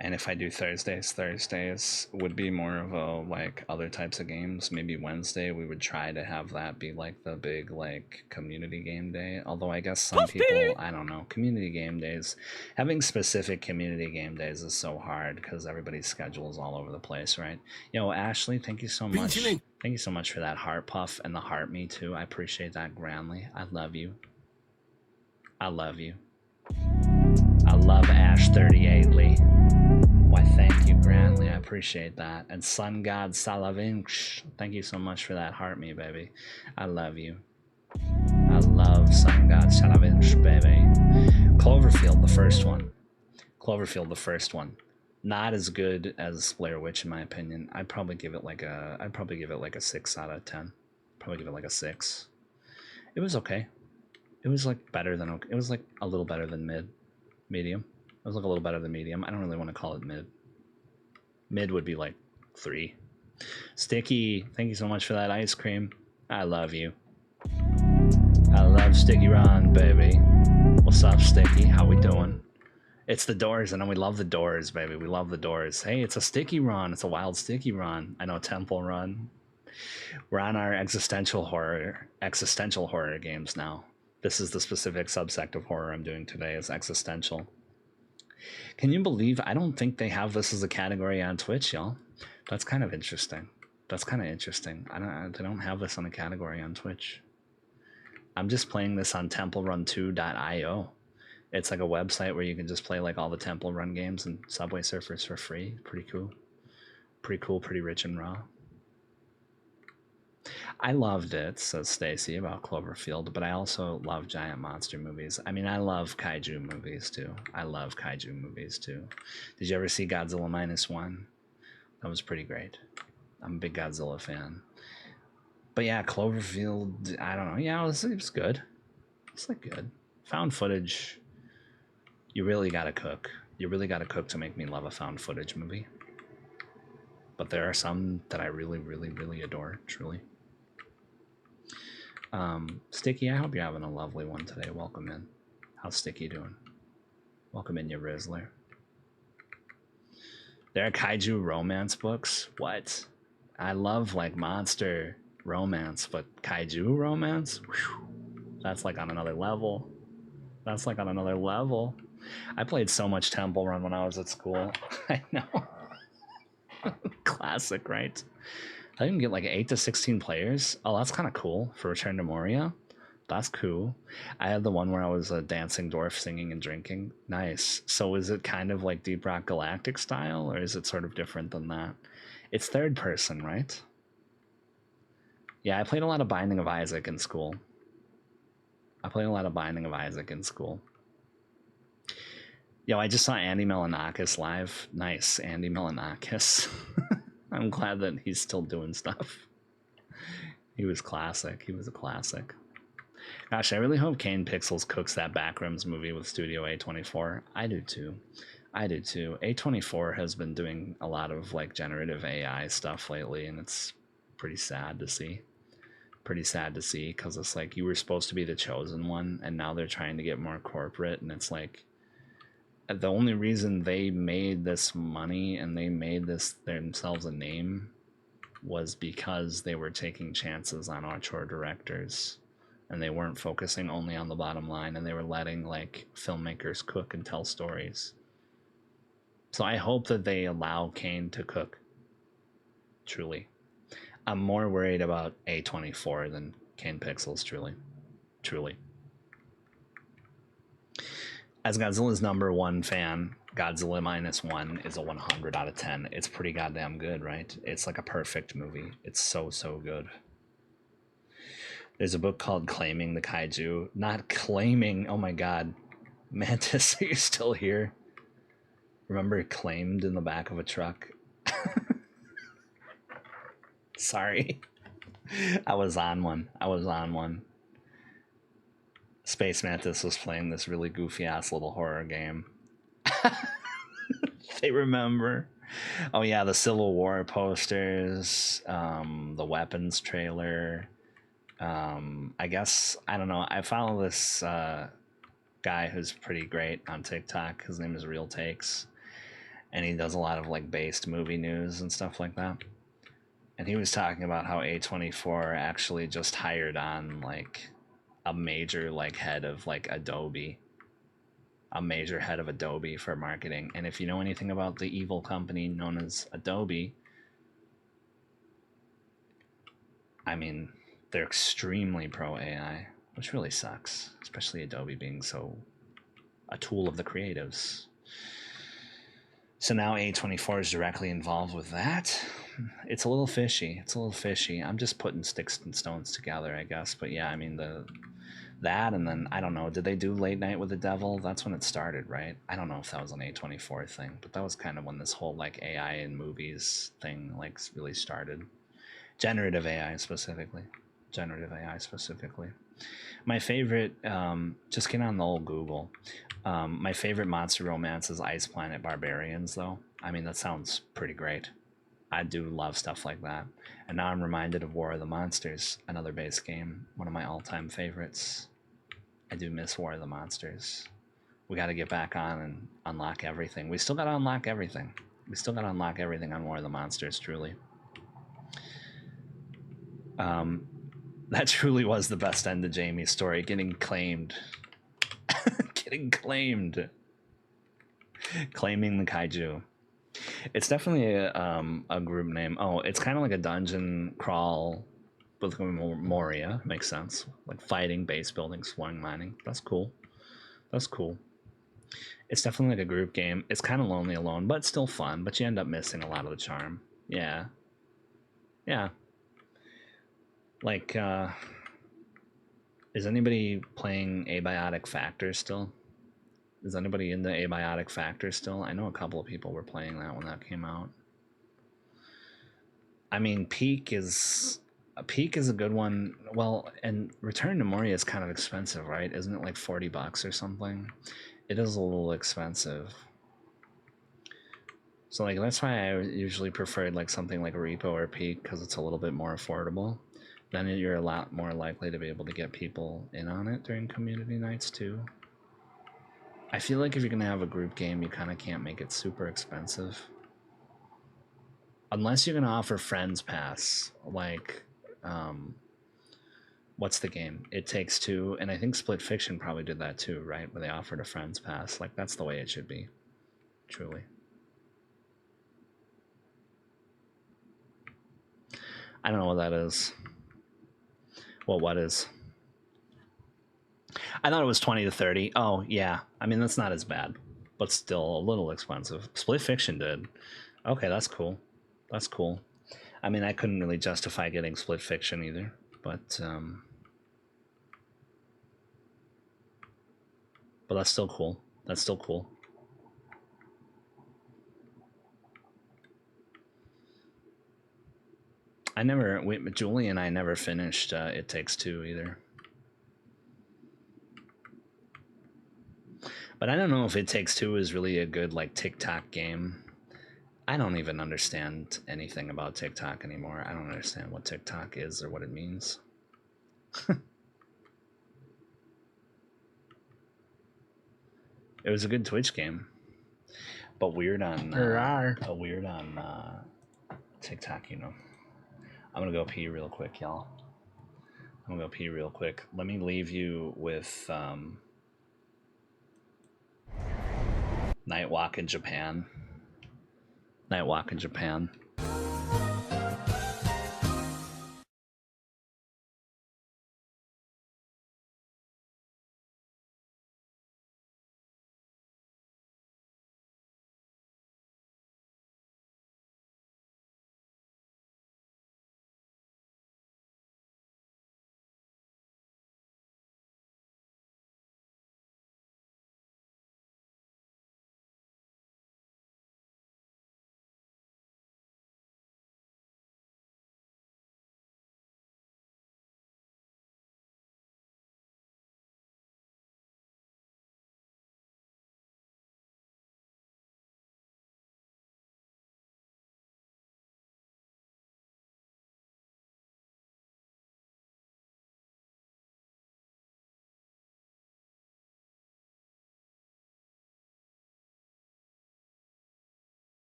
and if I do Thursdays would be more of a like other types of games. Maybe Wednesday we would try to have that be like the big like community game day. Although I guess some people, I don't know, community game days, having specific community game days is so hard because everybody's schedule is all over the place, right? Yo, Ashley, thank you so much. Thank you so much for that heart puff and the heart me too. I appreciate that grandly. I love you. I love you. I love Ash 38 Lee. Why, thank you, grandly. I appreciate that. And Sun God Salavinch, thank you so much for that heart me, baby. I love you. I love Sun God Salavinch, baby. Cloverfield, the first one. Cloverfield, the first one. Not as good as Blair Witch, in my opinion. I'd probably give it like a 6 out of 10. Probably give it like a 6. It was okay. It was like better than okay. It was like a little better than medium. It was like a little better than medium. I don't really want to call it mid. Mid would be like 3. Sticky, thank you so much for that ice cream. I love you. I love Sticky Ron, baby. What's up, Sticky? How we doing? It's the Doors, and we love the Doors, baby. We love the Doors. Hey, it's a Sticky Run. It's a wild Sticky Run. I know, Temple Run. We're on our existential horror games now. This is the specific subsect of horror I'm doing today, is existential. Can you believe I don't think they have this as a category on Twitch, y'all? That's kind of interesting. They don't have this on a category on Twitch. I'm just playing this on TempleRun2.io. It's like a website where you can just play like all the Temple Run games and Subway Surfers for free. Pretty cool. Pretty rich and raw. I loved it, says Stacy, about Cloverfield, but I also love giant monster movies. I mean, I love kaiju movies too. Did you ever see Godzilla -1? That was pretty great. I'm a big Godzilla fan. But yeah, Cloverfield, I don't know. Yeah, it was good. It's like good. Found footage, you really gotta cook. You really gotta cook to make me love a found footage movie. But there are some that I really, really, really adore, truly. Sticky, I hope you're having a lovely one today. Welcome in. How's Sticky doing? Welcome in, you Rizzler. There are kaiju romance books? What? I love like monster romance, but kaiju romance? Whew. That's like on another level. I played so much Temple Run when I was at school. I know. Classic, right? I didn't get like 8 to 16 players. Oh, that's kind of cool for Return to Moria. That's cool. I had the one where I was a dancing dwarf singing and drinking. Nice. So is it kind of like Deep Rock Galactic style, or is it sort of different than that? It's third person, right? Yeah, I played a lot of Binding of Isaac in school. Yo, I just saw Andy Milonakis live. Nice, Andy Milonakis. I'm glad that he's still doing stuff. He was classic. He was a classic. Gosh, I really hope Kane Pixels cooks that Backrooms movie with Studio A24. I do too. A24 has been doing a lot of like generative AI stuff lately, and it's pretty sad to see. Because it's like you were supposed to be the chosen one, and now they're trying to get more corporate, and it's like the only reason they made this money and they made this themselves a name was because they were taking chances on auteur directors, and they weren't focusing only on the bottom line, and they were letting like filmmakers cook and tell stories. So I hope that they allow Kane to cook. Truly. I'm more worried about A24 than Kane Pixels, truly. As Godzilla's #1 fan, Godzilla -1 is a 100 out of 10. It's pretty goddamn good, right? It's like a perfect movie. It's so good. There's a book called Claiming the Kaiju. Not claiming, oh my god. Mantis, are you still here? Remember Claimed in the back of a truck? Sorry. I was on one. Space Mantis was playing this really goofy ass little horror game. They remember. Oh yeah, the Civil War posters, the weapons trailer. I guess I don't know. I follow this guy who's pretty great on TikTok. His name is Real Takes, and he does a lot of like based movie news and stuff like that. And he was talking about how A24 actually just hired on like a major like head of like Adobe, a major head of Adobe for marketing. And if you know anything about the evil company known as Adobe, I mean, they're extremely pro AI, which really sucks, especially Adobe being so a tool of the creatives. So now A24 is directly involved with that. It's a little fishy. It's a little fishy. I'm just putting sticks and stones together, I guess. But yeah, I mean that, and then I don't know. Did they do Late Night with the Devil? That's when it started, right? I don't know if that was an A24 thing, but that was kind of when this whole like AI in movies thing like really started. Generative AI specifically. Generative AI specifically. My favorite, just get on the old Google. My favorite monster romance is Ice Planet Barbarians, though. I mean, that sounds pretty great. I do love stuff like that. And now I'm reminded of War of the Monsters, another base game, one of my all-time favorites. I do miss War of the Monsters. We got to get back on and unlock everything. We still got to unlock everything. We still got to unlock everything on War of the Monsters, truly. That truly was the best end to Jamie's story, getting claimed. Getting claimed. Claiming the kaiju. It's definitely a group name. Oh, it's kind of like a dungeon crawl with Moria. Makes sense. Like fighting, base building, swarming mining. That's cool. That's cool. It's definitely like a group game. It's kind of lonely alone, but still fun. But you end up missing a lot of the charm. Yeah. Yeah. Like, is anybody playing Abiotic Factor still? Is anybody in the Abiotic Factor still? I know a couple of people were playing that when that came out. I mean, Peak is a good one. Well, and Return to Moria is kind of expensive, right? Isn't it like $40 or something? It is a little expensive. So like that's why I usually preferred like something like Repo or Peak, because it's a little bit more affordable. Then you're a lot more likely to be able to get people in on it during community nights too. I feel like if you're gonna have a group game, you kind of can't make it super expensive. Unless you're gonna offer Friends Pass, like, what's the game? It Takes Two, and I think Split Fiction probably did that too, right? Where they offered a Friends Pass. Like, that's the way it should be, truly. I don't know what that is. Well, what is? I thought it was 20 to 30. Oh, yeah. I mean, that's not as bad, but still a little expensive. Split Fiction did. Okay, that's cool. That's cool. I mean, I couldn't really justify getting Split Fiction either, but that's still cool. That's still cool. Julie and I never finished It Takes Two either. But I don't know if It Takes Two is really a good like TikTok game. I don't even understand anything about TikTok anymore. I don't understand what TikTok is or what it means. It was a good Twitch game, but weird on TikTok, you know. I'm gonna go pee real quick, y'all. I'm gonna go pee real quick. Let me leave you with Night Walk in Japan. Night Walk in Japan.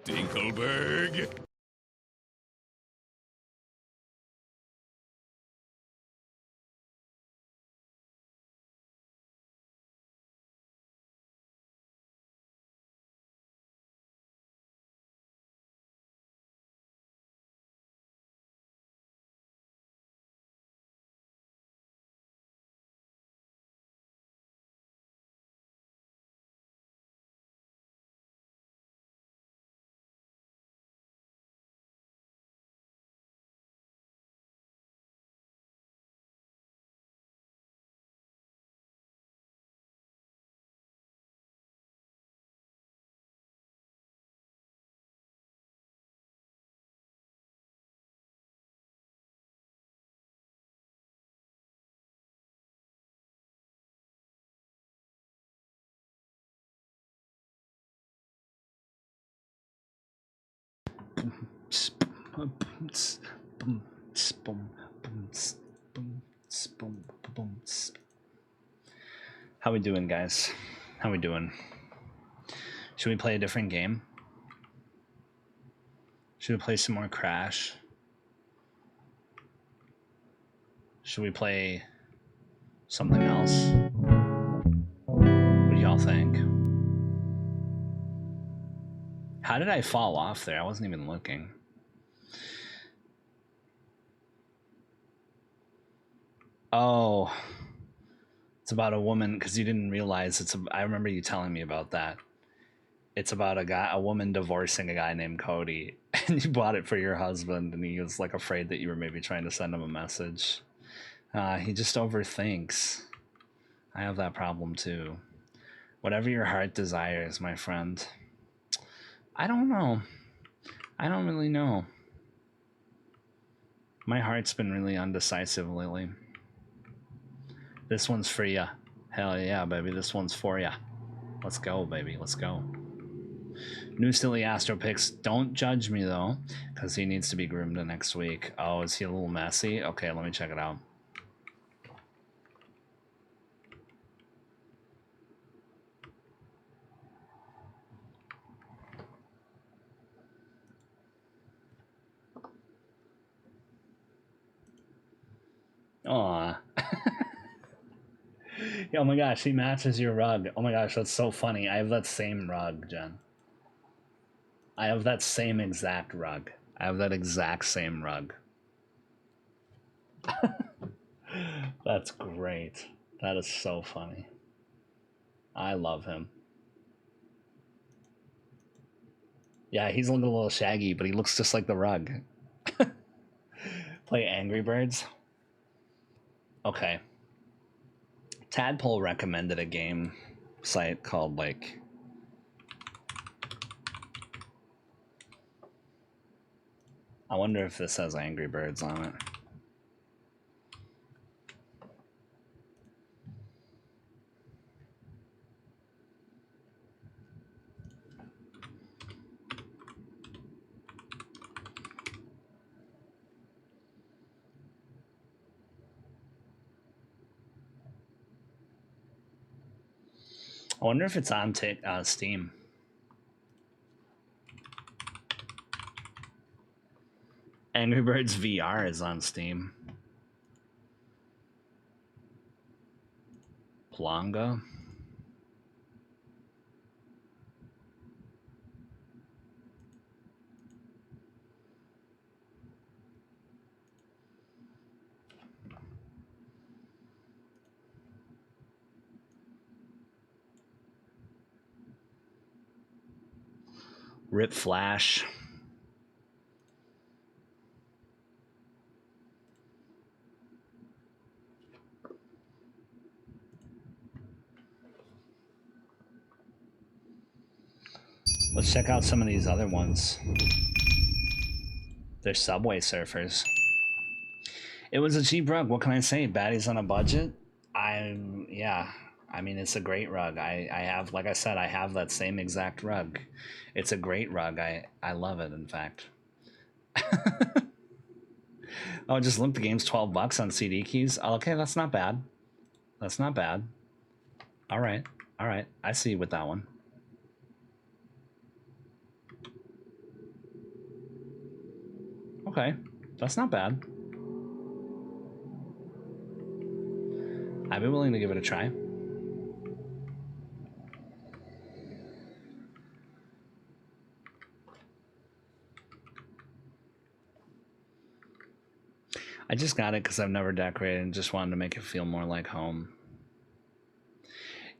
Dinkelberg. How we doing, guys? How we doing? Should we play a different game? Should we play some more Crash? Should we play something else? What do y'all think? How did I fall off there? I wasn't even looking. Oh, it's about a woman, because you didn't realize I remember you telling me about that. It's about a woman divorcing a guy named Cody, and you bought it for your husband, and he was like afraid that you were maybe trying to send him a message. He just overthinks. I have that problem too. Whatever your heart desires, my friend. I don't know. I don't really know. My heart's been really undecisive lately. This one's for ya. Hell yeah, baby. This one's for ya. Let's go, baby. Let's go. New Silly Astro picks. Don't judge me, though, because he needs to be groomed next week. Oh, is he a little messy? Okay, let me check it out. Aw. Oh my gosh, he matches your rug. Oh my gosh, that's so funny. I have that same rug, Jen. I have that same exact rug. I have that exact same rug. That's great. That is so funny. I love him. Yeah, he's looking a little shaggy, but he looks just like the rug. Play Angry Birds? Okay. Tadpole recommended a game site called, like... I wonder if this has Angry Birds on it. I wonder if it's on Steam. Angry Birds VR is on Steam. Planga. Rip Flash. Let's check out some of these other ones. They're Subway Surfers. It was a cheap rug. What can I say? Baddies on a budget? Yeah. I mean, it's a great rug. I have, like I said, I have that same exact rug. It's a great rug. I love it, in fact. Oh, just look, the game's $12 on CD keys. Okay, that's not bad. That's not bad. All right. I see you with that one. Okay, that's not bad. I'd be willing to give it a try. I just got it because I've never decorated and just wanted to make it feel more like home.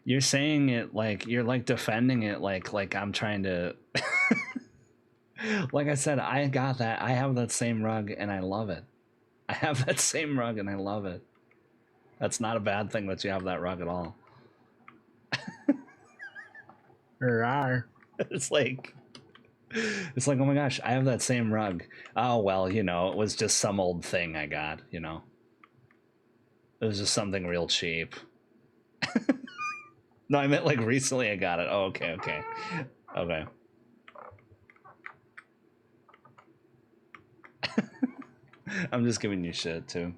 You're saying it like you're like defending it like I'm trying to like I said, I got that. I have that same rug and I love it. I have that same rug and I love it. That's not a bad thing that you have that rug at all. Rawr. It's like oh my gosh, I have that same rug. Oh well, you know, it was just some old thing I got, you know. It was just something real cheap. No, I meant like recently I got it. Oh, okay, okay. Okay. I'm just giving you shit too.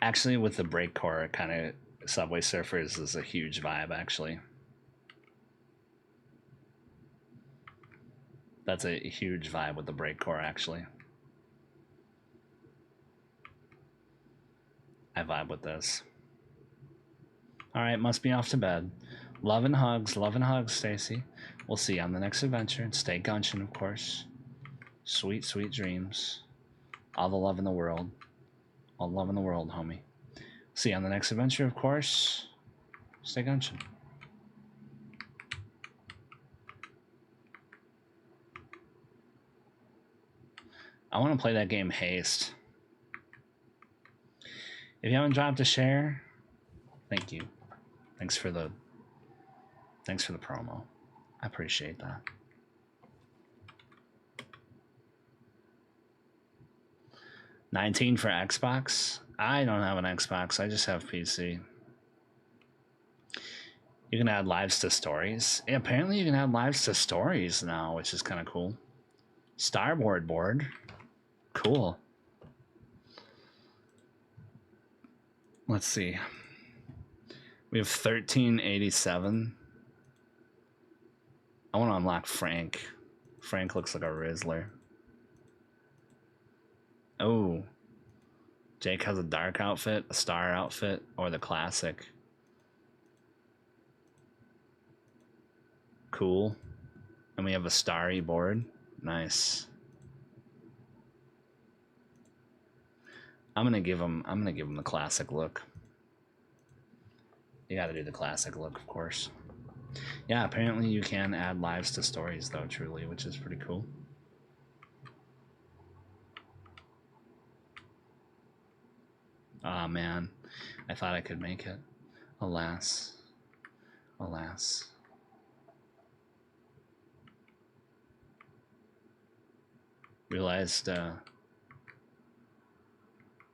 Actually, with the breakcore kind of Subway Surfers is a huge vibe, actually. That's a huge vibe with the breakcore, actually. I vibe with this. Alright, must be off to bed. Love and hugs, Stacy. We'll see you on the next adventure. Stay gunshin', of course. Sweet, sweet dreams. All the love in the world. All love in the world, homie. See you on the next adventure, of course. Stay gunshin'. I want to play that game Haste. If you haven't dropped a share, thank you. Thanks for the promo. I appreciate that. $19 for Xbox. I don't have an Xbox. I just have PC. You can add lives to stories. Yeah, apparently you can add lives to stories now, which is kind of cool. Starboard board. Cool. Let's see. We have 1387. I want to unlock Frank. Frank looks like a Rizzler. Oh. Jake has a dark outfit, a star outfit, or the classic. Cool. And we have a starry board. Nice. I'm gonna give him the classic look. You gotta do the classic look, of course. Yeah, apparently you can add lives to stories though, truly, which is pretty cool. Aw, man. I thought I could make it. Alas. Alas. Realized,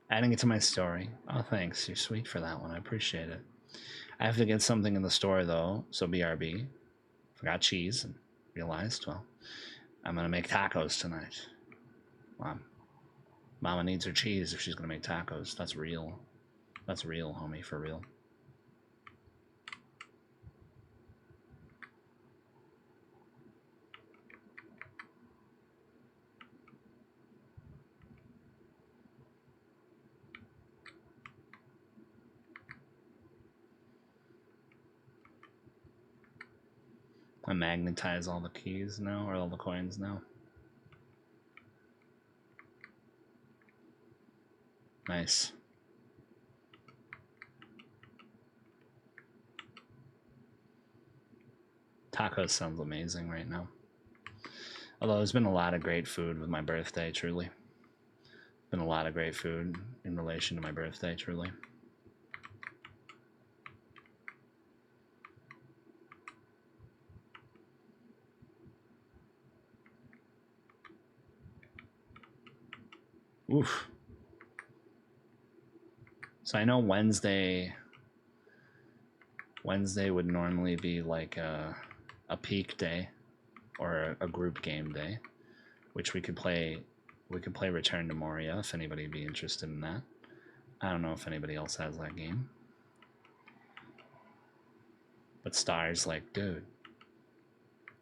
adding it to my story. Oh, thanks. You're sweet for that one. I appreciate it. I have to get something in the store, though, so BRB. Forgot cheese and realized, well, I'm going to make tacos tonight. Mama needs her cheese if she's going to make tacos. That's real. That's real, homie, for real. I magnetize all the keys now, or all the coins now. Nice. Tacos sounds amazing right now. Although there's been a lot of great food with my birthday, truly. Been a lot of great food in relation to my birthday, truly. Oof. So I know Wednesday would normally be like a peak day or a group game day, which we could play Return to Moria if anybody would be interested in that. I don't know if anybody else has that game. But Star's like, dude,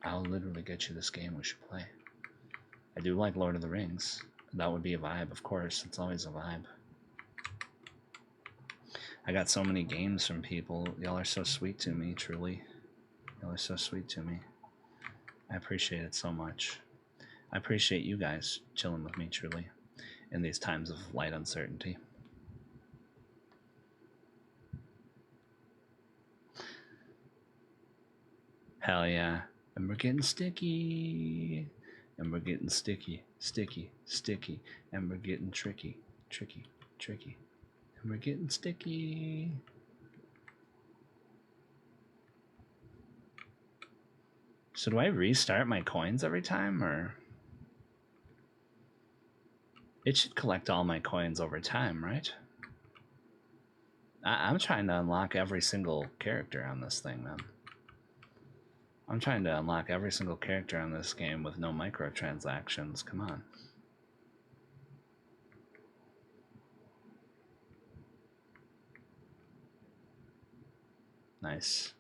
I'll literally get you this game. We should play. I do like Lord of the Rings. That would be a vibe, of course. It's always a vibe. I got so many games from people. Y'all are so sweet to me, truly. Y'all are so sweet to me. I appreciate it so much. I appreciate you guys chilling with me, truly, in these times of light uncertainty. Hell yeah. And we're getting sticky. And we're getting sticky, sticky, sticky. And we're getting tricky, tricky, tricky. And we're getting sticky. So do I restart my coins every time, or? It should collect all my coins over time, right? I'm trying to unlock every single character on this thing, man. I'm trying to unlock every single character on this game with no microtransactions. Come on. Nice.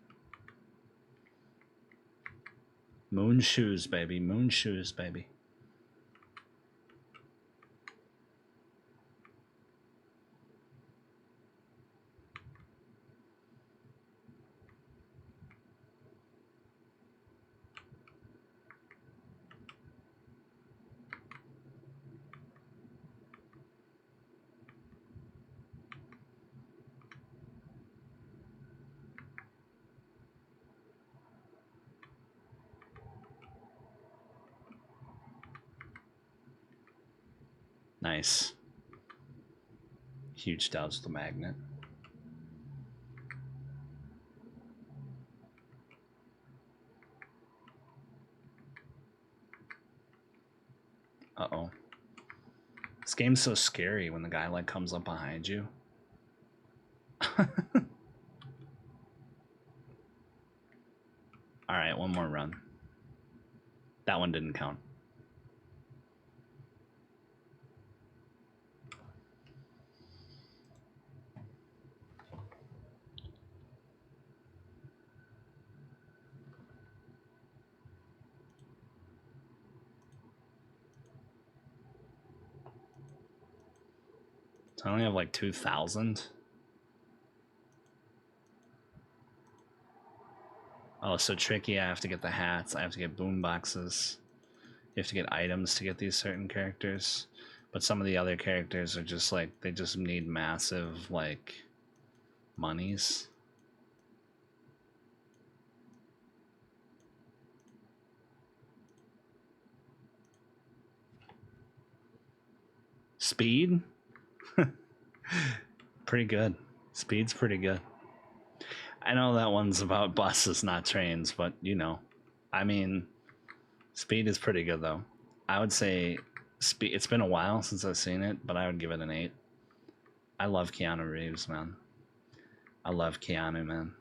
Moon shoes, baby. Moon shoes, baby. Nice. Huge dodge with the magnet. Uh-oh. This game's so scary when the guy like comes up behind you. Alright, one more run. That one didn't count. So I only have like 2,000. Oh, so tricky. I have to get the hats. I have to get boom boxes. You have to get items to get these certain characters. But some of the other characters are just like, they just need massive, like, monies. Speed? Pretty good. Speed's pretty good. I know that one's about buses, not trains, but you know. I mean, speed is pretty good though. I would say speed, it's been a while since I've seen it, but I would give it an 8. I love Keanu Reeves, man. I love Keanu, man.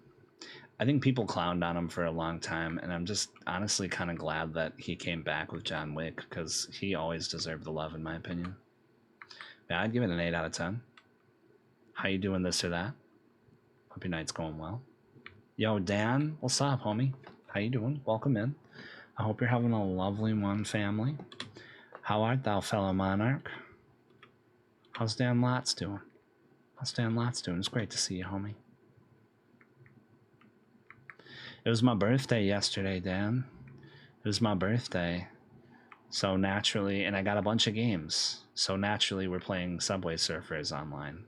I think people clowned on him for a long time, and I'm just honestly kind of glad that he came back with John Wick, because he always deserved the love, in my opinion. Yeah, I'd give it an 8 out of 10. How you doing, this or that? Hope your night's going well. Yo, Dan, what's up, homie? How you doing? Welcome in. I hope you're having a lovely one, family. How art thou, fellow monarch? How's Dan Lots doing? How's Dan Lots doing? It's great to see you, homie. It was my birthday yesterday, Dan. It was my birthday. So naturally, and I got a bunch of games. So naturally, we're playing Subway Surfers online.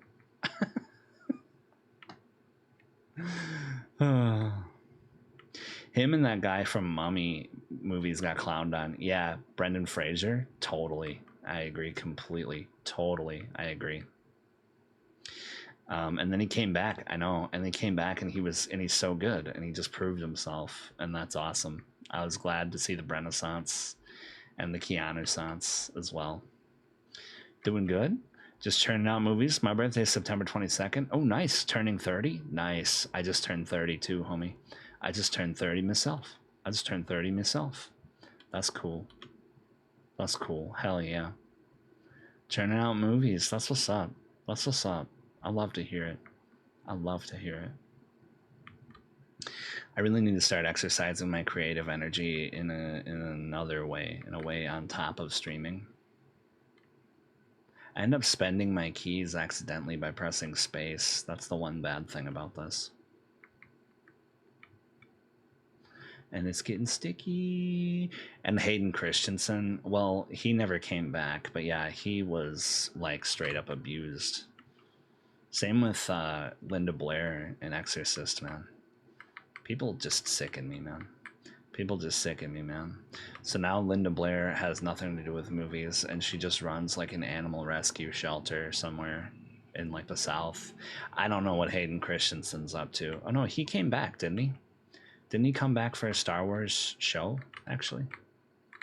Him and that guy from Mummy movies got clowned on. Yeah, Brendan Fraser. Totally. I agree completely. Totally. I agree. And then he came back. I know. And he came back and he's so good. And he just proved himself. And that's awesome. I was glad to see the Renaissance and the Keanu-sance as well. Doing good. Just churning out movies. My birthday is September 22nd. Oh, nice. Turning 30. Nice. I just turned 30 too, homie. I just turned 30 myself. That's cool. That's cool. Hell yeah. Churning out movies. That's what's up. That's what's up. I love to hear it. I love to hear it. I really need to start exercising my creative energy in another way, in a way on top of streaming. I end up spending my keys accidentally by pressing space. That's the one bad thing about this. And it's getting sticky. And Hayden Christensen, well, he never came back, but yeah, he was like straight up abused. Same with Linda Blair in Exorcist, man. People just sicken me, man. People just sicken me, man. So now Linda Blair has nothing to do with movies, and she just runs like an animal rescue shelter somewhere in like the South. I don't know what Hayden Christensen's up to. Oh no, he came back, didn't he? Didn't he come back for a Star Wars show, actually?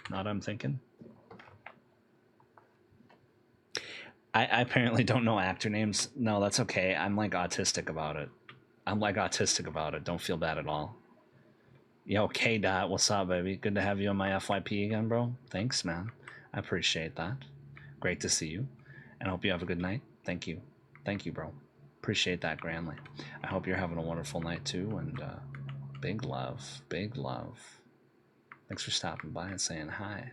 Not I'm thinking. I apparently don't know actor names. No, that's okay. I'm like autistic about it. Don't feel bad at all. Yo, K Dot, what's up, baby? Good to have you on my FYP again, bro. Thanks, man. I appreciate that. Great to see you. And I hope you have a good night. Thank you. Thank you, bro. Appreciate that grandly. I hope you're having a wonderful night too, and big love. Big love. Thanks for stopping by and saying hi.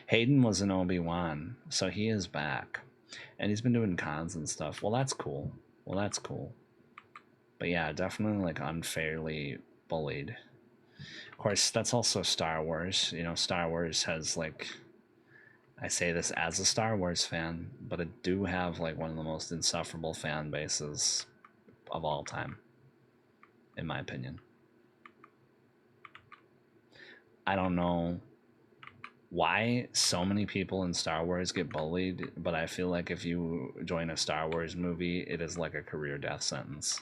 Hayden was an Obi-Wan, so he is back. And he's been doing cons and stuff. Well, that's cool. But yeah, definitely like unfairly bullied. Of course, that's also Star Wars. You know, Star Wars has like, I say this as a Star Wars fan, but it do have like one of the most insufferable fan bases of all time, in my opinion. I don't know why so many people in Star Wars get bullied, but I feel like if you join a Star Wars movie, it is like a career death sentence.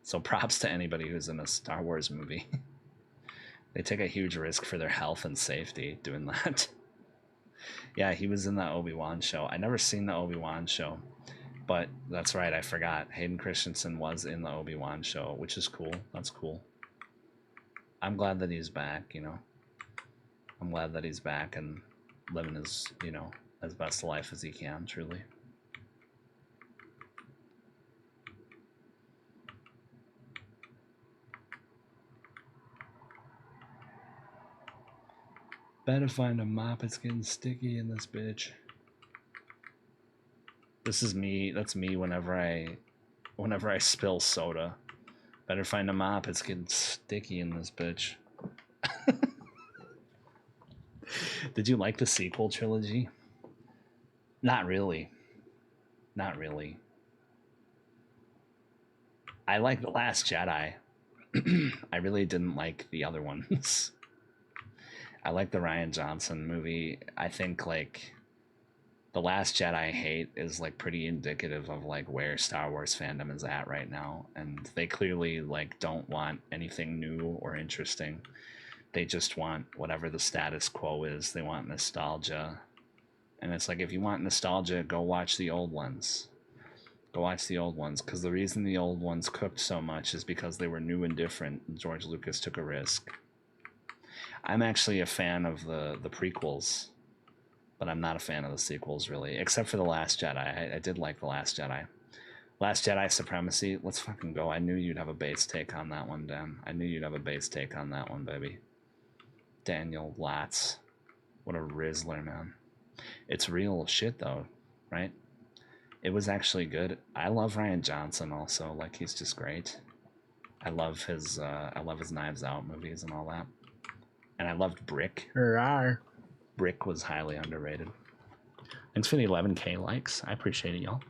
So props to anybody who's in a Star Wars movie. They take a huge risk for their health and safety doing that. Yeah, he was in that Obi-Wan show. I never seen the Obi-Wan show, but that's right, I forgot. Hayden Christensen was in the Obi-Wan show, which is cool. That's cool. I'm glad that he's back, you know. I'm glad that he's back and living his, you know, as best a life as he can, truly. Better find a mop, it's getting sticky in this bitch. This is me, that's me whenever I spill soda. Better find a mop, it's getting sticky in this bitch. Did you like the sequel trilogy? Not really. Not really. I like The Last Jedi. I really didn't like the other ones. I like the Rian Johnson movie. I think like The Last Jedi I hate is like pretty indicative of like where Star Wars fandom is at right now, and they clearly like don't want anything new or interesting. They just want whatever the status quo is. They want nostalgia. And it's like, if you want nostalgia, go watch the old ones. Go watch the old ones, because the reason the old ones cooked so much is because they were new and different. George Lucas took a risk. I'm actually a fan of the prequels, but I'm not a fan of the sequels, really, except for The Last Jedi. I did like The Last Jedi. Last Jedi Supremacy, let's fucking go. I knew you'd have a base take on that one, Dan. I knew you'd have a base take on that one, baby. Daniel Latz. What a Rizzler, man. It's real shit, though, right? It was actually good. I love Rian Johnson also. Like, he's just great. I love his Knives Out movies and all that. And I loved Brick. Brick was highly underrated. Thanks for the 11K likes. I appreciate it, y'all.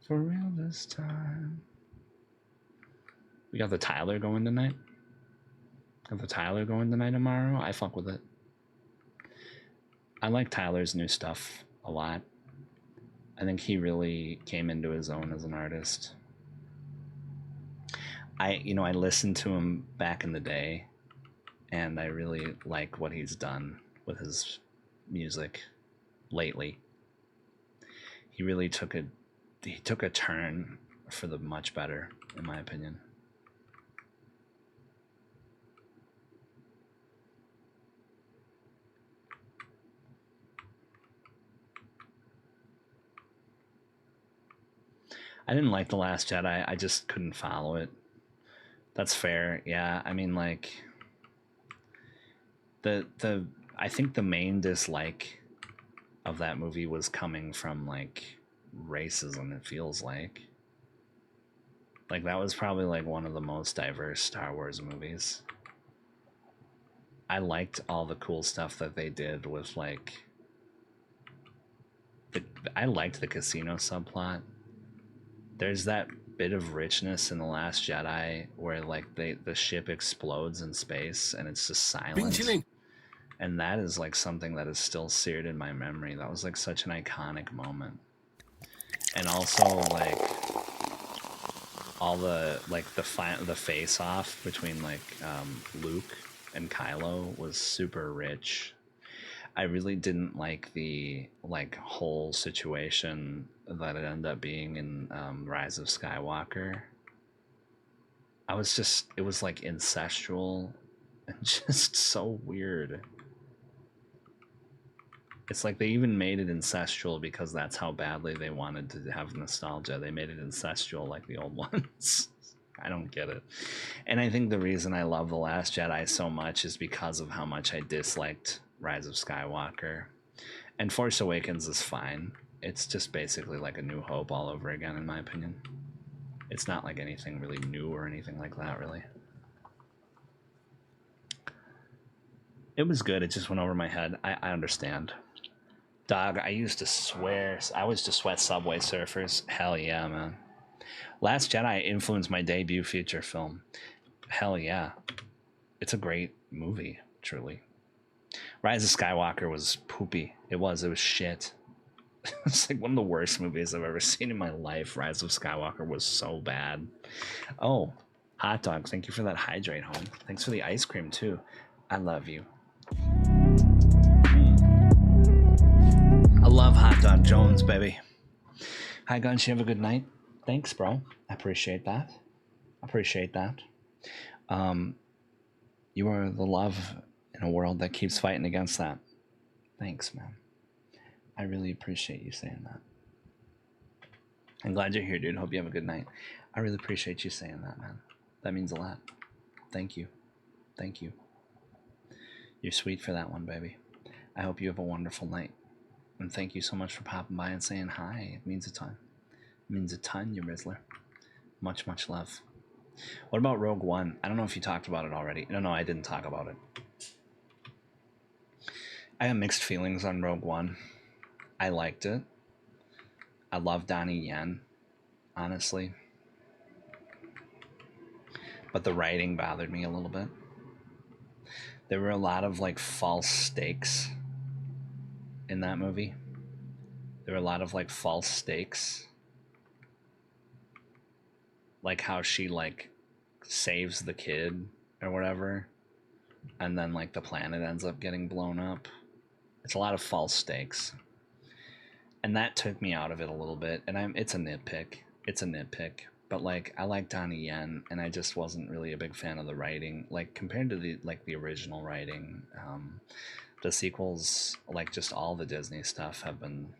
For real this time. We got the Tyler going tonight. Got the Tyler going tonight tomorrow. I fuck with it. I like Tyler's new stuff a lot. I think he really came into his own as an artist. I listened to him back in the day, and I really like what he's done with his music lately. He really took a turn for the much better, in my opinion. I didn't like The Last Jedi. I just couldn't follow it. That's fair. Yeah, I mean, like the I think the main dislike of that movie was coming from like racism. It feels like that was probably like one of the most diverse Star Wars movies. I liked all the cool stuff that they did with like I liked the casino subplot. There's that bit of richness in The Last Jedi where like the ship explodes in space and it's just silent. And that is like something that is still seared in my memory. That was like such an iconic moment. And also like all the like the face off between like Luke and Kylo was super rich. I really didn't like the like whole situation that it ended up being in Rise of Skywalker. It was like incestual and just so weird. It's like they even made it incestual because that's how badly they wanted to have nostalgia. They made it incestual like the old ones. I don't get it. And I think the reason I love The Last Jedi so much is because of how much I disliked Rise of Skywalker. And Force Awakens is fine. It's just basically like A New Hope all over again, in my opinion. It's not like anything really new or anything like that, really. It was good. It just went over my head. I understand. Dog, I used to swear. I was to sweat Subway Surfers. Hell yeah, man. Last Jedi influenced my debut feature film. Hell yeah. It's a great movie, truly. Rise of Skywalker was poopy. It was shit. It's like one of the worst movies I've ever seen in my life. Rise of Skywalker was so bad. Oh, Hot Dog, thank you for that hydrate, home. Thanks for the ice cream, too. I love you. I love Hot Dog Jones, baby. Hi, Guns. You have a good night. Thanks, bro. I appreciate that. You are the love in a world that keeps fighting against that. Thanks, man. I really appreciate you saying that. I'm glad you're here, dude. Hope you have a good night. I really appreciate you saying that, man. That means a lot. Thank you. Thank you. You're sweet for that one, baby. I hope you have a wonderful night. And thank you so much for popping by and saying hi. It means a ton. It means a ton, you Rizzler. Much, much love. What about Rogue One? I don't know if you talked about it already. No, I didn't talk about it. I have mixed feelings on Rogue One. I liked it. I love Donnie Yen, honestly. But the writing bothered me a little bit. There were a lot of like false stakes in that movie. There were a lot of like false stakes. Like how she like saves the kid or whatever. And then like the planet ends up getting blown up. It's a lot of false stakes. And that took me out of it a little bit. And it's a nitpick. But like I like Donnie Yen and I just wasn't really a big fan of the writing. Like compared to the original writing, the sequels, like just all the Disney stuff have been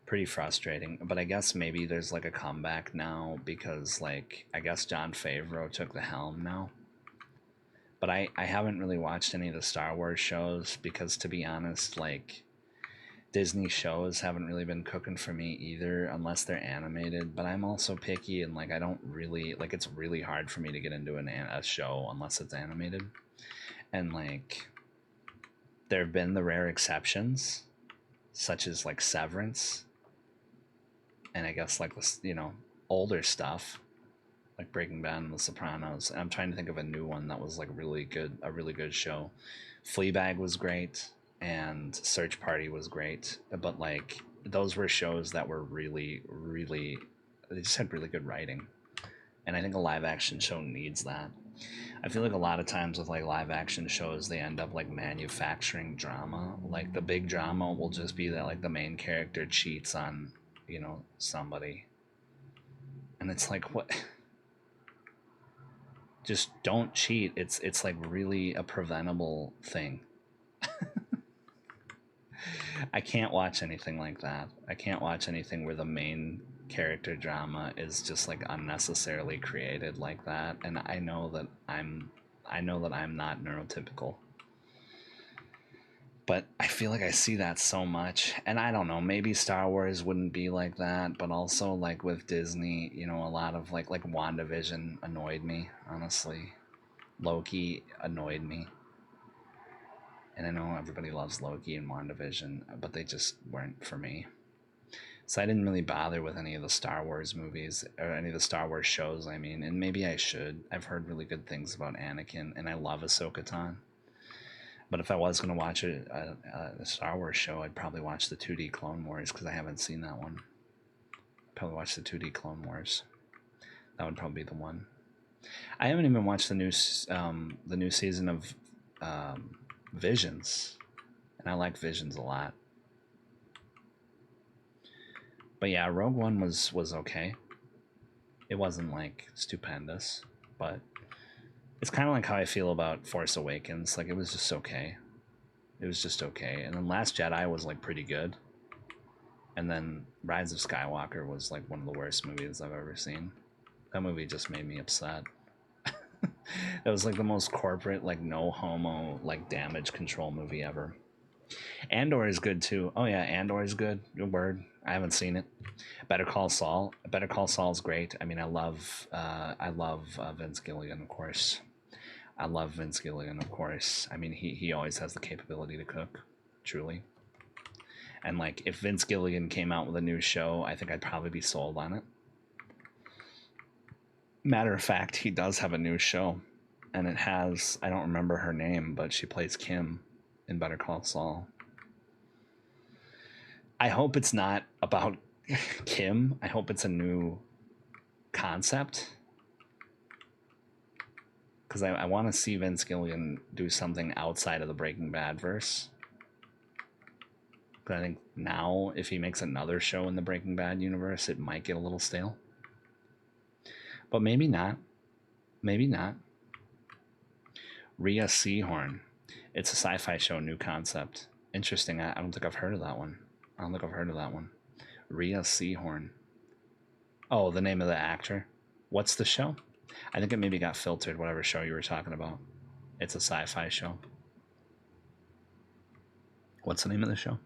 pretty frustrating. But I guess maybe there's like a comeback now because like I guess Jon Favreau took the helm now. But I haven't really watched any of the Star Wars shows because, to be honest, like Disney shows haven't really been cooking for me either unless they're animated. But I'm also picky and like I don't really like, it's really hard for me to get into a show unless it's animated. And like there have been the rare exceptions such as like Severance and I guess like this, older stuff like Breaking Bad and The Sopranos. And I'm trying to think of a new one that was like a really good show. Fleabag was great and Search Party was great, but like those were shows that were really they just had really good writing. And I think a live action show needs that. I feel like a lot of times with like live action shows they end up like manufacturing drama. Like the big drama will just be that like the main character cheats on somebody, and it's like, what? Just don't cheat. It's like really a preventable thing. I can't watch anything like that. I can't watch anything where the main character drama is just like unnecessarily created like that, and I know that I'm not neurotypical. But I feel like I see that so much, and I don't know, maybe Star Wars wouldn't be like that, but also like with Disney, you know, a lot of like WandaVision annoyed me, honestly. Loki annoyed me. And I know everybody loves Loki and WandaVision, but they just weren't for me. So I didn't really bother with any of the Star Wars movies, or any of the Star Wars shows, I mean, and maybe I should. I've heard really good things about Anakin, and I love Ahsoka Tano. But if I was going to watch a Star Wars show, I'd probably watch the 2D Clone Wars, because I haven't seen that one. Probably watch the 2D Clone Wars. That would probably be the one. I haven't even watched the new season of Visions, and I like Visions a lot. But yeah, Rogue One was okay. It wasn't like stupendous, but it's kind of like how I feel about Force Awakens. Like, it was just okay. It was just okay. And then Last Jedi was like pretty good. And then Rise of Skywalker was like one of the worst movies I've ever seen. That movie just made me upset. It was like the most corporate, like no homo, like damage control movie ever. Andor is good too. Oh yeah, Andor is good. Good word. I haven't seen it. Better Call Saul. Better Call Saul's great. I mean, I love Vince Gilligan, of course. I love Vince Gilligan, of course. I mean, he always has the capability to cook, truly. And like, if Vince Gilligan came out with a new show, I think I'd probably be sold on it. Matter of fact, he does have a new show, and it has, I don't remember her name, but she plays Kim in Better Call Saul. I hope it's not about Kim. I hope it's a new concept, because I want to see Vince Gilligan do something outside of the Breaking Bad verse. But I think now, if he makes another show in the Breaking Bad universe, it might get a little stale. But maybe not. Maybe not. Rhea Seehorn. It's a sci-fi show, new concept. Interesting. I don't think I've heard of that one. Rhea Seehorn. Oh, the name of the actor. What's the show? I think it maybe got filtered, whatever show you were talking about. It's a sci-fi show. What's the name of the show?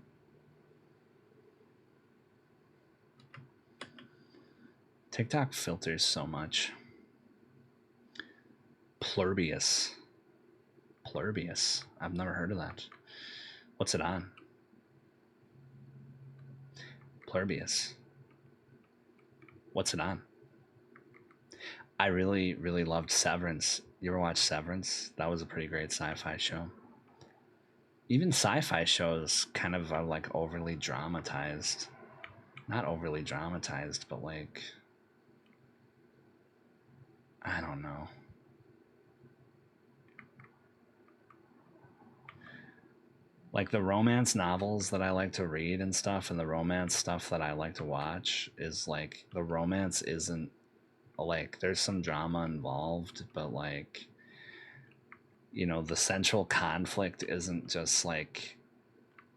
TikTok filters so much. Plurbius. I've never heard of that. What's it on? Plurbius. What's it on? I really, really loved Severance. You ever watch Severance? That was a pretty great sci-fi show. Even sci-fi shows kind of are like overly dramatized. Not overly dramatized, but like, I don't know. Like the romance novels that I like to read and stuff, and the romance stuff that I like to watch, is like, the romance isn't like, there's some drama involved, but like, you know, the central conflict isn't just like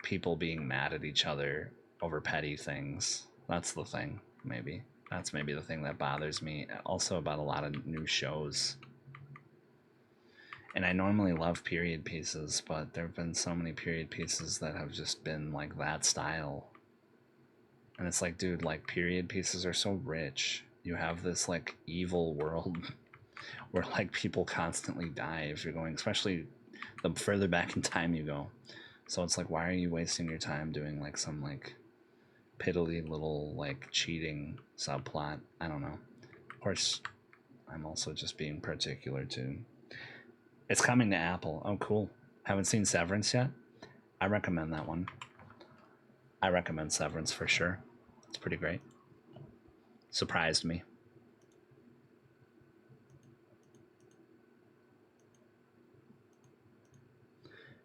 people being mad at each other over petty things. That's the thing, maybe. That's maybe the thing that bothers me also about a lot of new shows. And I normally love period pieces, but there have been so many period pieces that have just been like that style. And it's like, dude, like, period pieces are so rich. You have this like evil world where like people constantly die if you're going, especially the further back in time you go. So it's like, why are you wasting your time doing like some like piddly little like cheating subplot? I don't know. Of course, I'm also just being particular too. It's coming to Apple. Oh, cool. Haven't seen Severance yet? I recommend that one. I recommend Severance for sure. It's pretty great. Surprised me.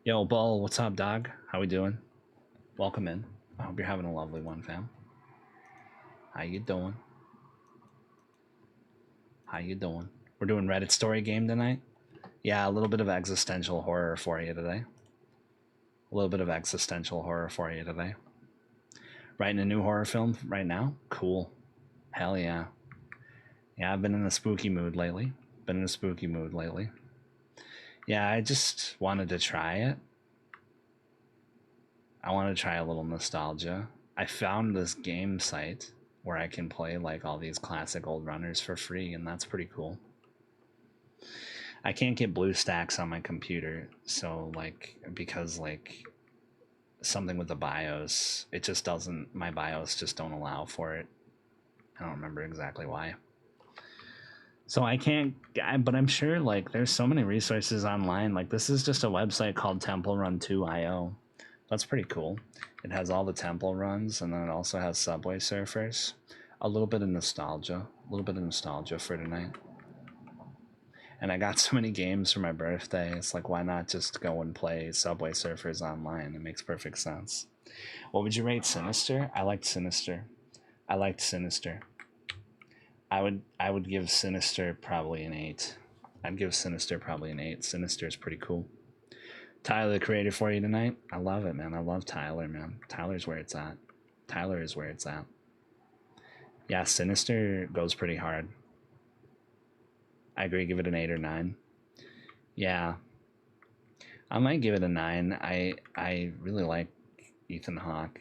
Yo, Bull, what's up, dog? How we doing? Welcome in. I hope you're having a lovely one, fam. How you doing? How you doing? We're doing Reddit story game tonight. Yeah, a little bit of existential horror for you today. Writing a new horror film right now? Cool. Hell yeah. Yeah, I've been in a spooky mood lately. Yeah, I just wanted to try it. I want to try a little nostalgia. I found this game site where I can play like all these classic old runners for free, and that's pretty cool. I can't get BlueStacks on my computer, so like because like something with the BIOS, it just doesn't. My BIOS just don't allow for it. I don't remember exactly why. So I can't, but I'm sure like there's so many resources online. Like this is just a website called Temple Run 2.io. That's pretty cool. It has all the temple runs, and then it also has Subway Surfers. A little bit of nostalgia for tonight. And I got so many games for my birthday. It's like, why not just go and play Subway Surfers online? It makes perfect sense. What would you rate Sinister? I liked Sinister. I would give Sinister probably an 8. I'd give Sinister probably an 8. Sinister is pretty cool. Tyler, the creator for you tonight. I love it, man. I love Tyler, man. Tyler's where it's at. Tyler is where it's at. Yeah, Sinister goes pretty hard. I agree, give it an 8 or 9. Yeah. I might give it a 9. I really like Ethan Hawke.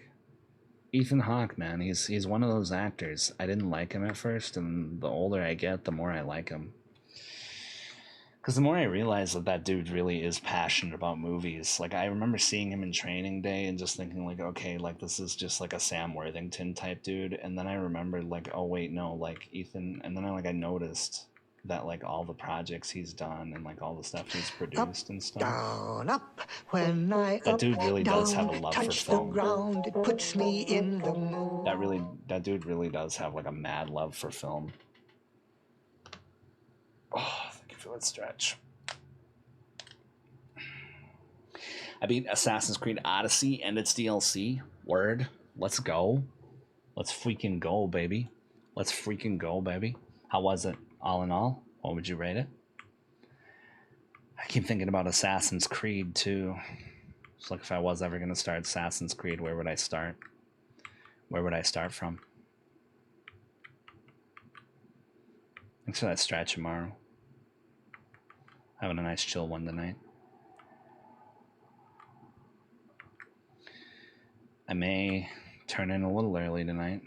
Ethan Hawke, man, he's one of those actors. I didn't like him at first, and the older I get, the more I like him. Because the more I realize that dude really is passionate about movies. Like, I remember seeing him in Training Day and just thinking, like, okay, like, this is just, like, a Sam Worthington type dude. And then I remembered, like, oh, wait, no, like, Ethan... And then I noticed that, like, all the projects he's done and, like, all the stuff he's produced and stuff. Down, up, when I that dude really does have a love for touch film. the ground, it puts me in the mood. That dude really does have, like, a mad love for film. Oh, thank you for that stretch. I beat Assassin's Creed Odyssey and its DLC. Word. Let's go. Let's freaking go, baby. How was it? All in all, what would you rate it? I keep thinking about Assassin's Creed, too. It's like if I was ever going to start Assassin's Creed, where would I start? Where would I start from? Thanks for that stretch, Amaru. Having a nice chill one tonight. I may turn in a little early tonight.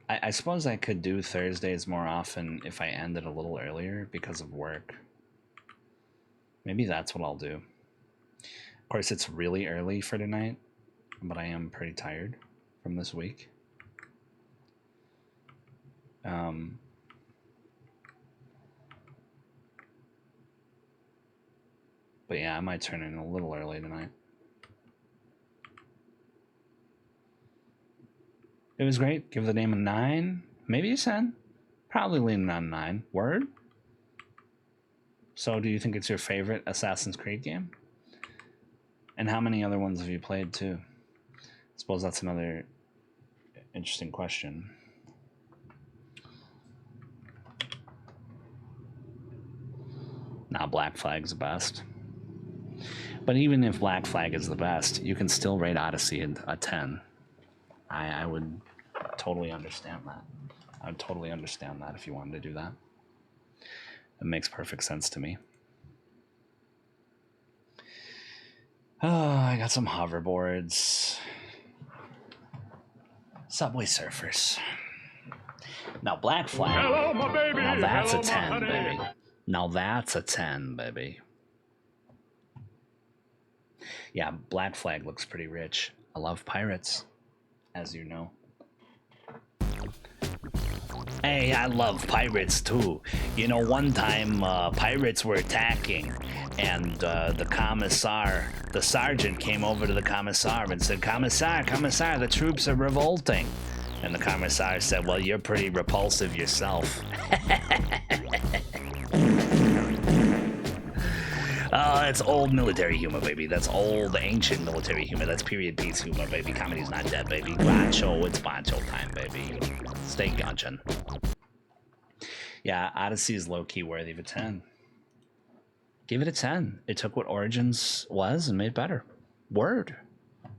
I suppose I could do Thursdays more often if I ended a little earlier because of work. Maybe that's what I'll do. Of course, it's really early for tonight, but I am pretty tired from this week. But yeah, I might turn in a little early tonight. It was great. Give the game a 9. Maybe a 10. Probably leaning on 9. Word? So do you think it's your favorite Assassin's Creed game? And how many other ones have you played too? I suppose that's another interesting question. Now Black Flag's the best. But even if Black Flag is the best, you can still rate Odyssey a 10. I would totally understand that. I would totally understand that if you wanted to do that. It makes perfect sense to me. Oh, I got some hoverboards. Subway Surfers. Now Black Flag. Hello, my baby. Now that's Hello, a 10, my honey. baby. Now that's a 10, baby. Yeah, Black Flag looks pretty rich. I love pirates, as you know. Hey, I love pirates too. You know, one time pirates were attacking, and the commissar, the sergeant, came over to the commissar and said, Commissar, the troops are revolting. And the commissar said, well, you're pretty repulsive yourself. That's old military humor, baby. That's old, ancient military humor. That's period piece humor, baby. Comedy's not dead, baby. Bancho, it's Bancho time, baby. Stay gunchin'. Yeah, Odyssey is low-key worthy of a 10. Give it a 10. It took what Origins was and made it better. Word.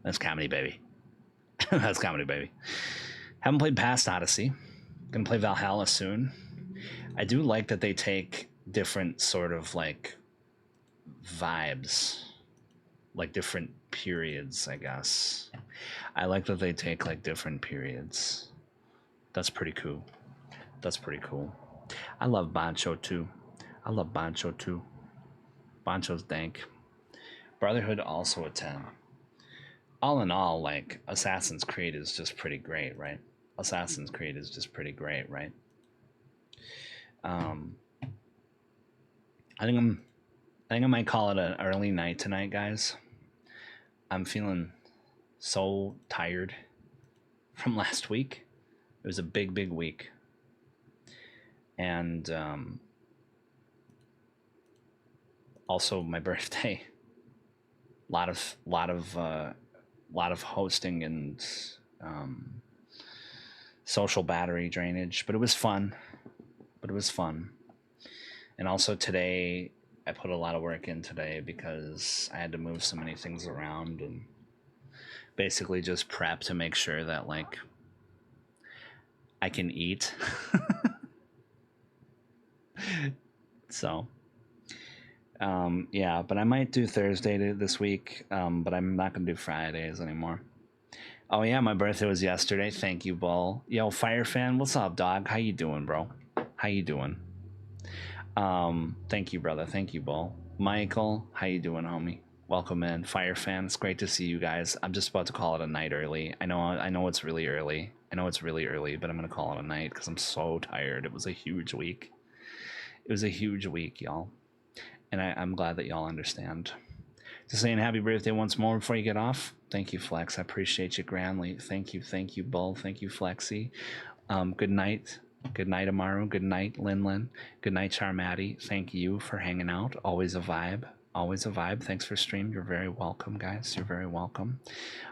That's comedy, baby. That's comedy, baby. Haven't played past Odyssey. Gonna play Valhalla soon. I do like that they take different sort of like vibes, like different periods, I guess. I like that they take like different periods. That's pretty cool. That's pretty cool. I love Bancho too. I love Bancho too. Bancho's dank. Brotherhood also a 10. All in all, like Assassin's Creed is just pretty great, right? Assassin's Creed is just pretty great, right? I think I might call it an early night tonight, guys. I'm feeling so tired from last week. It was a big week. And also my birthday. Lot of hosting and social battery drainage, but it was fun. And also today, I put a lot of work in today because I had to move so many things around and basically just prep to make sure that like I can eat. So yeah, but I might do Thursday this week, but I'm not gonna do Fridays anymore. Oh yeah, my birthday was yesterday. Thank you, Bull. Yo, Fire Fan, what's up, dog? How you doing, bro? How you doing? Thank you, brother. Thank you, Bull. Michael, how you doing, homie? Welcome in. Fire Fan, it's great to see you guys. I'm just about to call it a night early. I know it's really early. But I'm gonna call it a night because I'm so tired. It was a huge week. Y'all. And I'm glad that y'all understand. Just saying happy birthday once more before you get off. Thank you, Flex. I appreciate you grandly. Thank you, Bull. Thank you, Flexi. Good night. Good night, Amaru. Good night, Linlin. Good night, Charmati. Thank you for hanging out. Always a vibe. Thanks for stream. You're very welcome, guys. You're very welcome.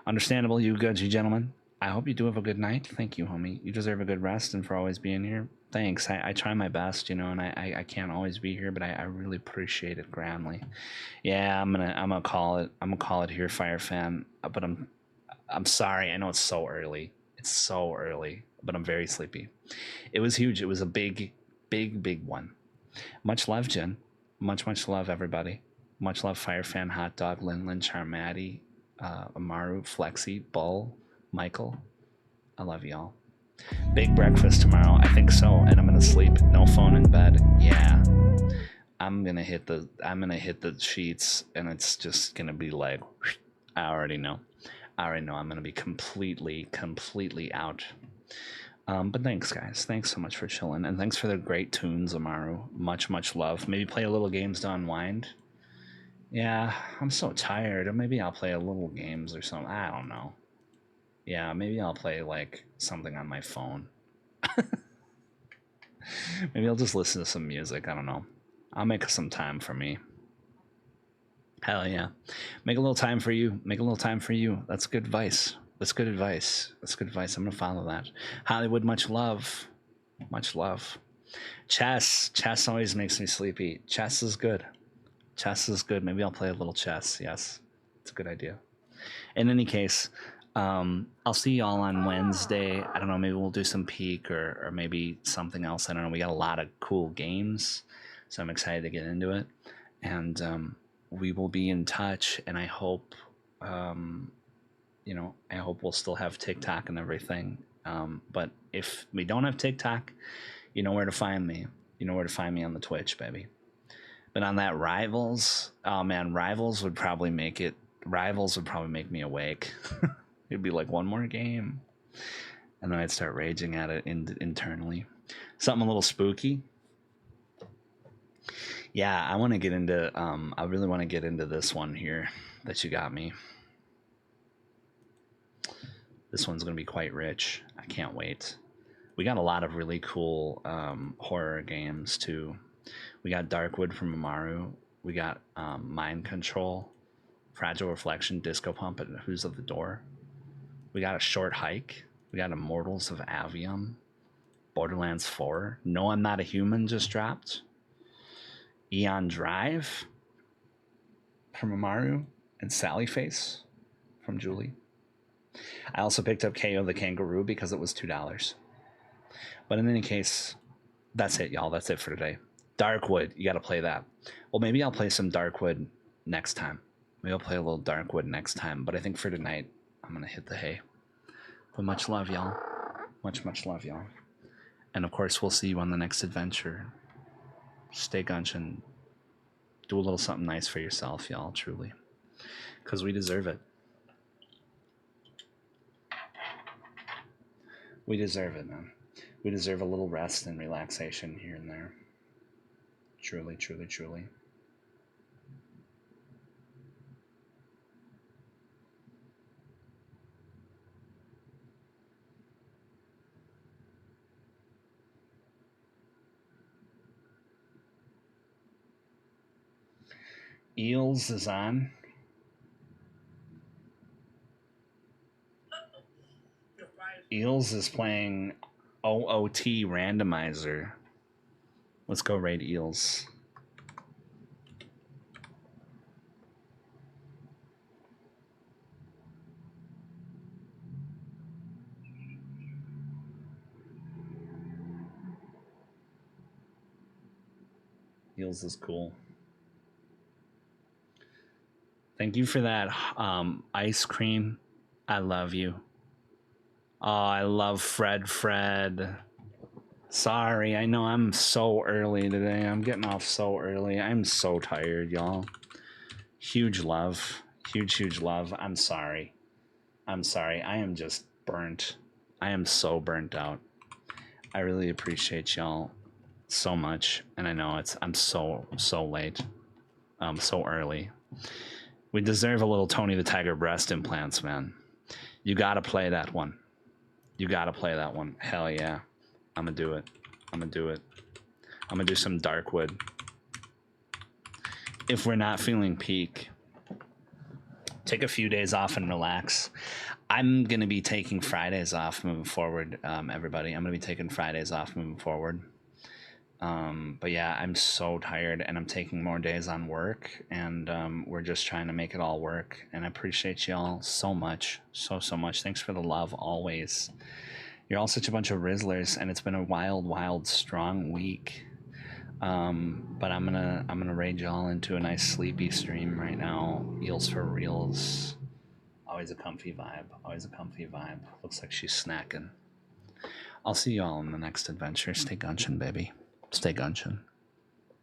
Understandable, you gentlemen. I hope you do have a good night. Thank you, homie. You deserve a good rest, and for always being here. Thanks. I try my best, and I can't always be here, but I really appreciate it grandly. Yeah, I'm gonna call it here, Fire Fan. But I'm sorry. I know it's so early. But I'm very sleepy. It was huge. It was a big one. Much love, Jen. Much love, everybody. Much love, Fire Fan, Hot Dog, Linlin, Charmati, Amaru, Flexi, Bull, Michael. I love y'all. Big breakfast tomorrow. I think so. And I'm gonna sleep. No phone in bed. Yeah. I'm gonna hit the sheets, and it's just gonna be like, I already know. I'm gonna be completely out. But thanks, guys. Thanks so much for chilling, and thanks for the great tunes, Amaru. Much love. Maybe play a little games to unwind. Yeah, I'm so tired. Or maybe I'll play a little games or something. I don't know. Yeah, maybe I'll play like something on my phone. Maybe I'll just listen to some music. I don't know. I'll make some time for me. Hell yeah. Make a little time for you. That's good advice. I'm gonna follow that. Hollywood, much love. Chess always makes me sleepy. Chess is good. Maybe I'll play a little chess. Yes, it's a good idea. In any case, I'll see y'all on Wednesday. I don't know, maybe we'll do some Peak or maybe something else. I don't know. We got a lot of cool games, so I'm excited to get into it. And we will be in touch, and I hope we'll still have TikTok and everything. But if we don't have TikTok, you know where to find me. You know where to find me on the Twitch, baby. But on that Rivals, oh man, Rivals would probably make me awake. It'd be like one more game, and then I'd start raging at it internally. Something a little spooky. Yeah, I want to get into. I really want to get into this one here that you got me. This one's gonna be quite rich. I can't wait. We got a lot of really cool horror games too. We got Darkwood from Amaru. We got Mind Control, Fragile Reflection, Disco Pump, and Who's at the Door. We got A Short Hike. We got Immortals of Avium. Borderlands 4. No, I'm Not a Human just dropped. Eon Drive from Amaru. And Sally Face from Julie. I also picked up KO the Kangaroo because it was $2. But in any case, that's it, y'all. That's it for today. Darkwood, you got to play that. Well, maybe I'll play some Darkwood next time. Maybe I'll play a little Darkwood next time. But I think for tonight, I'm going to hit the hay. But much love, y'all. Much, much love, y'all. And of course, we'll see you on the next adventure. Stay gunchin'. Do a little something nice for yourself, y'all, truly. Because we deserve it. We deserve it, man. We deserve a little rest and relaxation here and there. Truly, truly, truly. Eels is on. Eels is playing OOT randomizer. Let's go raid Eels. Eels is cool. Thank you for that ice cream. I love you. Oh, I love Fred. Sorry, I know I'm so early today. I'm getting off so early. I'm so tired, y'all. Huge love. Huge love. I'm sorry. I am just burnt. I am so burnt out. I really appreciate y'all so much. And I know I'm so late. So early. We deserve a little Tony the Tiger breast implants, man. You gotta play that one. You gotta play that one. Hell yeah. I'm gonna do it. I'm gonna do some Darkwood. If we're not feeling peak, take a few days off and relax. I'm gonna be taking Fridays off moving forward, everybody. I'm gonna be taking Fridays off moving forward. But yeah, I'm so tired and I'm taking more days on work and we're just trying to make it all work. And I appreciate y'all so much. So much. Thanks for the love always. You're all such a bunch of Rizzlers and it's been a wild, strong week. But I'm gonna raid y'all into a nice sleepy stream right now. Eels for reals. Always a comfy vibe. Looks like she's snacking. I'll see you all in the next adventure. Stay gunchin', baby. Stay gunchin'.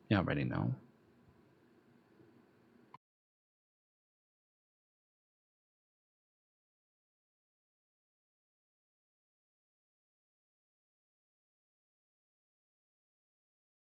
You already know.